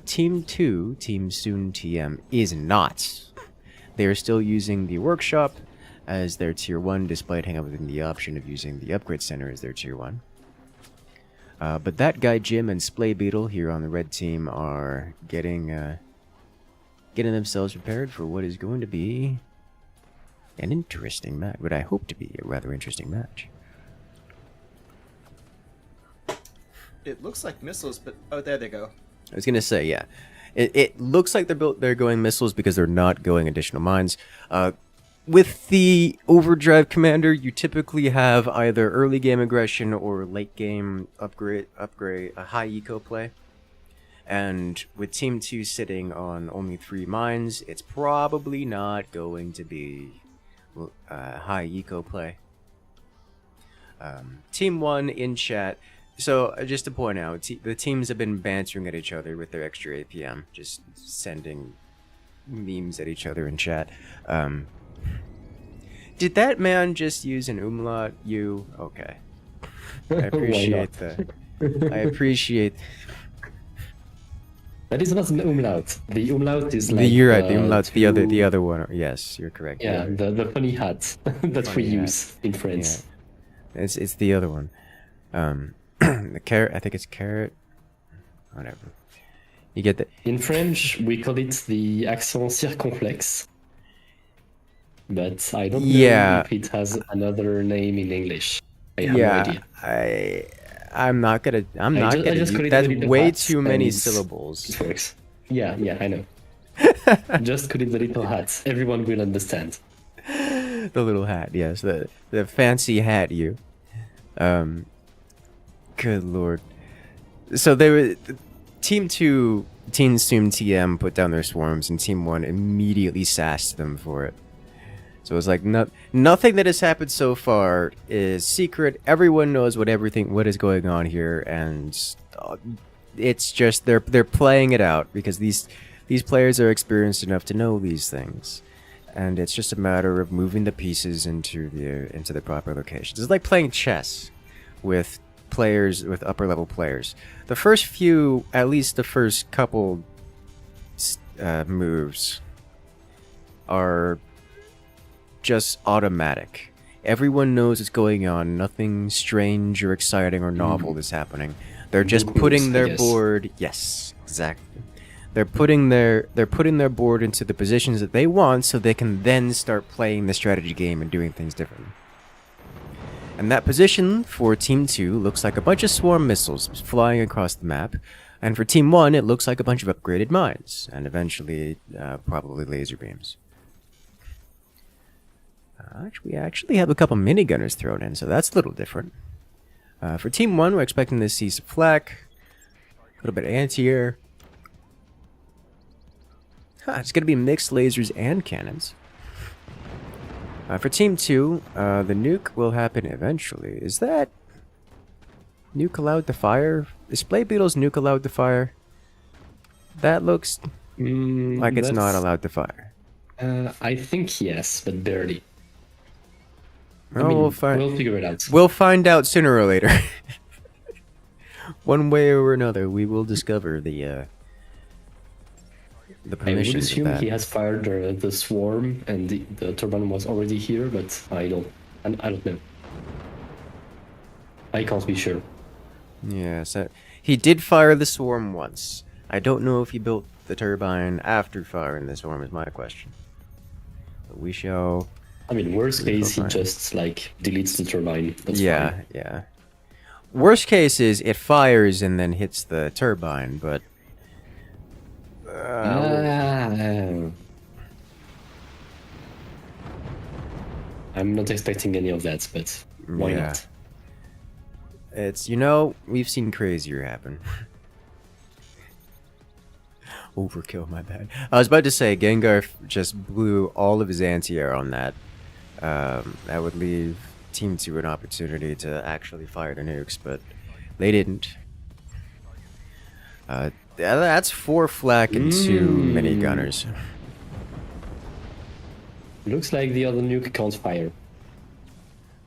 Team 2, Team Soon TM, is not. They are still using the Workshop as their Tier 1, despite having the option of using the Upgrade Center as their Tier 1. But that guy Jim and Splay Beetle here on the red team are getting themselves prepared for what is going to be an interesting match. What I hope to be a rather interesting match. It looks like missiles, but oh, there they go. I was gonna say, yeah, it looks like they're going missiles because they're not going additional mines. With the Overdrive Commander, you typically have either early game aggression or late game upgrade a high eco play. And with Team 2 sitting on only 3 mines, it's probably not going to be high eco play. Team 1 in chat. So just to point out, the teams have been bantering at each other with their extra APM, just sending memes at each other in chat. Did that man just use an umlaut? You okay? I appreciate that. I appreciate. That is not an umlaut. The umlaut is like you're right. The umlaut's the other one. Yes, you're correct. Yeah, the funny hat that funny we hat. use in France. Yeah. It's the other one. The carrot. I think it's carrot. Whatever. You get that. In French, we call it the accent circonflexe. But I don't know if it has another name in English. I have no idea. I'm not gonna that's way too many syllables. It works. Yeah, I know. Just call it the little hats. Everyone will understand. The little hat, yes. The fancy hat you. Good lord. So they were Team 2 Team TM put down their swarms, and Team 1 immediately sassed them for it. So it's like nothing that has happened so far is secret. Everyone knows what is going on here, and it's just they're playing it out because these players are experienced enough to know these things, and it's just a matter of moving the pieces into the proper locations. It's like playing chess with players, with upper level players. The first few, at least the first couple moves, are just automatic. Everyone knows what's going on. Nothing strange or exciting or novel is happening. They're just putting their board. Yes, exactly. They're putting their board into the positions that they want, so they can then start playing the strategy game and doing things differently. And that position for Team 2 looks like a bunch of swarm missiles flying across the map, and for Team 1 it looks like a bunch of upgraded mines, and eventually probably laser beams. We actually have a couple minigunners thrown in, so that's a little different. For Team 1, we're expecting to see some flak, a little bit of anti-air. It's going to be mixed lasers and cannons. For Team 2, the nuke will happen eventually. Is that nuke allowed to fire? Is Splay Beetle's nuke allowed to fire? That looks like it's not allowed to fire. I think yes, but barely. Well, we'll figure it out. We'll find out sooner or later. One way or another, we will discover the permissions. I would assume of that. he has fired the swarm, and the turbine was already here, but I don't know. I can't be sure. Yes, he did fire the swarm once. I don't know if he built the turbine after firing the swarm. Is my question. But we shall. I mean, worst case, he just like deletes the turbine. That's fine. Yeah. Worst case is it fires and then hits the turbine, but I'm not expecting any of that, but why not? It's we've seen crazier happen. Overkill, my bad. I was about to say Gengar just blew all of his anti-air on that. That would leave Team 2 an opportunity to actually fire the nukes, but they didn't. That's 4 flak and 2 minigunners. Looks like the other nuke can't fire.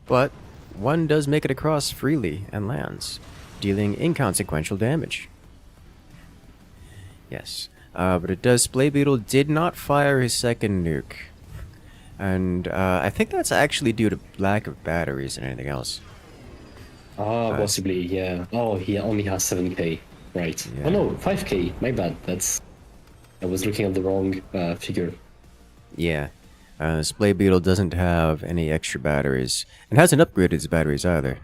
But one does make it across freely and lands, dealing inconsequential damage. Yes, but it does. Splay Beetle did not fire his second nuke. And I think that's actually due to lack of batteries and anything else. Possibly, yeah. Oh, he only has 7k. Right. Yeah. Oh no, 5k. My bad. I was looking at the wrong figure. Yeah. Splay Beetle doesn't have any extra batteries. And hasn't upgraded his batteries either.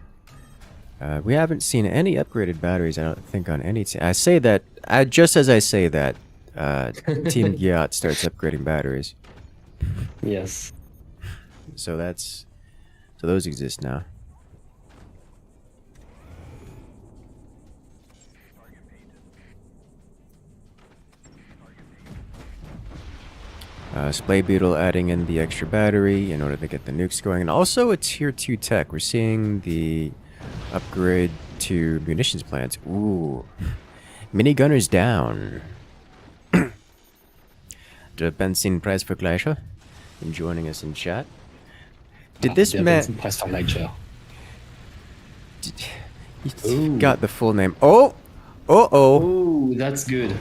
We haven't seen any upgraded batteries, I don't think, on any team. I say that, just as I say that, Team Yacht starts upgrading batteries. Yes. So those exist now. Splay Beetle adding in the extra battery in order to get the nukes going, and also a tier 2 tech. We're seeing the upgrade to munitions plants. Ooh, minigunners down. The Benzin price for Glacier and joining us in chat. Did this man? He got the full name. Oh, that's good.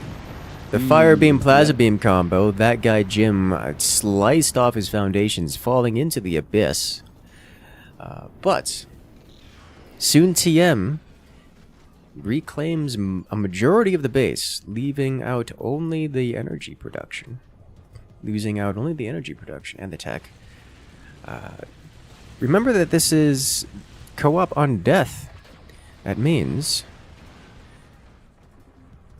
The fire beam plasma beam combo. That guy Jim sliced off his foundations, falling into the abyss. But soon TM reclaims a majority of the base, leaving out only the energy production. Losing out only the energy production and the tech. Remember that this is co-op on death. That means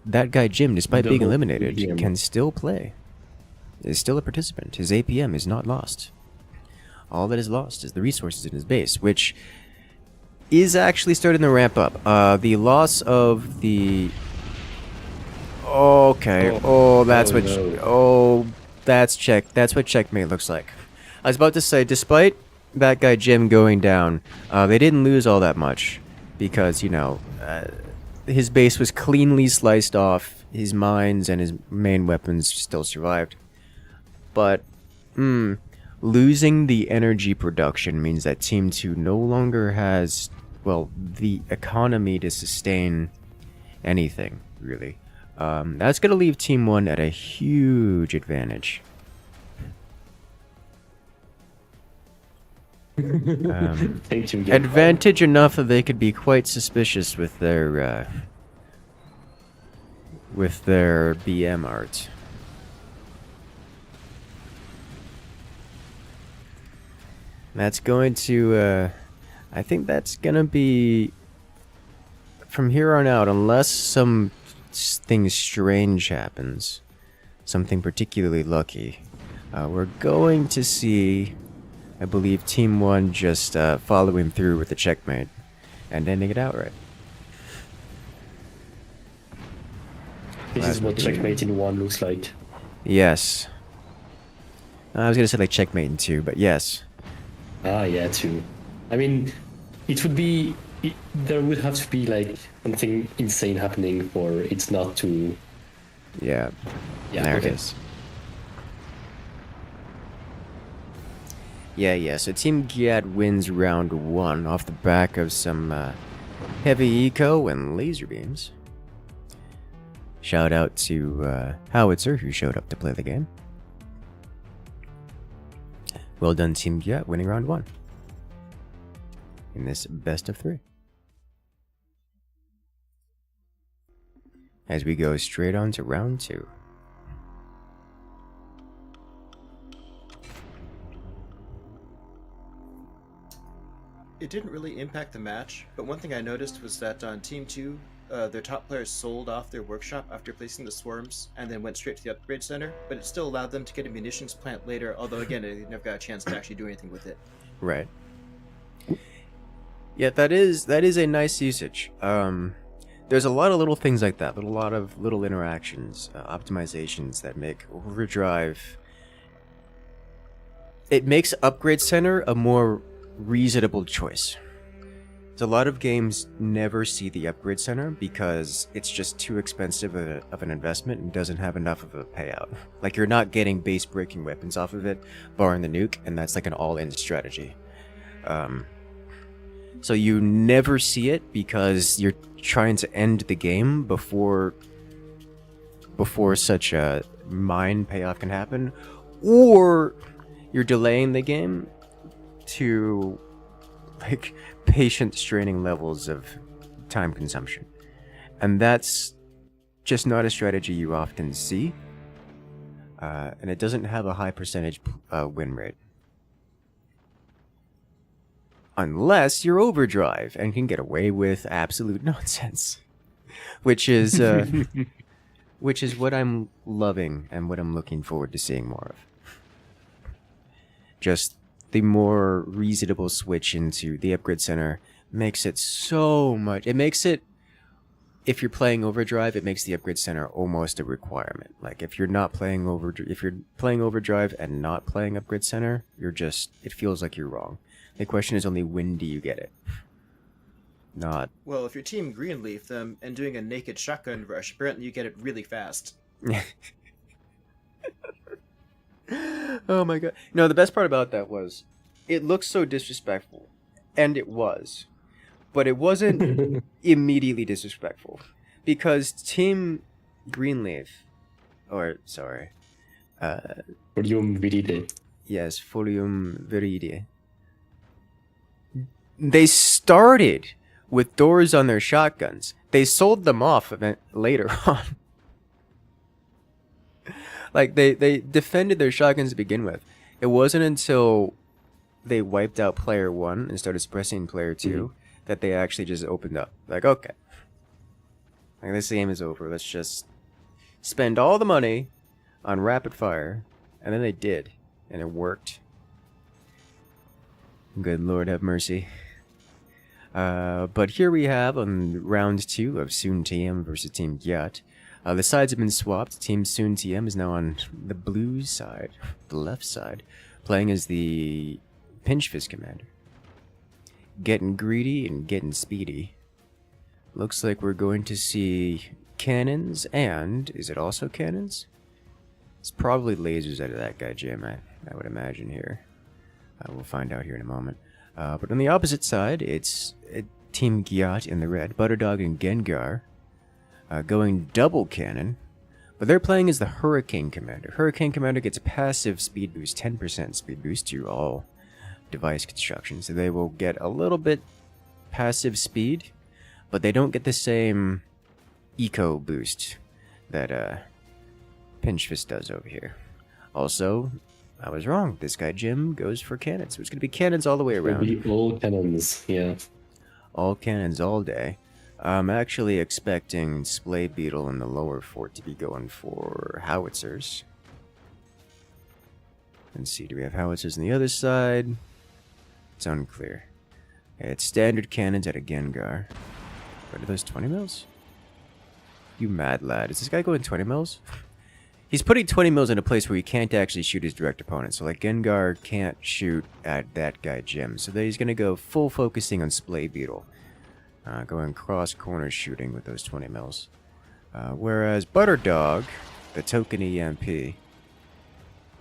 that guy Jim, despite being eliminated, can still play. Is still a participant. His APM is not lost. All that is lost is the resources in his base, which is actually starting to ramp up. The loss of the... Okay. Oh, that's Oh, what. no. That's check. That's what checkmate looks like. I was about to say, despite that guy Jim going down, they didn't lose all that much because his base was cleanly sliced off. His mines and his main weapons still survived, but losing the energy production means that Team 2 no longer has, well, the economy to sustain anything, really. That's going to leave Team 1 at a huge advantage. Thank you. Gengar. Advantage enough that they could be quite suspicious with their BM art. That's going to, I think that's gonna be, from here on out, unless something strange happens, something particularly lucky, we're going to see, I believe, Team 1 just following through with the checkmate and ending it outright. This is what checkmate in 1 looks like. Yes. I was gonna say like checkmate in 2, but yes. Ah, yeah, 2. I mean, it would be... there would have to be, like, something insane happening for it not to... Yeah. Yeah, There okay. it is. Yeah, so Team Giat wins round 1 off the back of some heavy eco and laser beams. Shout out to Howitzer, who showed up to play the game. Well done, Team Giat, winning round 1 in this best of 3. As we go straight on to round 2. It didn't really impact the match, but one thing I noticed was that on Team 2, their top players sold off their workshop after placing the swarms and then went straight to the upgrade center, but it still allowed them to get a munitions plant later, although again, they never got a chance to actually do anything with it. Right. Yeah, that is a nice usage. There's a lot of little things like that, a lot of little interactions, optimizations that make Overdrive... It makes Upgrade Center a more reasonable choice. A lot of games never see the Upgrade Center because it's just too expensive of an investment and doesn't have enough of a payout. Like, you're not getting base breaking weapons off of it, barring the nuke, and that's like an all-in strategy. So you never see it because you're trying to end the game before such a mine payoff can happen, or you're delaying the game to like patient straining levels of time consumption, and that's just not a strategy you often see, and it doesn't have a high percentage win rate unless you're Overdrive and can get away with absolute nonsense, which is what I'm loving and what I'm looking forward to seeing more of. Just the more reasonable switch into the Upgrade Center makes it so much. It makes it, if you're playing Overdrive, it makes the Upgrade Center almost a requirement. Like, if you're playing Overdrive and not playing Upgrade Center, it feels like you're wrong. The question is only when do you get it? Not... Well, if you're Team Greenleaf them and doing a naked shotgun rush, apparently you get it really fast. Oh my god. No, the best part about that was, it looked so disrespectful. And it was. But it wasn't immediately disrespectful. Because Team Greenleaf, Fium Viride. Yes, Fium Viride. They started with doors on their shotguns. They sold them off later on. Like, they defended their shotguns to begin with. It wasn't until they wiped out player 1 and started suppressing player 2 that they actually just opened up. Like, okay. Like, this game is over. Let's just spend all the money on rapid fire. And then they did. And it worked. Good Lord have mercy. But here we have on round 2 of Soon TM versus Team Gyat. The sides have been swapped. Team Soon TM is now on the blue side, the left side, playing as the Pinch Fist Commander. Getting greedy and getting speedy. Looks like we're going to see cannons and... Is it also cannons? It's probably lasers out of that guy, Jim, I would imagine here. We'll find out here in a moment. But on the opposite side, it's Team Gyat in the red, Butterdog and Gengar. Going double cannon, but they're playing as the Hurricane Commander. Hurricane Commander gets a passive speed boost, 10% speed boost to all device construction, so they will get a little bit passive speed, but they don't get the same eco boost that Pinch Fist does over here. Also, I was wrong. This guy Jim goes for cannons, so it's going to be cannons all the way around. It'll be all cannons, yeah. All cannons all day. I'm actually expecting Splay Beetle in the lower fort to be going for howitzers. Let's see, do we have howitzers on the other side? It's unclear. Okay, it's standard cannons at a Gengar. What are those, 20 mils? You mad lad. Is this guy going 20 mils? He's putting 20 mils in a place where he can't actually shoot his direct opponent. So like Gengar can't shoot at that guy Jim. So then he's going to go full focusing on Splay Beetle. Going cross corner shooting with those 20 mils. Whereas Butterdog, the token EMP,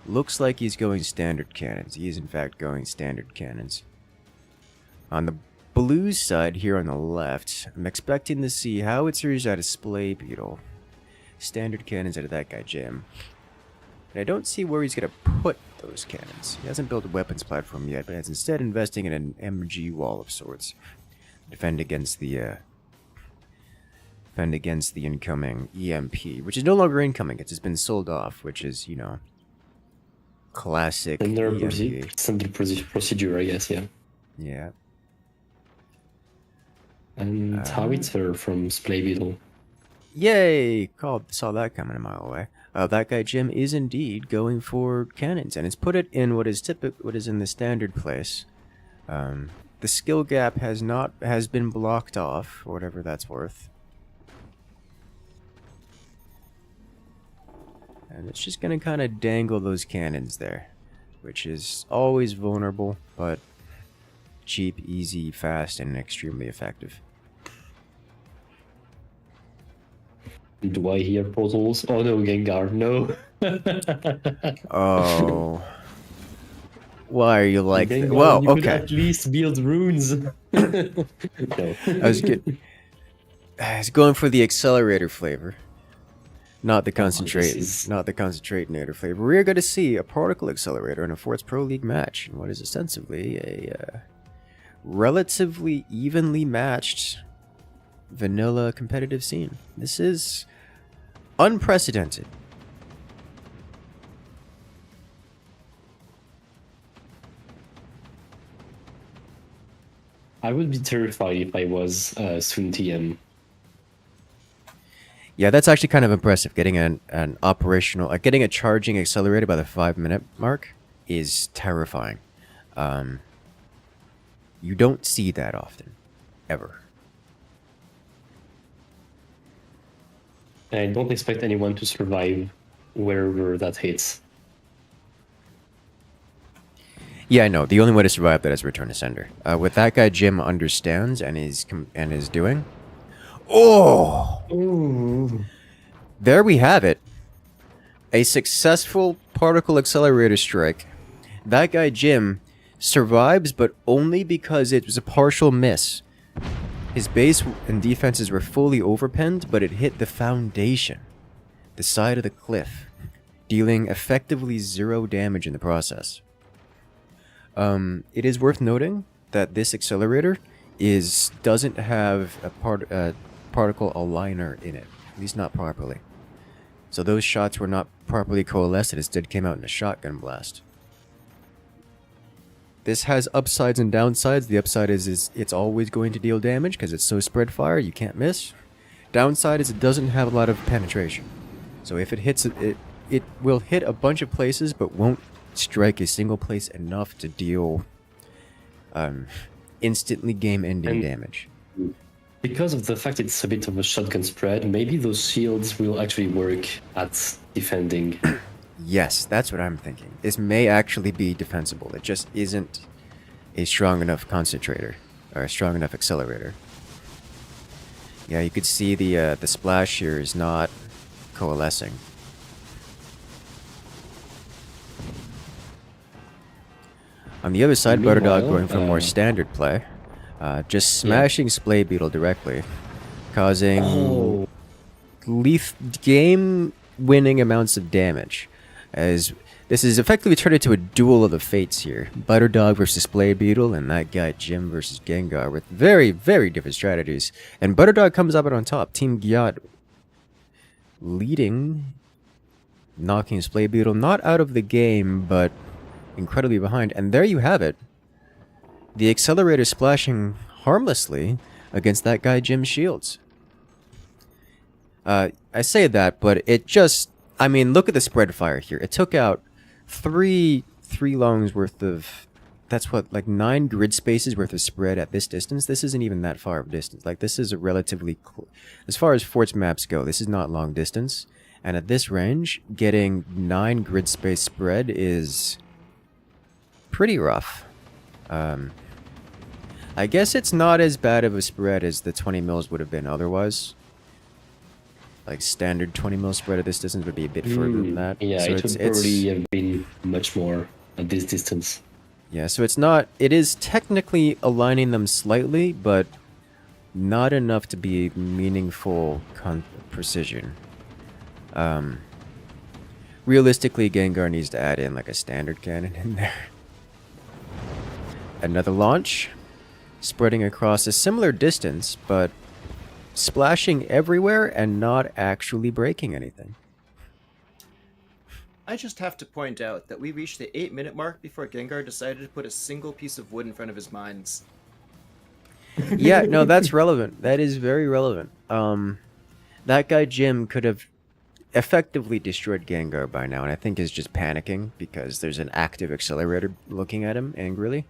looks like he's going standard cannons. He is in fact going standard cannons. On the blue side here on the left, I'm expecting to see howitzers out of Splay Beetle. Standard cannons out of that guy Jim. And I don't see where he's going to put those cannons. He hasn't built a weapons platform yet, but is instead investing in an MG wall of sorts. Defend against the incoming EMP, which is no longer incoming. It's just been sold off, which is, you know, classic EMP. Standard procedure, I guess, yeah. Yeah. And howitzer from Splay Beetle. Yay! Saw that coming a mile away. That guy Jim is indeed going for cannons, and it's put it in what is in the standard place. The skill gap has been blocked off, or whatever that's worth. And it's just gonna kind of dangle those cannons there, which is always vulnerable, but cheap, easy, fast, and extremely effective. Do I hear portals? Oh no, Gengar, no. Oh. Why are you like that? Gengar, Well, you okay. could at least build runes. No. I was going for the accelerator flavor, not the concentrate, not the concentrator flavor. We're going to see a particle accelerator in a Forts Pro League match, in what is ostensibly a relatively evenly matched vanilla competitive scene. This is unprecedented. I would be terrified if I was Soon TM. Yeah, that's actually kind of impressive. Getting an operational, getting a charging accelerator by the 5-minute mark is terrifying. You don't see that often, ever. I don't expect anyone to survive wherever that hits. Yeah, I know. The only way to survive that is return to sender. What that guy Jim understands and is doing. Oh! Ooh. There we have it. A successful particle accelerator strike. That guy Jim survives, but only because it was a partial miss. His base and defenses were fully overpinned, but it hit the foundation, the side of the cliff, dealing effectively 0 damage in the process. It is worth noting that this accelerator doesn't have a particle aligner in it, at least not properly. So those shots were not properly coalesced, it instead came out in a shotgun blast. This has upsides and downsides. The upside is it's always going to deal damage because it's so spread fire, you can't miss. Downside is it doesn't have a lot of penetration. So if it hits it will hit a bunch of places but won't strike a single place enough to deal instantly game-ending damage. because of the fact it's a bit of a shotgun spread, maybe those shields will actually work at defending. Yes, that's what I'm thinking. This may actually be defensible. It just isn't a strong enough concentrator or a strong enough accelerator. Yeah, you could see the splash here is not coalescing. On the other side, Meanwhile, Butterdog going for more standard play. Just smashing Splay Beetle directly, causing game-winning amounts of damage. As this is effectively turned into a duel of the fates here. Butterdog versus Splay Beetle, and that guy Jim versus Gengar with very, very different strategies. And Butterdog comes up on top. Team Gyat leading, knocking Splay Beetle not out of the game, but incredibly behind. And there you have it. The accelerator splashing harmlessly against that guy Jim's shields. I say that, but it just... I mean, look at the spread fire here. It took out three longs worth of... That's what, like 9 grid spaces worth of spread at this distance? This isn't even that far of distance. Like, this is a relatively... As far as forts maps go, this is not long distance. And at this range, getting 9 grid space spread is pretty rough. I guess it's not as bad of a spread as the 20 mils would have been otherwise. Like standard 20 mil spread at this distance would be a bit further than that. Yeah, so it would probably have been much more at this distance. Yeah, so it's not... It is technically aligning them slightly, but not enough to be meaningful precision. Realistically, Gengar needs to add in like a standard cannon in there. Another launch, spreading across a similar distance, but splashing everywhere and not actually breaking anything. I just have to point out that we reached the 8-minute mark before Gengar decided to put a single piece of wood in front of his mines. Yeah, no, that's relevant. That is very relevant. That guy Jim could have effectively destroyed Gengar by now, and I think is just panicking because there's an active accelerator looking at him angrily.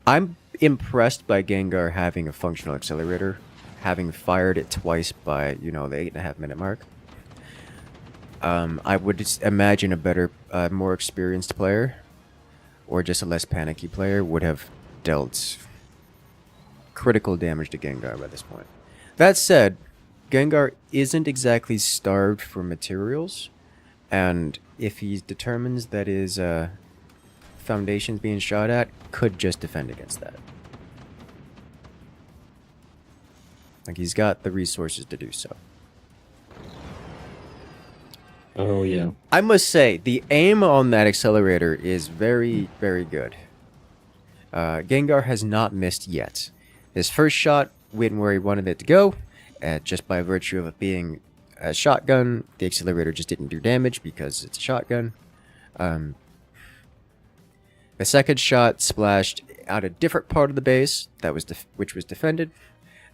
I'm impressed by Gengar having a functional accelerator, having fired it twice by, you know, the 8.5-minute mark. I would just imagine a better, more experienced player, or just a less panicky player, would have dealt critical damage to Gengar by this point. That said, Gengar isn't exactly starved for materials, and if he determines that his foundation's being shot at, could just defend against that. Like, he's got the resources to do so. Oh, yeah. I must say, the aim on that accelerator is very, very good. Gengar has not missed yet. His first shot went where he wanted it to go, just by virtue of it being a shotgun. The accelerator just didn't do damage because it's a shotgun. The second shot splashed out a different part of the base that was which was defended.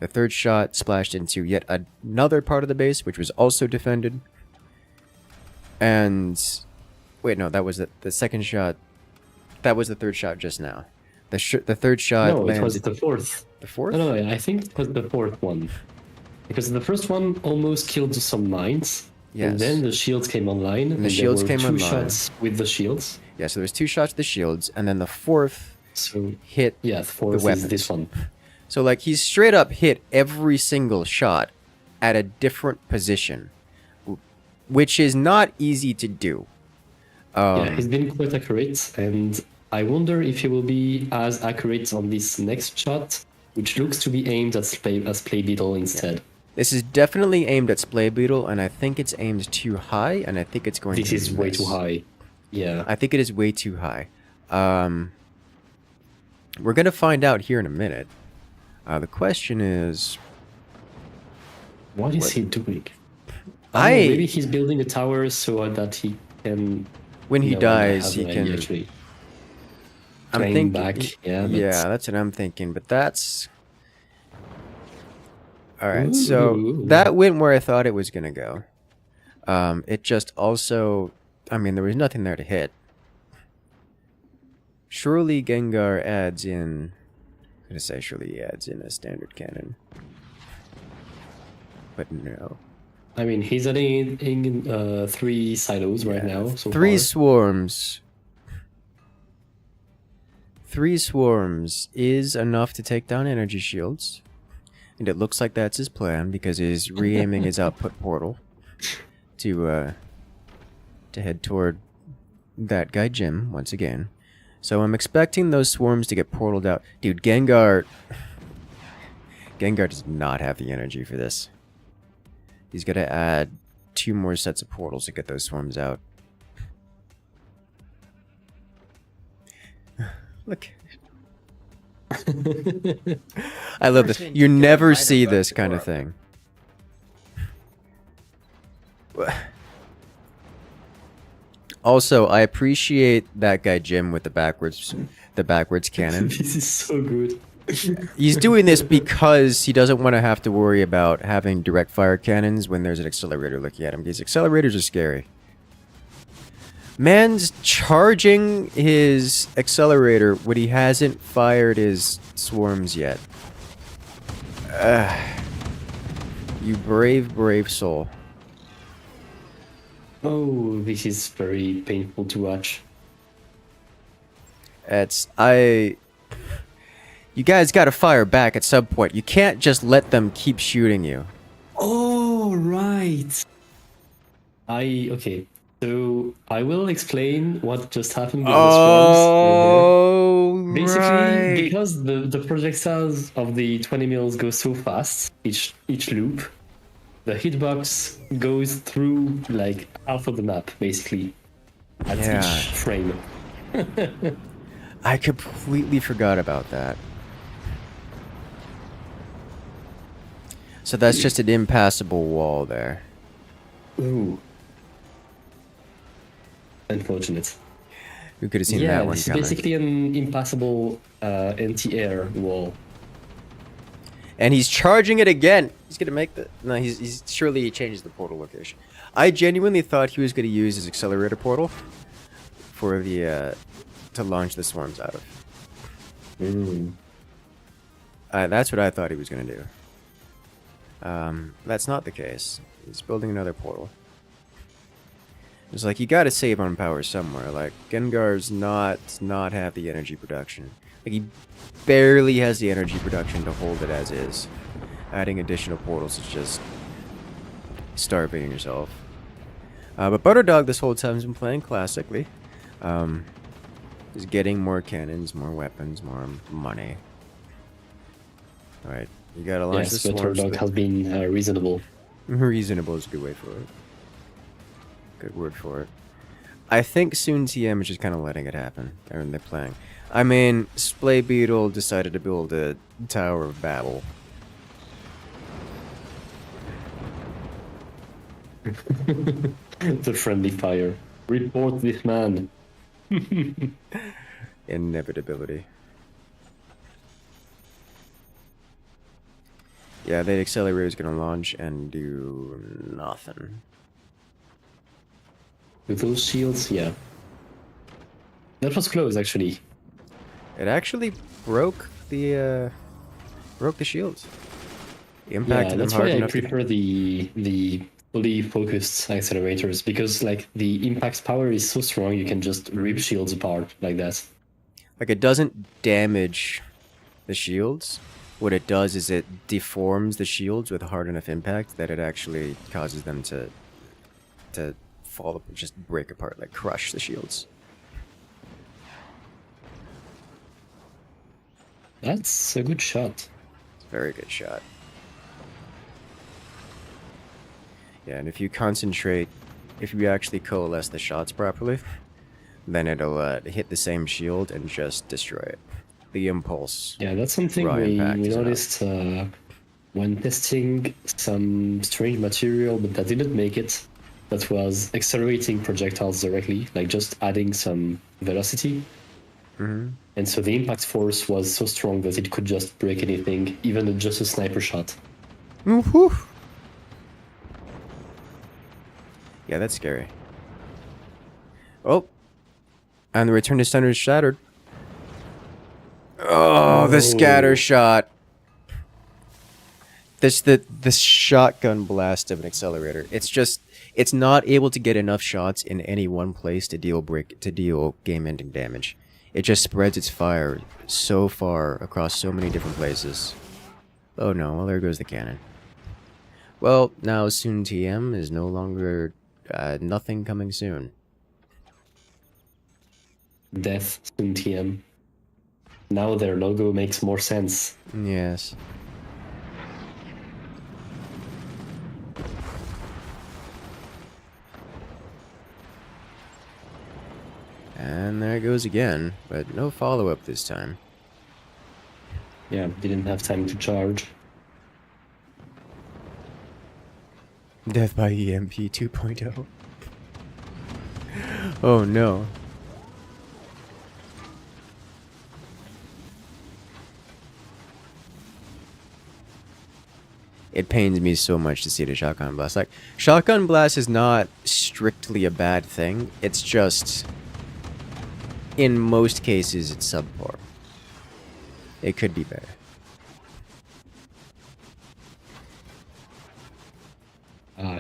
The third shot splashed into yet another part of the base which was also defended. And wait, no, that was the second shot. That was the third shot just now. The third shot. No, it was the fourth. The fourth? No, I think it was the fourth one. Because the first one almost killed some mines. Yes. And then the shields came online. And the shields came online. 2 shots with the shields. Yeah, so there's 2 shots with the shields, and then the fourth hit the fourth the weapons. is this one. So like he's straight up hit every single shot at a different position, which is not easy to do. Yeah, he's been quite accurate, and I wonder if he will be as accurate on this next shot, which looks to be aimed at Splay Beetle instead. This is definitely aimed at Splay Beetle, and I think it's aimed too high, and I think it's going to This is way too high. Yeah. I think it is way too high. We're going to find out here in a minute. The question is... What is he doing? Maybe he's building a tower so that he can... When he dies, he can... Actually I'm thinking back. Yeah, that's what I'm thinking, but that's... Alright, so that went where I thought it was going to go. It just also... I mean, there was nothing there to hit. Surely Gengar adds in This actually adds in a standard cannon. But no. I mean, he's adding in 3 silos right now. So 3 far. swarms. 3 swarms is enough to take down energy shields. And it looks like that's his plan because he's re-aiming his output portal to head toward that guy Jim once again. So I'm expecting those swarms to get portaled out. Dude, Gengar does not have the energy for this. He's gonna add 2 more sets of portals to get those swarms out. Look. I love this. You never see this kind of thing. Also, I appreciate that guy Jim with the backwards cannon. This is so good. He's doing this because he doesn't want to have to worry about having direct fire cannons when there's an accelerator looking at him. These accelerators are scary. Man's charging his accelerator when he hasn't fired his swarms yet. You brave, brave soul. Oh, this is very painful to watch. You guys gotta fire back at some point. You can't just let them keep shooting you. Oh, right. Okay. So I will explain what just happened with the swarms. Oh, Basically, right. because the projectiles of the 20 mils go so fast, each loop, the hitbox goes through like half of the map, basically, at each frame. I completely forgot about that. So that's just an impassable wall there. Ooh. Unfortunate. Who could have seen that one it's coming? basically an impassable anti-air wall. And he's charging it again. He's gonna make the... No, he's surely he changes the portal location. I genuinely thought he was gonna use his accelerator portal for the to launch the swarms out of. That's what I thought he was gonna do. That's not the case. He's building another portal. It's like, you gotta save on power somewhere. Like, Gengar's not have the energy production. Like, he barely has the energy production to hold it as is. Adding additional portals is just starving yourself. But Butterdog this whole time has been playing classically. He's getting more cannons, more weapons, more money. Alright, you gotta launch the swarms. Butterdog has been reasonable. Reasonable is a good way for it. Good word for it. I think soon TM is just kind of letting it happen. And they're playing. I mean, Splay Beetle decided to build a Tower of Battle. The friendly fire. Report this man. Inevitability. Yeah, the accelerator is going to launch and do nothing. With those shields, yeah. That was close, actually. It actually broke the shields. Impacted them that's hard why I enough. prefer the fully focused accelerators, because like the impact power is so strong, you can just rip shields apart like that. Like, it doesn't damage the shields. What it does is it deforms the shields with hard enough impact that it actually causes them to fall, just break apart, like crush the shields. That's a good shot. It's a very good shot. Yeah, and if you concentrate, if you actually coalesce the shots properly, then it'll hit the same shield and just destroy it. The impulse. Yeah, that's something raw we impact is noticed when testing some strange material, but that didn't make it. That was accelerating projectiles directly, like just adding some velocity. Mm-hmm. And so the impact force was so strong that it could just break anything, even just a sniper shot. Woo-hoo. Yeah, that's scary. Oh! And the return to center is shattered. Oh, the scatter Oh. shot. The shotgun blast of an accelerator. It's not able to get enough shots in any one place to deal game-ending damage. It just spreads its fire so far across so many different places. Oh no, well there goes the cannon. Well, now soon TM is no longer nothing coming soon. Death soon TM. Now their logo makes more sense. Yes. And there it goes again, but no follow-up this time. Yeah, didn't have time to charge. Death by EMP 2.0. Oh no. It pains me so much to see the shotgun blast. Like, shotgun blast is not strictly a bad thing. It's just, in most cases, it's subpar. It could be better.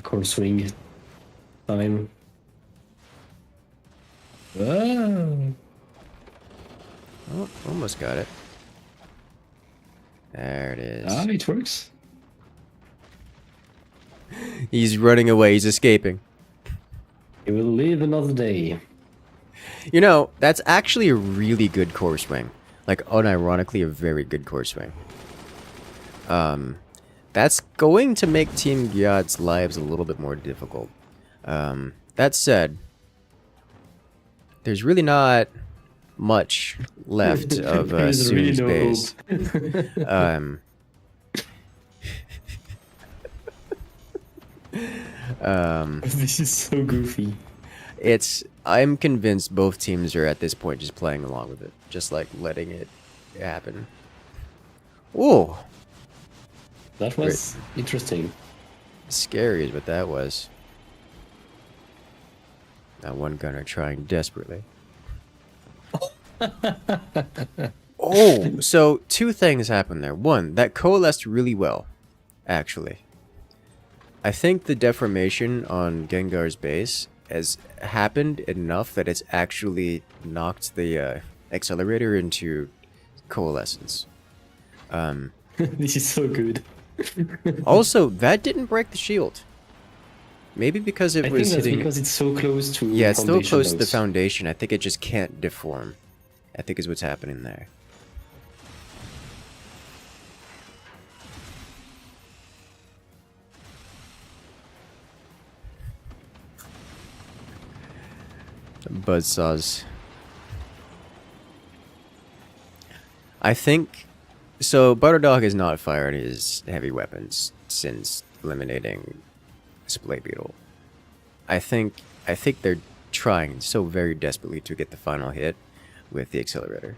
Core swing time. Oh. Oh, almost got it. There it is. It works. He's running away. He's escaping. He will live another day. You know, that's actually a really good core swing. Like, unironically, a very good core swing. That's going to make Team Gyat's lives a little bit more difficult. That said, there's really not much left of There's really Soon's no base. This is so goofy. I'm convinced both teams are at this point just playing along with it. Just like letting it happen. Ooh! That was interesting. Scary is what that was. Now one gunner trying desperately. Oh! So, two things happened there. One, that coalesced really well, actually. I think the deformation on Gengar's base has happened enough that it's actually knocked the accelerator into coalescence. This is so good. Also, that didn't break the shield. Maybe because it I was think that's hitting... because it's so close to Yeah, it's still foundation close to the nodes. foundation. I think it just can't deform. I think is what's happening there. Buzzsaws. I think... So, Butterdog has not fired his heavy weapons since eliminating Splay Beetle. I think they're trying so very desperately to get the final hit with the accelerator.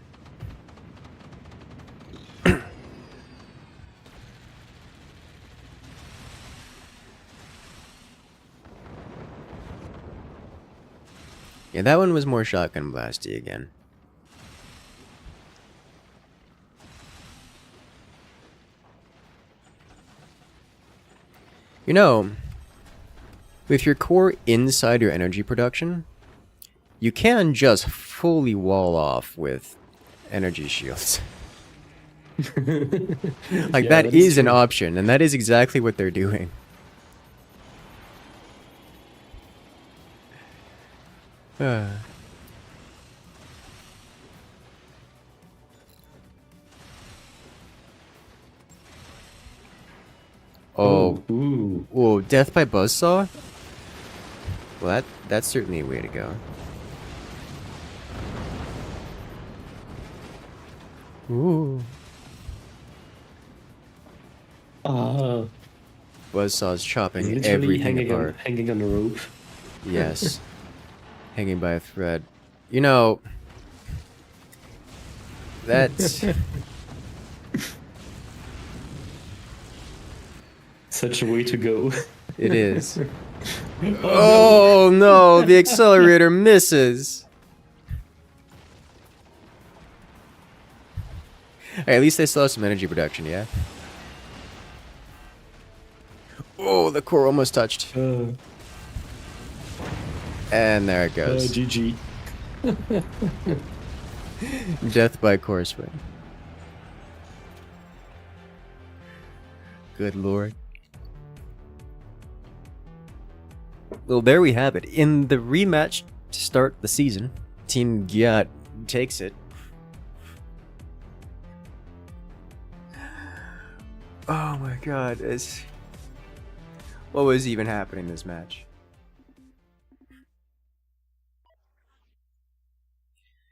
Yeah, that one was more shotgun blasty again. You know, with your core inside your energy production, you can just fully wall off with energy shields. Like, Yeah, that is an true. option, and that is exactly what they're doing. Oh, Ooh. whoa, death by buzzsaw? Well, that's certainly a way to go. Ooh. Buzzsaw's chopping Literally everything hanging apart. hanging on a rope. Yes. Hanging by a thread. You know, that's... Such a way to go. It is. Oh no, the accelerator misses. Hey, at least they still have some energy production, yeah? Oh, the core almost touched. And there it goes. GG. Death by core swing. Good lord. Well, there we have it. In the rematch to start the season, Team Gyat takes it. Oh my god, what was even happening in this match?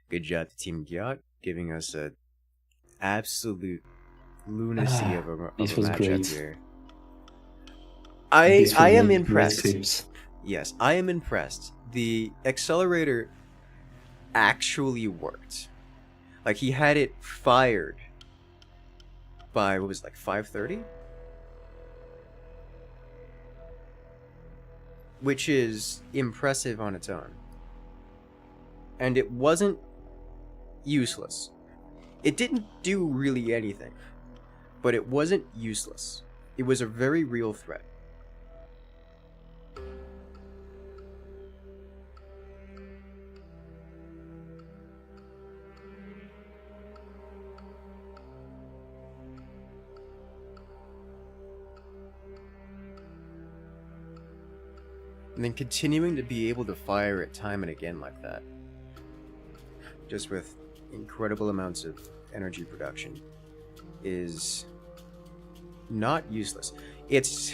Good job to Team Gyat, giving us a absolute lunacy of a this was matchup great. here. This I will am make great impressed. clips. Yes, I am impressed. The accelerator actually worked. Like, he had it fired by, what was it, like 5:30? Which is impressive on its own. And it wasn't useless. It didn't do really anything, but it wasn't useless. It was a very real threat. And then continuing to be able to fire it time and again like that, just with incredible amounts of energy production, is not useless. It's...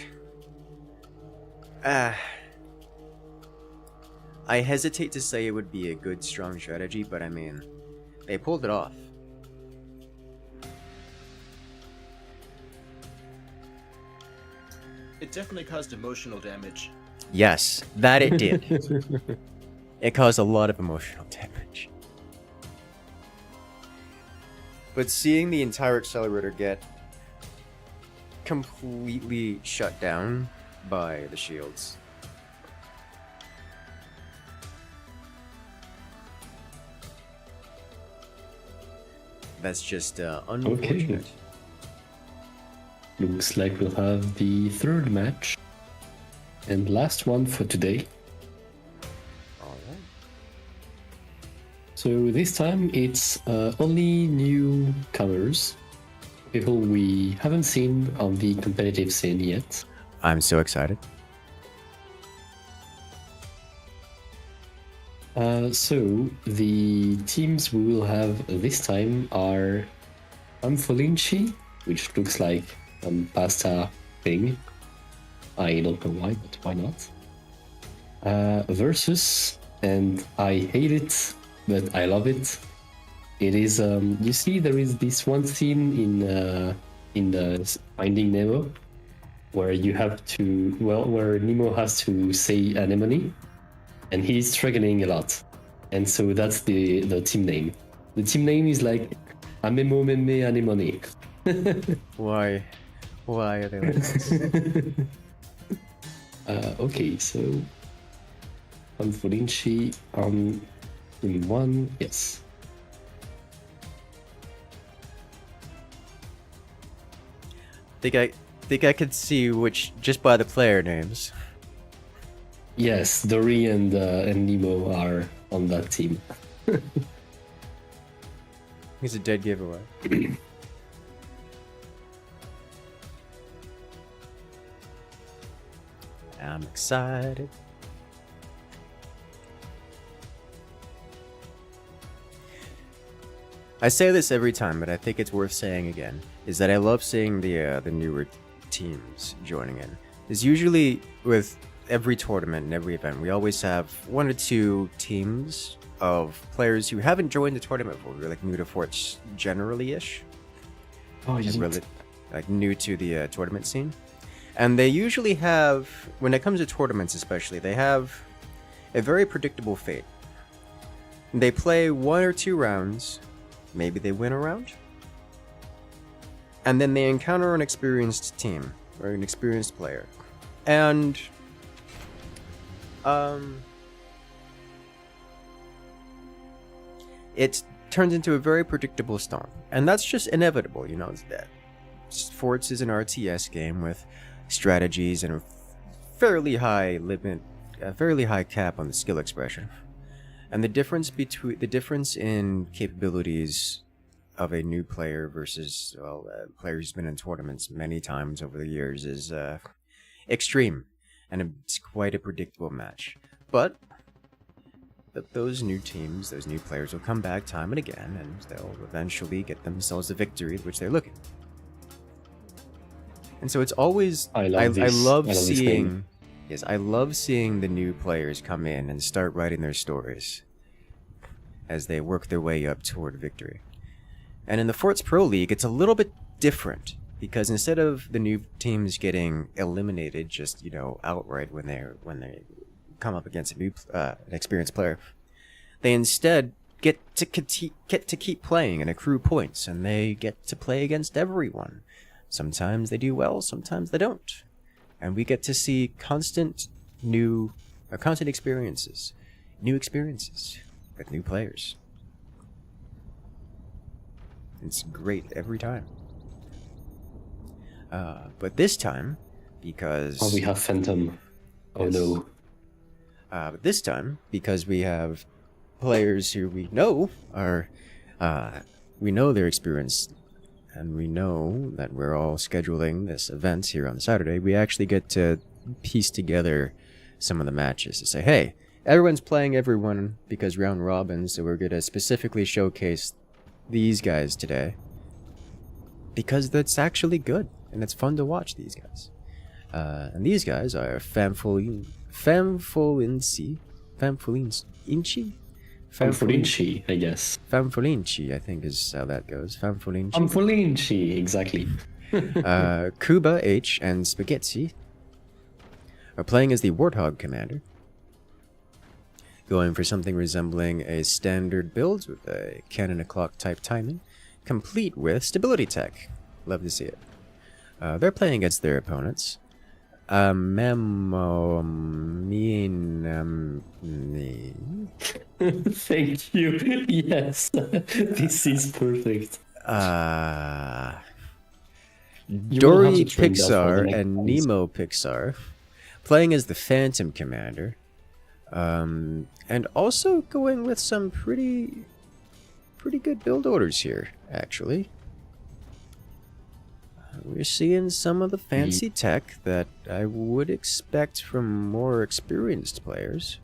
I hesitate to say it would be a good, strong strategy, but I mean, they pulled it off. It definitely caused emotional damage. Yes, that it did. It caused a lot of emotional damage. But seeing the entire accelerator get completely shut down by the shields. That's just unfortunate. Looks like we'll have the third match and last one for today. Alright. So this time it's only newcomers, people we haven't seen on the competitive scene yet. I'm so excited. So the teams we will have this time are Fful, which looks like pasta thing. I don't know why, but why not? Versus, and I hate it, but I love it. It is you see there is this one scene in the Finding Nemo where you have to where Nemo has to say anemone, and he's struggling a lot, and so that's the team name. The team name is like Amemo Meme Anemone. Why are they like this? Okay, so Fful on in one, yes. Think I could see which just by the player names. Yes, Dory and Nemo are on that team. He's a dead giveaway. I'm excited. I say this every time, but I think it's worth saying again, is that I love seeing the newer teams joining in. Is usually with every tournament and every event, we always have one or two teams of players who haven't joined the tournament before. We're like new to Forts generally-ish. Oh, And really, like new to the tournament scene. And they usually have, when it comes to tournaments especially, they have a very predictable fate. They play one or two rounds, maybe they win a round, and then they encounter an experienced team, or an experienced player. And, it turns into a very predictable stomp. And that's just inevitable, you know. Forts is an RTS game with strategies and a fairly high limit, a fairly high cap on the skill expression. And the difference in capabilities of a new player versus a player who's been in tournaments many times over the years is extreme, and it's quite a predictable match. But those new teams, those new players will come back time and again, and they'll eventually get themselves the victory which they're looking. And so it's always I love seeing the new players come in and start writing their stories as they work their way up toward victory. And in the Forts Pro League, it's a little bit different, because instead of the new teams getting eliminated just, you know, outright when they come up against an experienced player, they instead get to keep playing and accrue points, and they get to play against everyone. Sometimes they do well, sometimes they don't, and we get to see constant experiences with new players. It's great every time. But this time, because... Oh, we have Phantom. Oh, yes. No. But this time, because we have players who we know are... we know their experience, and we know that we're all scheduling this event here on Saturday, we actually get to piece together some of the matches to say, hey, everyone's playing everyone because round robin, so we're going to specifically showcase these guys today because that's actually good and it's fun to watch these guys. And these guys are Fful, I guess. Fful, I think is how that goes. Fful, exactly. Kuba H and Spaghetti are playing as the Warthog commander, going for something resembling a standard build with a cannon o'clock type timing, complete with stability tech. Love to see it. They're playing against their opponents. Thank you. Yes, this is perfect. Dory Pixar and Nemo Pixar playing as the Phantom Commander. And also going with some pretty good build orders here, actually. We're seeing some of the fancy tech that I would expect from more experienced players.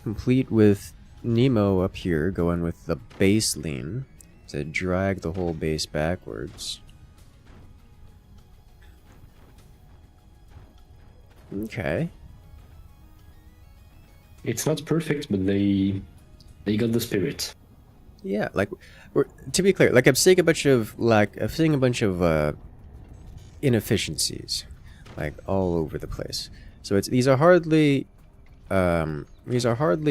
Complete with Nemo up here going with the base lean to drag the whole base backwards. Okay. It's not perfect, but they got the spirit. Yeah, like to be clear, like I'm seeing a bunch of inefficiencies, like all over the place. So these are hardly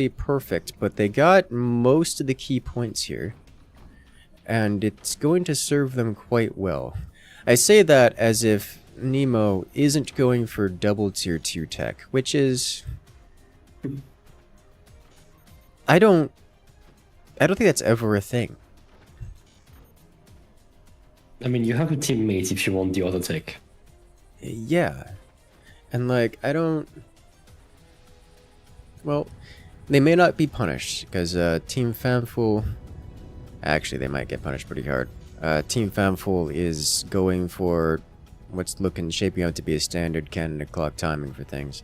perfect, but they got most of the key points here, and it's going to serve them quite well. I say that as if Nemo isn't going for double tier 2 tech, which is I don't think that's ever a thing. I mean, you have a teammate if you want the other tech. Yeah. And like, well, they may not be punished, because Team Fful... Actually, they might get punished pretty hard. Team Fful is going for what's shaping out to be a standard cannon o'clock timing for things.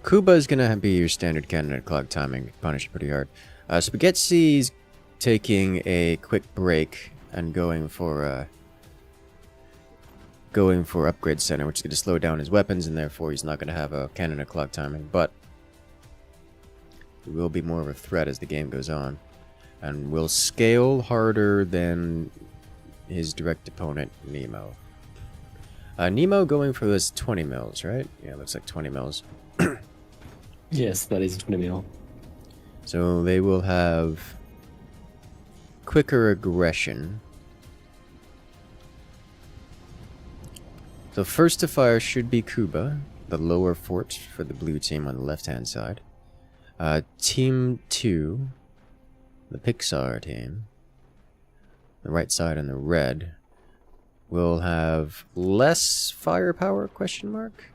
Kuba is gonna be your standard cannon o'clock timing, punished pretty hard. Spaghetti's taking a quick break and going for upgrade center, which is going to slow down his weapons, and therefore he's not going to have a cannon o'clock timing, but he will be more of a threat as the game goes on, and will scale harder than his direct opponent, Nemo. Nemo going for this 20 mils, right? Yeah, it looks like 20 mils. Yes, that is 20 mil. So they will have quicker aggression. So first to fire should be Kuba, the lower fort for the blue team on the left-hand side. Team 2, the Pixar team, the right side and the red, will have less firepower, question mark,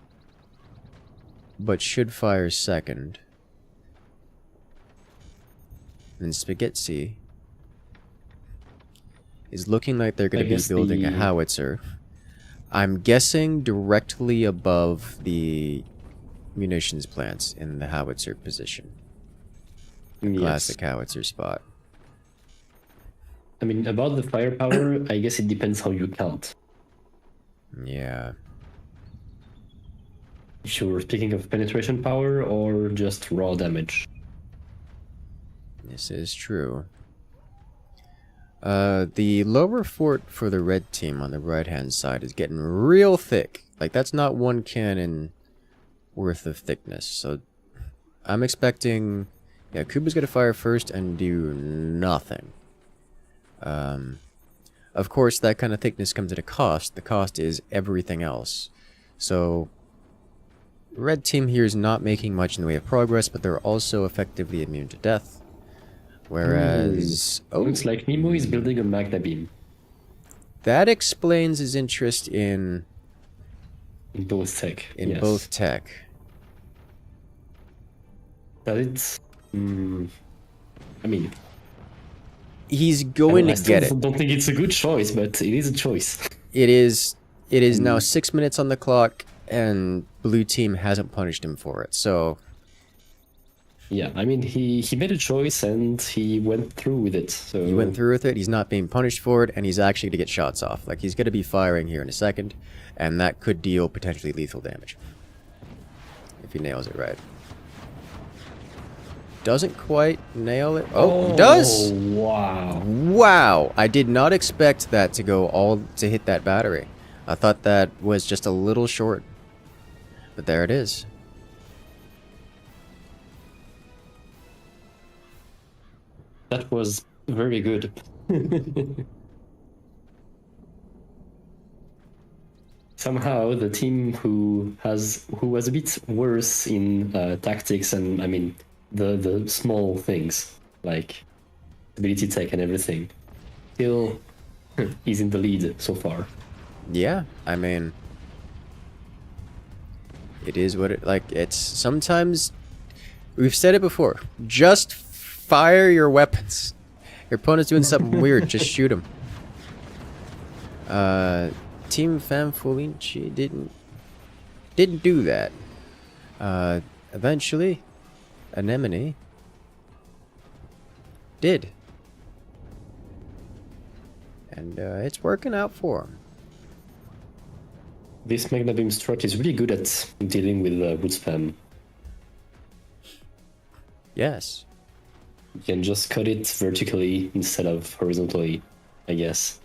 but should fire second. And Spaghetti is looking like they're going to be building a howitzer. I'm guessing directly above the munitions plants in the howitzer position. Yes. Classic howitzer spot. I mean, about the firepower, I guess it depends how you count. Yeah. If you're speaking of penetration power or just raw damage. This is true. The lower fort for the red team on the right-hand side is getting real thick. Like, that's not one cannon worth of thickness. So, I'm expecting... Yeah, Kuba's going to fire first and do nothing. Of course, that kind of thickness comes at a cost. The cost is everything else. So, red team here is not making much in the way of progress, but they're also effectively immune to death. Whereas... Oh, looks like Nemo is building a Magna Beam. That explains his interest in both tech. Both tech. But it's... I mean... He's going to get it. I don't think it's a good choice, but it is a choice. It is now 6 minutes on the clock, and blue team hasn't punished him for it, so... Yeah, I mean, he made a choice, and he went through with it, so... He went through with it, he's not being punished for it, and he's actually going to get shots off. Like, he's going to be firing here in a second, and that could deal potentially lethal damage. If he nails it right. Doesn't quite nail it. Oh, he does! Wow. Wow! I did not expect that to go all to hit that battery. I thought that was just a little short. But there it is. That was very good. Somehow the team who was a bit worse in tactics and I mean the small things like ability tech and everything still is in the lead so far. Yeah, I mean, it is what it like. It's sometimes we've said it before. Just fire your weapons. Your opponent's doing something weird. Just shoot him. Team Fanfulinci didn't do that. Eventually, Anemone did, and it's working out for him. This Magna Beam strat is really good at dealing with wood spam. Yes. You can just cut it vertically instead of horizontally, I guess.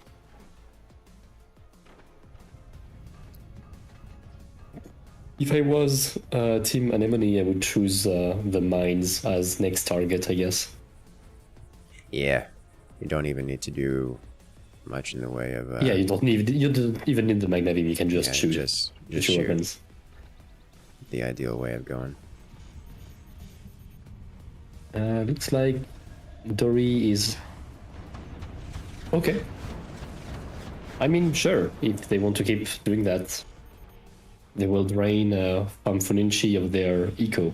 If I was Team Anemone, I would choose the mines as next target, I guess. Yeah. You don't even need to do much in the way of... yeah, you don't even need the Magna Beam, you can just shoot. Just your shoot. weapons. The ideal way of going. Looks like Dory is... Okay. I mean, sure, if they want to keep doing that, they will drain Fanfulinci of their eco,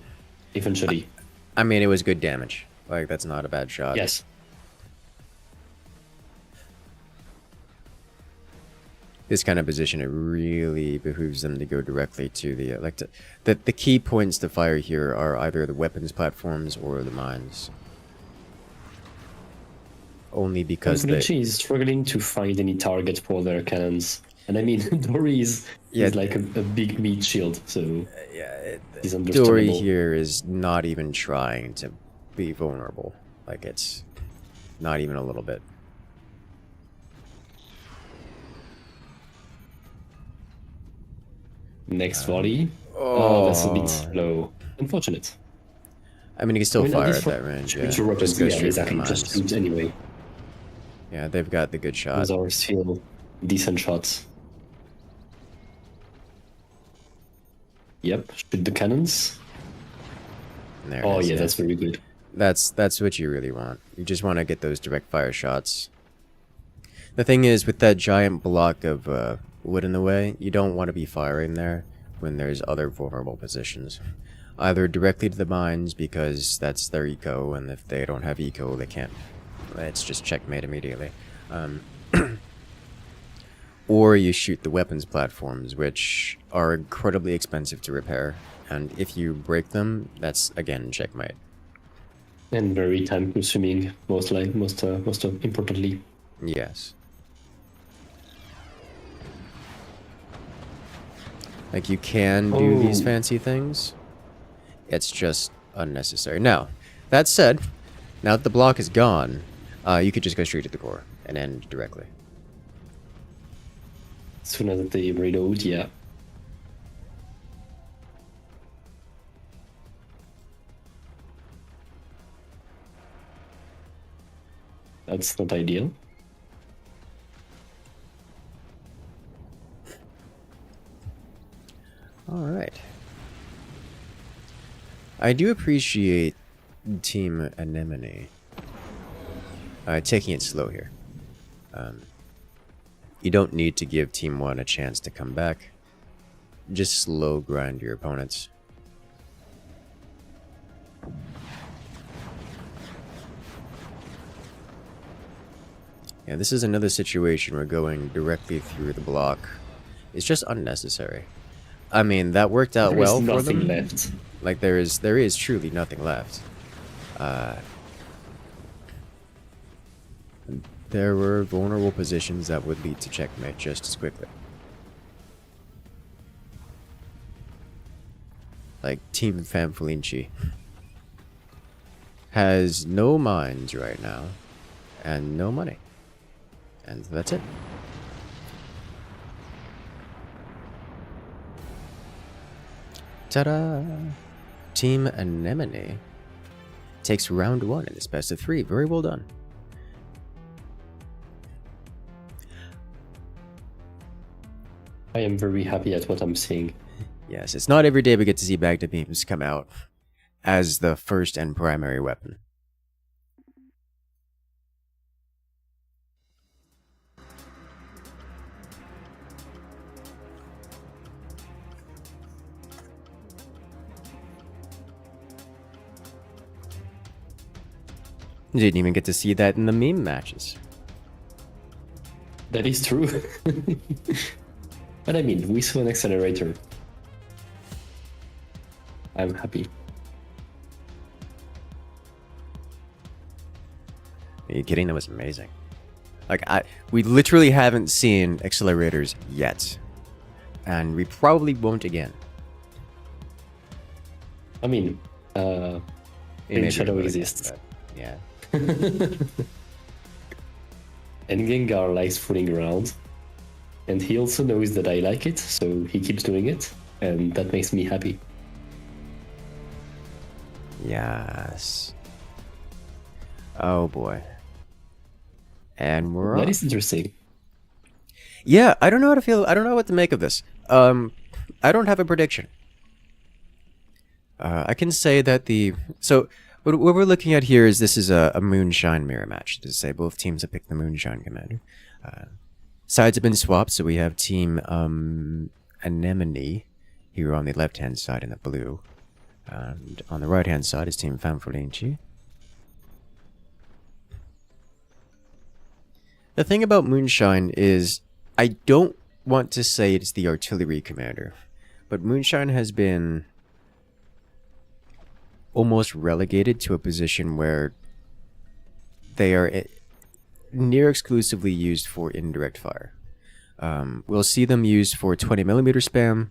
eventually. I mean, it was good damage. Like, that's not a bad shot. Yes. This kind of position, it really behooves them to go directly to the... the key points to fire here are either the weapons platforms or the mines. Only because Fanfulinci is struggling to find any target for their cannons. And I mean, Dory is like a big meat shield, so it's understandable. Dory here is not even trying to be vulnerable. Like, it's not even a little bit. Next volley. Oh, that's a bit low. Unfortunate. I mean, you can still fire at that range. Yeah. Just go straight for the mines. Just shoot anyway. Yeah, they've got the good shot. Those are still decent shots. Yep, shoot the cannons. There it Oh is, yeah, that's very good. That's what you really want. You just want to get those direct fire shots. The thing is, with that giant block of wood in the way, you don't want to be firing there when there's other vulnerable positions. Either directly to the mines, because that's their eco, and if they don't have eco, they can't. It's just checkmate immediately. Or you shoot the weapons platforms, which are incredibly expensive to repair, and if you break them, that's again checkmate. And very time consuming, most importantly. Yes. Like, you can do these fancy things. It's just unnecessary. Now, that said, now that the block is gone, you could just go straight to the core and end directly. As soon as they reload, yeah. That's not ideal. Alright. I do appreciate Team Anemone taking it slow here. You don't need to give Team 1 a chance to come back. Just slow grind your opponents. Yeah, this is another situation where going directly through the block is just unnecessary. I mean, that worked out well for them. There is nothing left. Like, there is truly nothing left. There were vulnerable positions that would lead to checkmate just as quickly. Like, Team Fanfulinci has no mines right now, and no money. And that's it. Ta-da! Team Anemone takes round 1 in this best of 3. Very well done. I am very happy at what I'm seeing. Yes, it's not every day we get to see Baghdad beams come out as the first and primary weapon. Didn't even get to see that in the meme matches. That is true. But I mean, we saw an accelerator. I'm happy. Are you kidding? That was amazing. Like, we literally haven't seen accelerators yet. And we probably won't again. I mean, Maybe Shadow we will exists. again, but, yeah. And Gengar likes fooling around. And he also knows that I like it, so he keeps doing it. And that makes me happy. Yes. Oh boy. And we're That off. is interesting. Yeah, I don't know how to feel. I don't know what to make of this. I don't have a prediction. I can say that so what we're looking at here is this is a Moonshine mirror match. To say both teams have picked the Moonshine commander. Sides have been swapped, so we have Team Anemone here on the left-hand side in the blue. And on the right-hand side is Team Fanfulinci. The thing about Moonshine is, I don't want to say it's the artillery commander, but Moonshine has been almost relegated to a position where they are near exclusively used for indirect fire. We'll see them used for 20mm spam,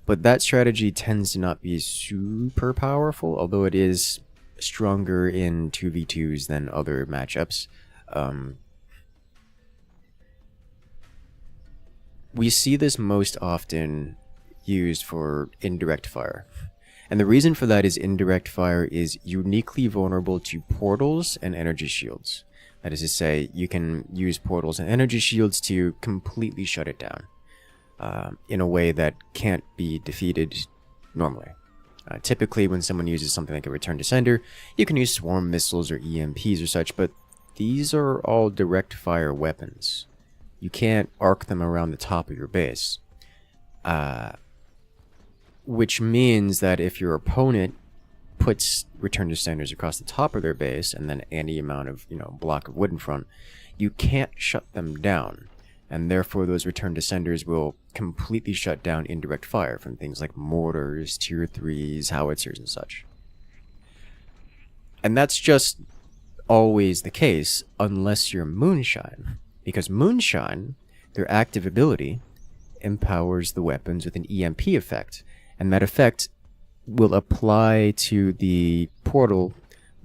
but that strategy tends to not be super powerful, although it is stronger in 2v2s than other matchups. We see this most often used for indirect fire. And the reason for that is indirect fire is uniquely vulnerable to portals and energy shields. That is to say, you can use portals and energy shields to completely shut it down in a way that can't be defeated normally. Typically, when someone uses something like a return to sender, you can use swarm missiles or EMPs or such, but these are all direct fire weapons. You can't arc them around the top of your base. Which means that if your opponent puts return to senders across the top of their base and then any amount of, block of wood in front, you can't shut them down. And therefore those return to senders will completely shut down indirect fire from things like mortars, tier 3s, howitzers, and such. And that's just always the case unless you're Moonshine. Because Moonshine, their active ability, empowers the weapons with an EMP effect. And that effect will apply to the portal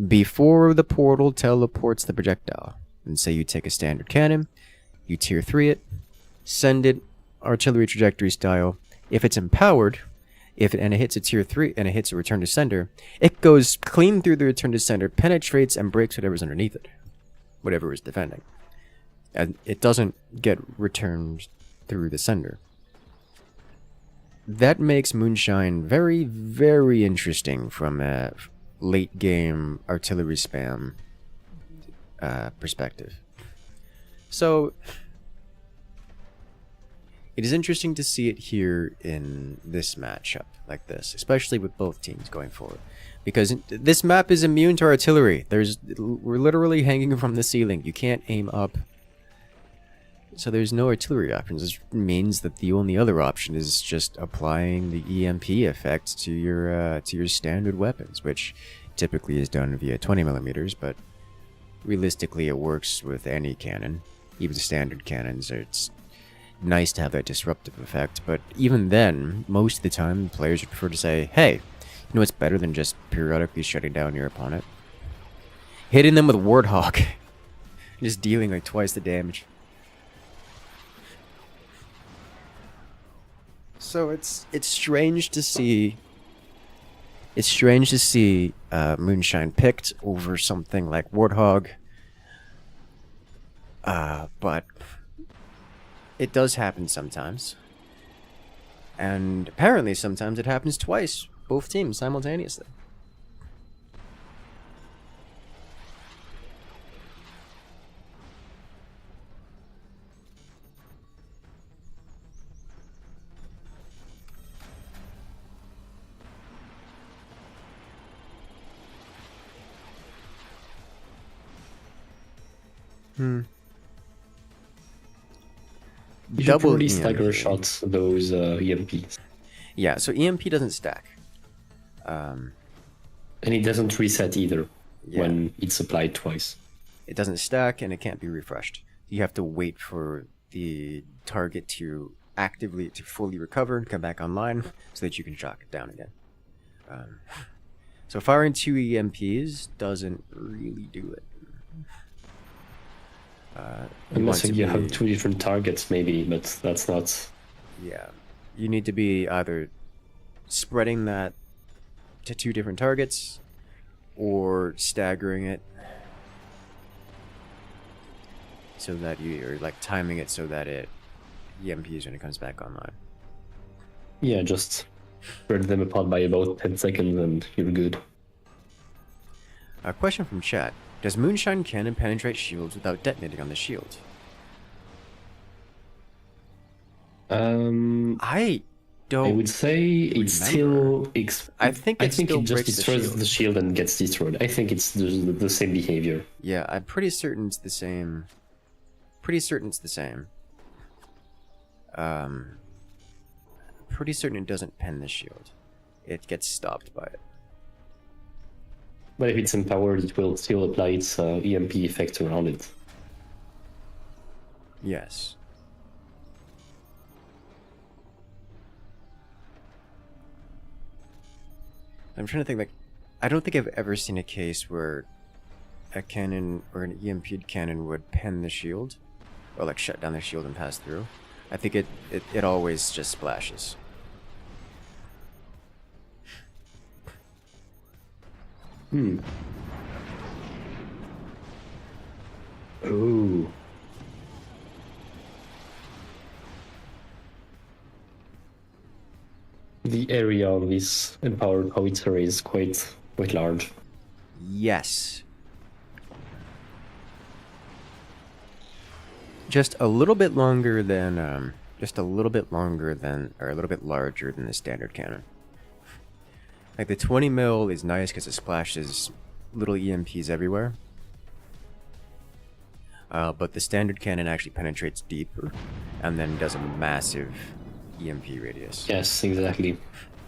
before the portal teleports the projectile. And say you take a standard cannon, you tier 3 it, send it artillery trajectory style. If it's empowered, and it hits a tier 3 and it hits a return to sender, it goes clean through the return to sender, penetrates and breaks whatever's underneath it, whatever is defending. And it doesn't get returned through the sender. That makes Moonshine very, very interesting from a late game artillery spam perspective. So it is interesting to see it here in this matchup like this, especially with both teams going forward, because this map is immune to artillery. We're literally hanging from the ceiling. You can't aim up. So there's no artillery options. This means that the only other option is just applying the EMP effect to your standard weapons, which typically is done via 20mm, but realistically it works with any cannon, even standard cannons. It's nice to have that disruptive effect, but even then, most of the time, players would prefer to say, hey, you know what's better than just periodically shutting down your opponent? Hitting them with Warthog. Just dealing like twice the damage. So it's strange to see. It's strange to see Moonshine picked over something like Warthog. But it does happen sometimes. And apparently sometimes it happens twice, both teams simultaneously. You should probably stagger EMP. shots those EMPs. Yeah, so EMP doesn't stack. And it doesn't reset either when it's applied twice. It doesn't stack and it can't be refreshed. You have to wait for the target to fully recover and come back online so that you can shock it down again. So firing 2 EMPs doesn't really do it. Unless you have 2 different targets, maybe, but that's not. Yeah, you need to be either spreading that to 2 different targets or staggering it so that you're like timing it so that it EMPs when it comes back online. Yeah, just spread them apart by about 10 seconds and you're good. A question from chat. Does Moonshine Cannon penetrate shields without detonating on the shield? I don't. I would say it's still. I think it just destroys the shield and gets destroyed. I think it's the same behavior. Yeah, I'm pretty certain it's the same. Pretty certain it doesn't pen the shield. It gets stopped by it. But if it's empowered, it will still apply its EMP effect around it. Yes. I'm trying to think, I don't think I've ever seen a case where a cannon or an EMP'd cannon would pen the shield, or shut down the shield and pass through. I think it always just splashes. Ooh. the area of this empowered howitzer is quite large. Yes. Just a little bit longer than, or a little bit larger than the standard cannon. Like the 20 mil is nice because it splashes little EMPs everywhere. But the standard cannon actually penetrates deeper and then does a massive EMP radius. Yes, exactly.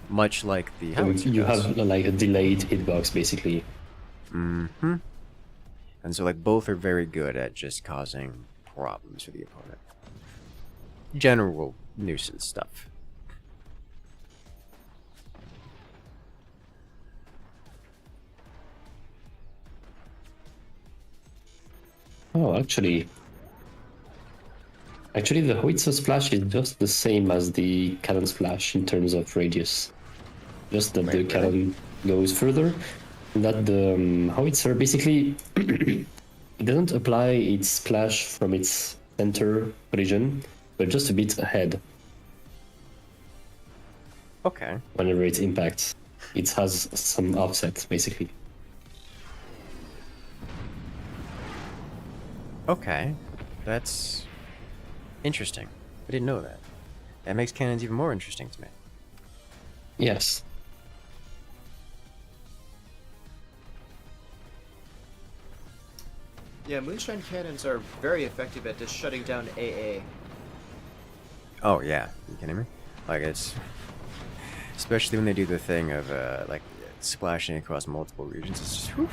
Much like the So howitzer you does. have like a delayed hitbox basically. Mm-hmm. And so like both are very good at just causing problems for the opponent. General nuisance stuff. Oh, actually, the howitzer splash is just the same as the cannon splash in terms of radius. Just that the Wait, cannon goes further, and that the howitzer basically it doesn't apply its splash from its center region, but just a bit ahead. Okay. Whenever it impacts, it has some offset basically. Okay. That's interesting. I didn't know that. That makes cannons even more interesting to me. Yes. Yeah, moonshine cannons are very effective at just shutting down AA. Oh yeah, you kidding me? Like it's especially when they do the thing of like splashing across multiple regions. It's just whew.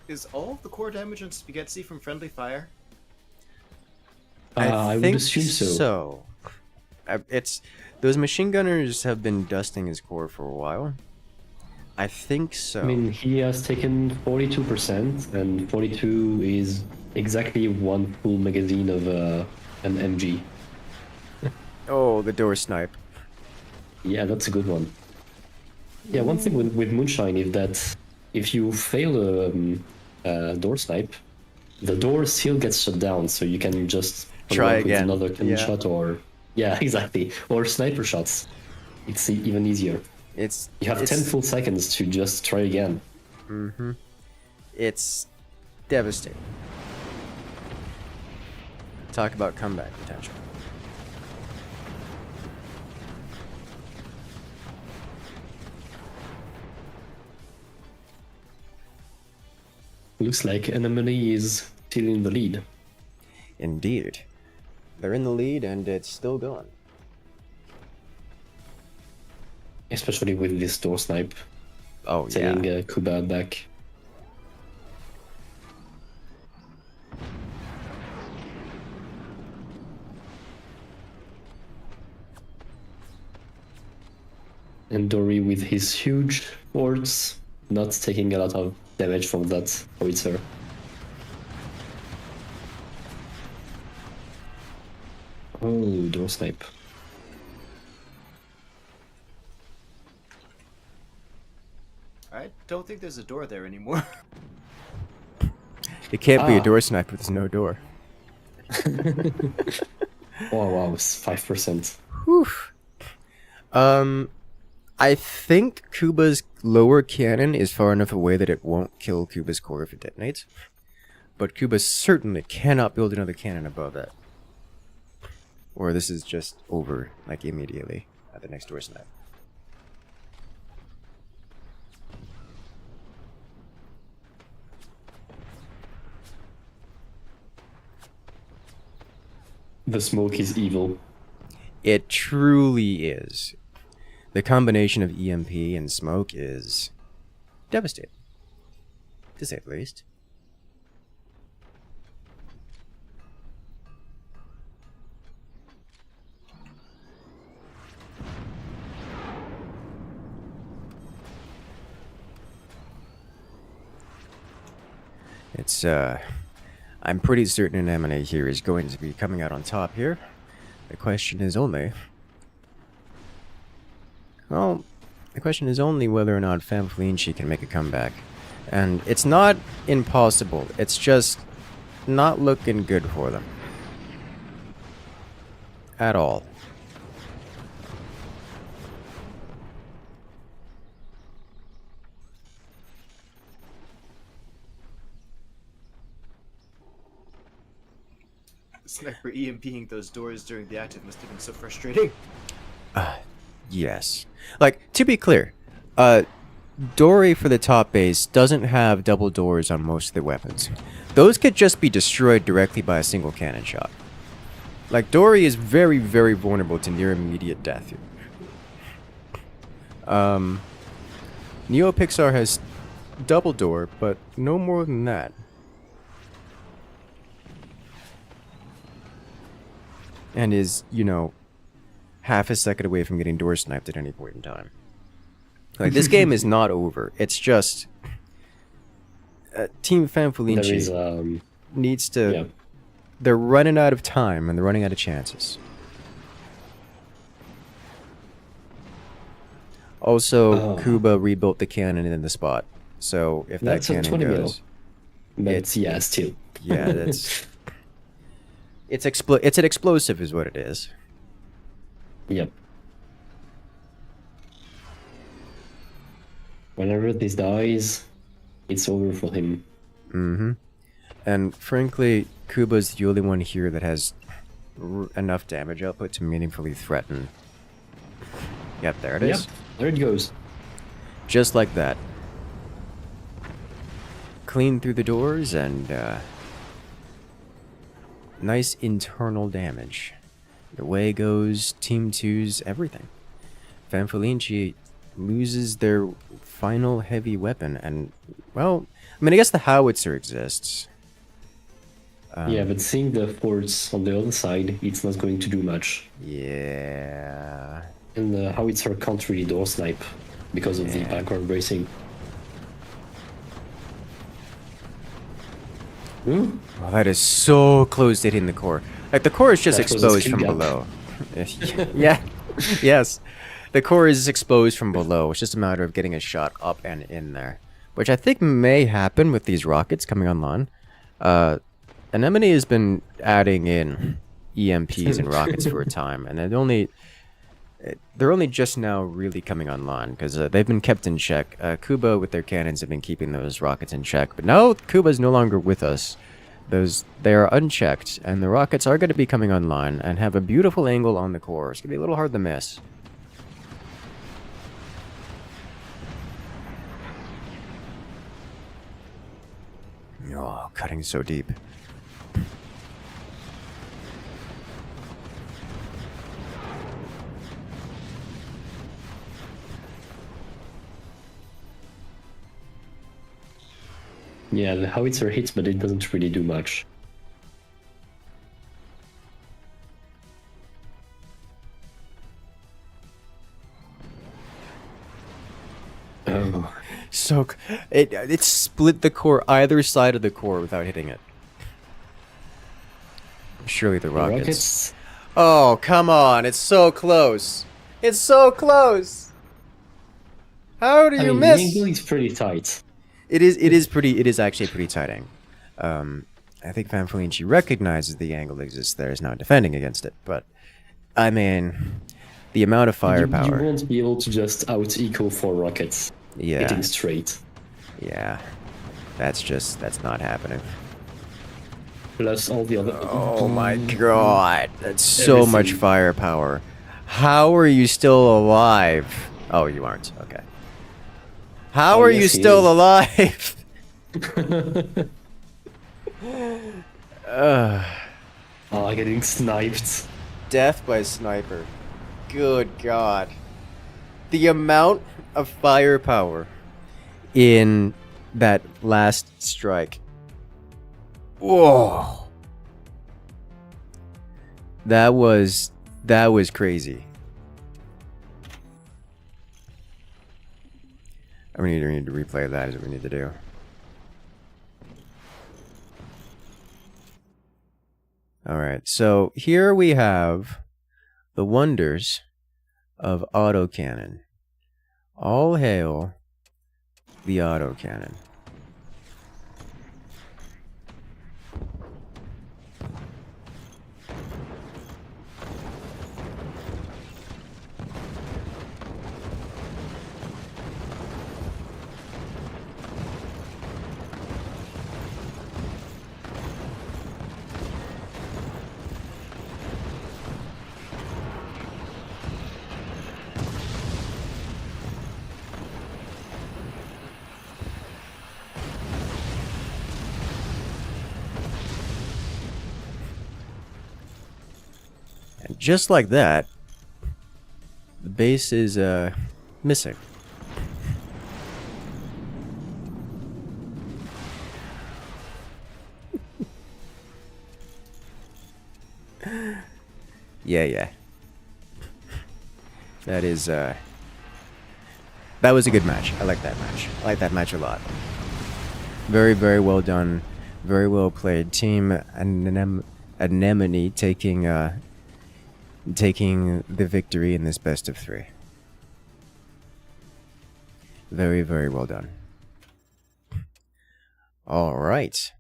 Is all of the core damage on Spaghetti from friendly fire? I would think assume so. It's those machine gunners have been dusting his core for a while. I think so. I mean, he has taken 42%, and 42 is exactly one full magazine of an MG. Oh, the door snipe. Yeah, that's a good one. Yeah, one thing with Moonshine is that if you fail a door snipe, the door still gets shut down, so you can just follow Try up with again. another cannon Yeah. shot or... Yeah, exactly. Or sniper shots. It's even easier. It's You have 10 full seconds to just try again. Mm-hmm. It's devastating. Talk about comeback potential. Looks like Anemone is still in the lead. Indeed. They're in the lead and it's still going. Especially with this door snipe, Oh, sending yeah. Kuba back. And Dory with his huge swords, not taking a lot of damage from that howitzer. Oh, door snipe. I don't think there's a door there anymore. It can't be a Ah. door sniper, there's no door. Oh wow, it's 5%. Whew. I think Kuba's lower cannon is far enough away that it won't kill Kuba's core if it detonates. But Kuba certainly cannot build another cannon above that. Or this is just over, like, immediately at the next door snipe. The smoke is evil. It truly is. The combination of EMP and smoke is devastating, to say the least. It's, I'm pretty certain an Anemone here is going to be coming out on top here. The question is only... Well, the question is only whether or not Fful can make a comeback. And it's not impossible, it's just not looking good for them. At all. Sniper EMPing those doors during the active must have been so frustrating. Yes. Like, to be clear, Dory for the top base doesn't have double doors on most of the weapons. Those could just be destroyed directly by a single cannon shot. Like, Dory is very, very vulnerable to near immediate death. Neo Pixar has double door, but no more than that. And is, you know, half a second away from getting door sniped at any point in time. Like, this game is not over. It's just... Team Fful needs to... Yeah. They're running out of time, and they're running out of chances. Also, Kuba rebuilt the cannon in the spot. So, if that That's a cannon 20 mil. goes... But yeah, still. Yeah, that's... It's an explosive is what it is. Yep. Whenever this dies, it's over for him. Mm-hmm. And frankly, Kuba's the only one here that has enough damage output to meaningfully threaten. Yep, there it is. Yep, there it goes. Just like that. Clean through the doors and nice internal damage. Away goes Team 2's everything. Fful loses their final heavy weapon, and, well, I mean, I guess the howitzer exists. Yeah, but seeing the forts on the other side, it's not going to do much. Yeah. And the howitzer can't really door snipe because of the backward bracing. Ooh. Oh, that is so close to hitting the core. Like, the core is just That was a exposed skill from gap. below. Yeah. Yes. The core is exposed from below. It's just a matter of getting a shot up and in there. Which I think may happen with these rockets coming online. Anemone has been adding in EMPs and rockets for a time. And they're only just now really coming online. Because they've been kept in check. Kuba with their cannons have been keeping those rockets in check. But now Kuba's no longer with us. They are unchecked, and the rockets are going to be coming online and have a beautiful angle on the core. It's going to be a little hard to miss. Oh, cutting so deep. Yeah, the howitzer hits, but it doesn't really do much. Oh. So, it split the core, either side of the core, without hitting it. Surely the rockets. Oh, come on. It's so close. It's so close. How do you miss? The angle is pretty tight. It is actually a pretty tight angle. I think Fful recognizes the angle exists there, is now defending against it, but I mean, the amount of firepower. You won't be able to just out-eco 4 rockets. Yeah. Hitting straight. Yeah. That's not happening. Plus all the other... Oh my god. That's so much firepower. How are you still alive? Oh, you aren't. Okay. How are you still alive? Getting sniped. Death by sniper. Good god. The amount of firepower in that last strike. Whoa. That was crazy. We need to replay that is what we need to do. Alright, so here we have the wonders of autocannon. All hail the autocannon. And just like that, the base is missing. Yeah. That is that was a good match. I like that match. I like that match a lot. Very, very well done. Very well played. Team Anemone taking the victory in this best of 3. Very, very well done. All right.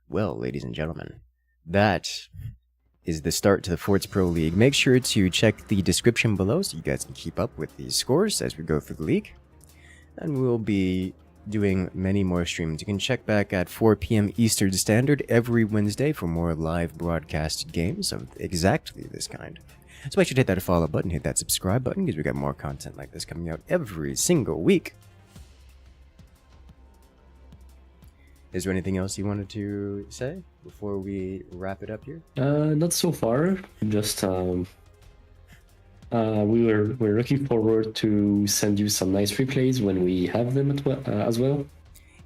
Well, ladies and gentlemen, that is the start to the Forts Pro League. Make sure to check the description below so you guys can keep up with these scores as we go through the league. And we'll be doing many more streams. You can check back at 4 p.m. Eastern Standard every Wednesday for more live broadcasted games of exactly this kind. So make sure to hit that follow button, hit that subscribe button, because we got more content like this coming out every single week. Is there anything else you wanted to say before we wrap it up here? Not so far. Just we're looking forward to send you some nice replays when we have them as well.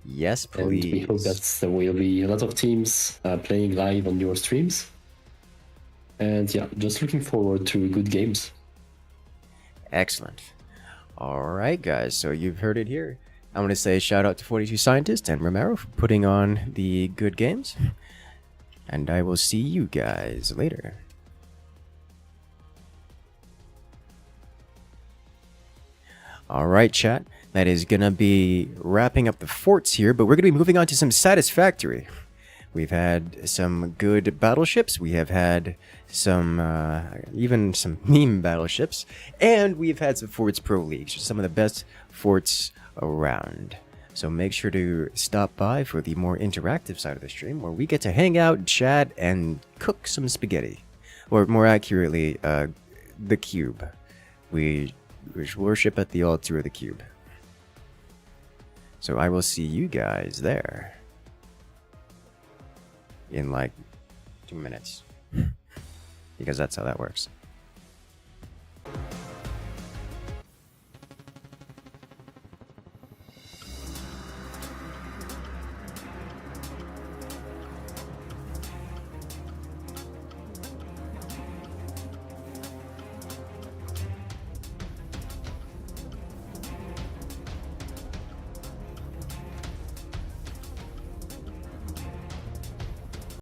Yes, please. And we hope that there will be a lot of teams playing live on your streams. And yeah, just looking forward to good games. Excellent. All right, guys. So you've heard it here. I want to say shout out to 42 Scientist and Romero for putting on the good games. And I will see you guys later. All right, chat. That is going to be wrapping up the forts here, but we're going to be moving on to some Satisfactory. We've had some good battleships. We have had some, even some meme battleships. And we've had some Forts Pro Leagues, some of the best forts around. So make sure to stop by for the more interactive side of the stream, where we get to hang out, chat, and cook some spaghetti. Or more accurately, the cube. We worship at the altar of the cube. So I will see you guys there in like 2 minutes, because that's how that works.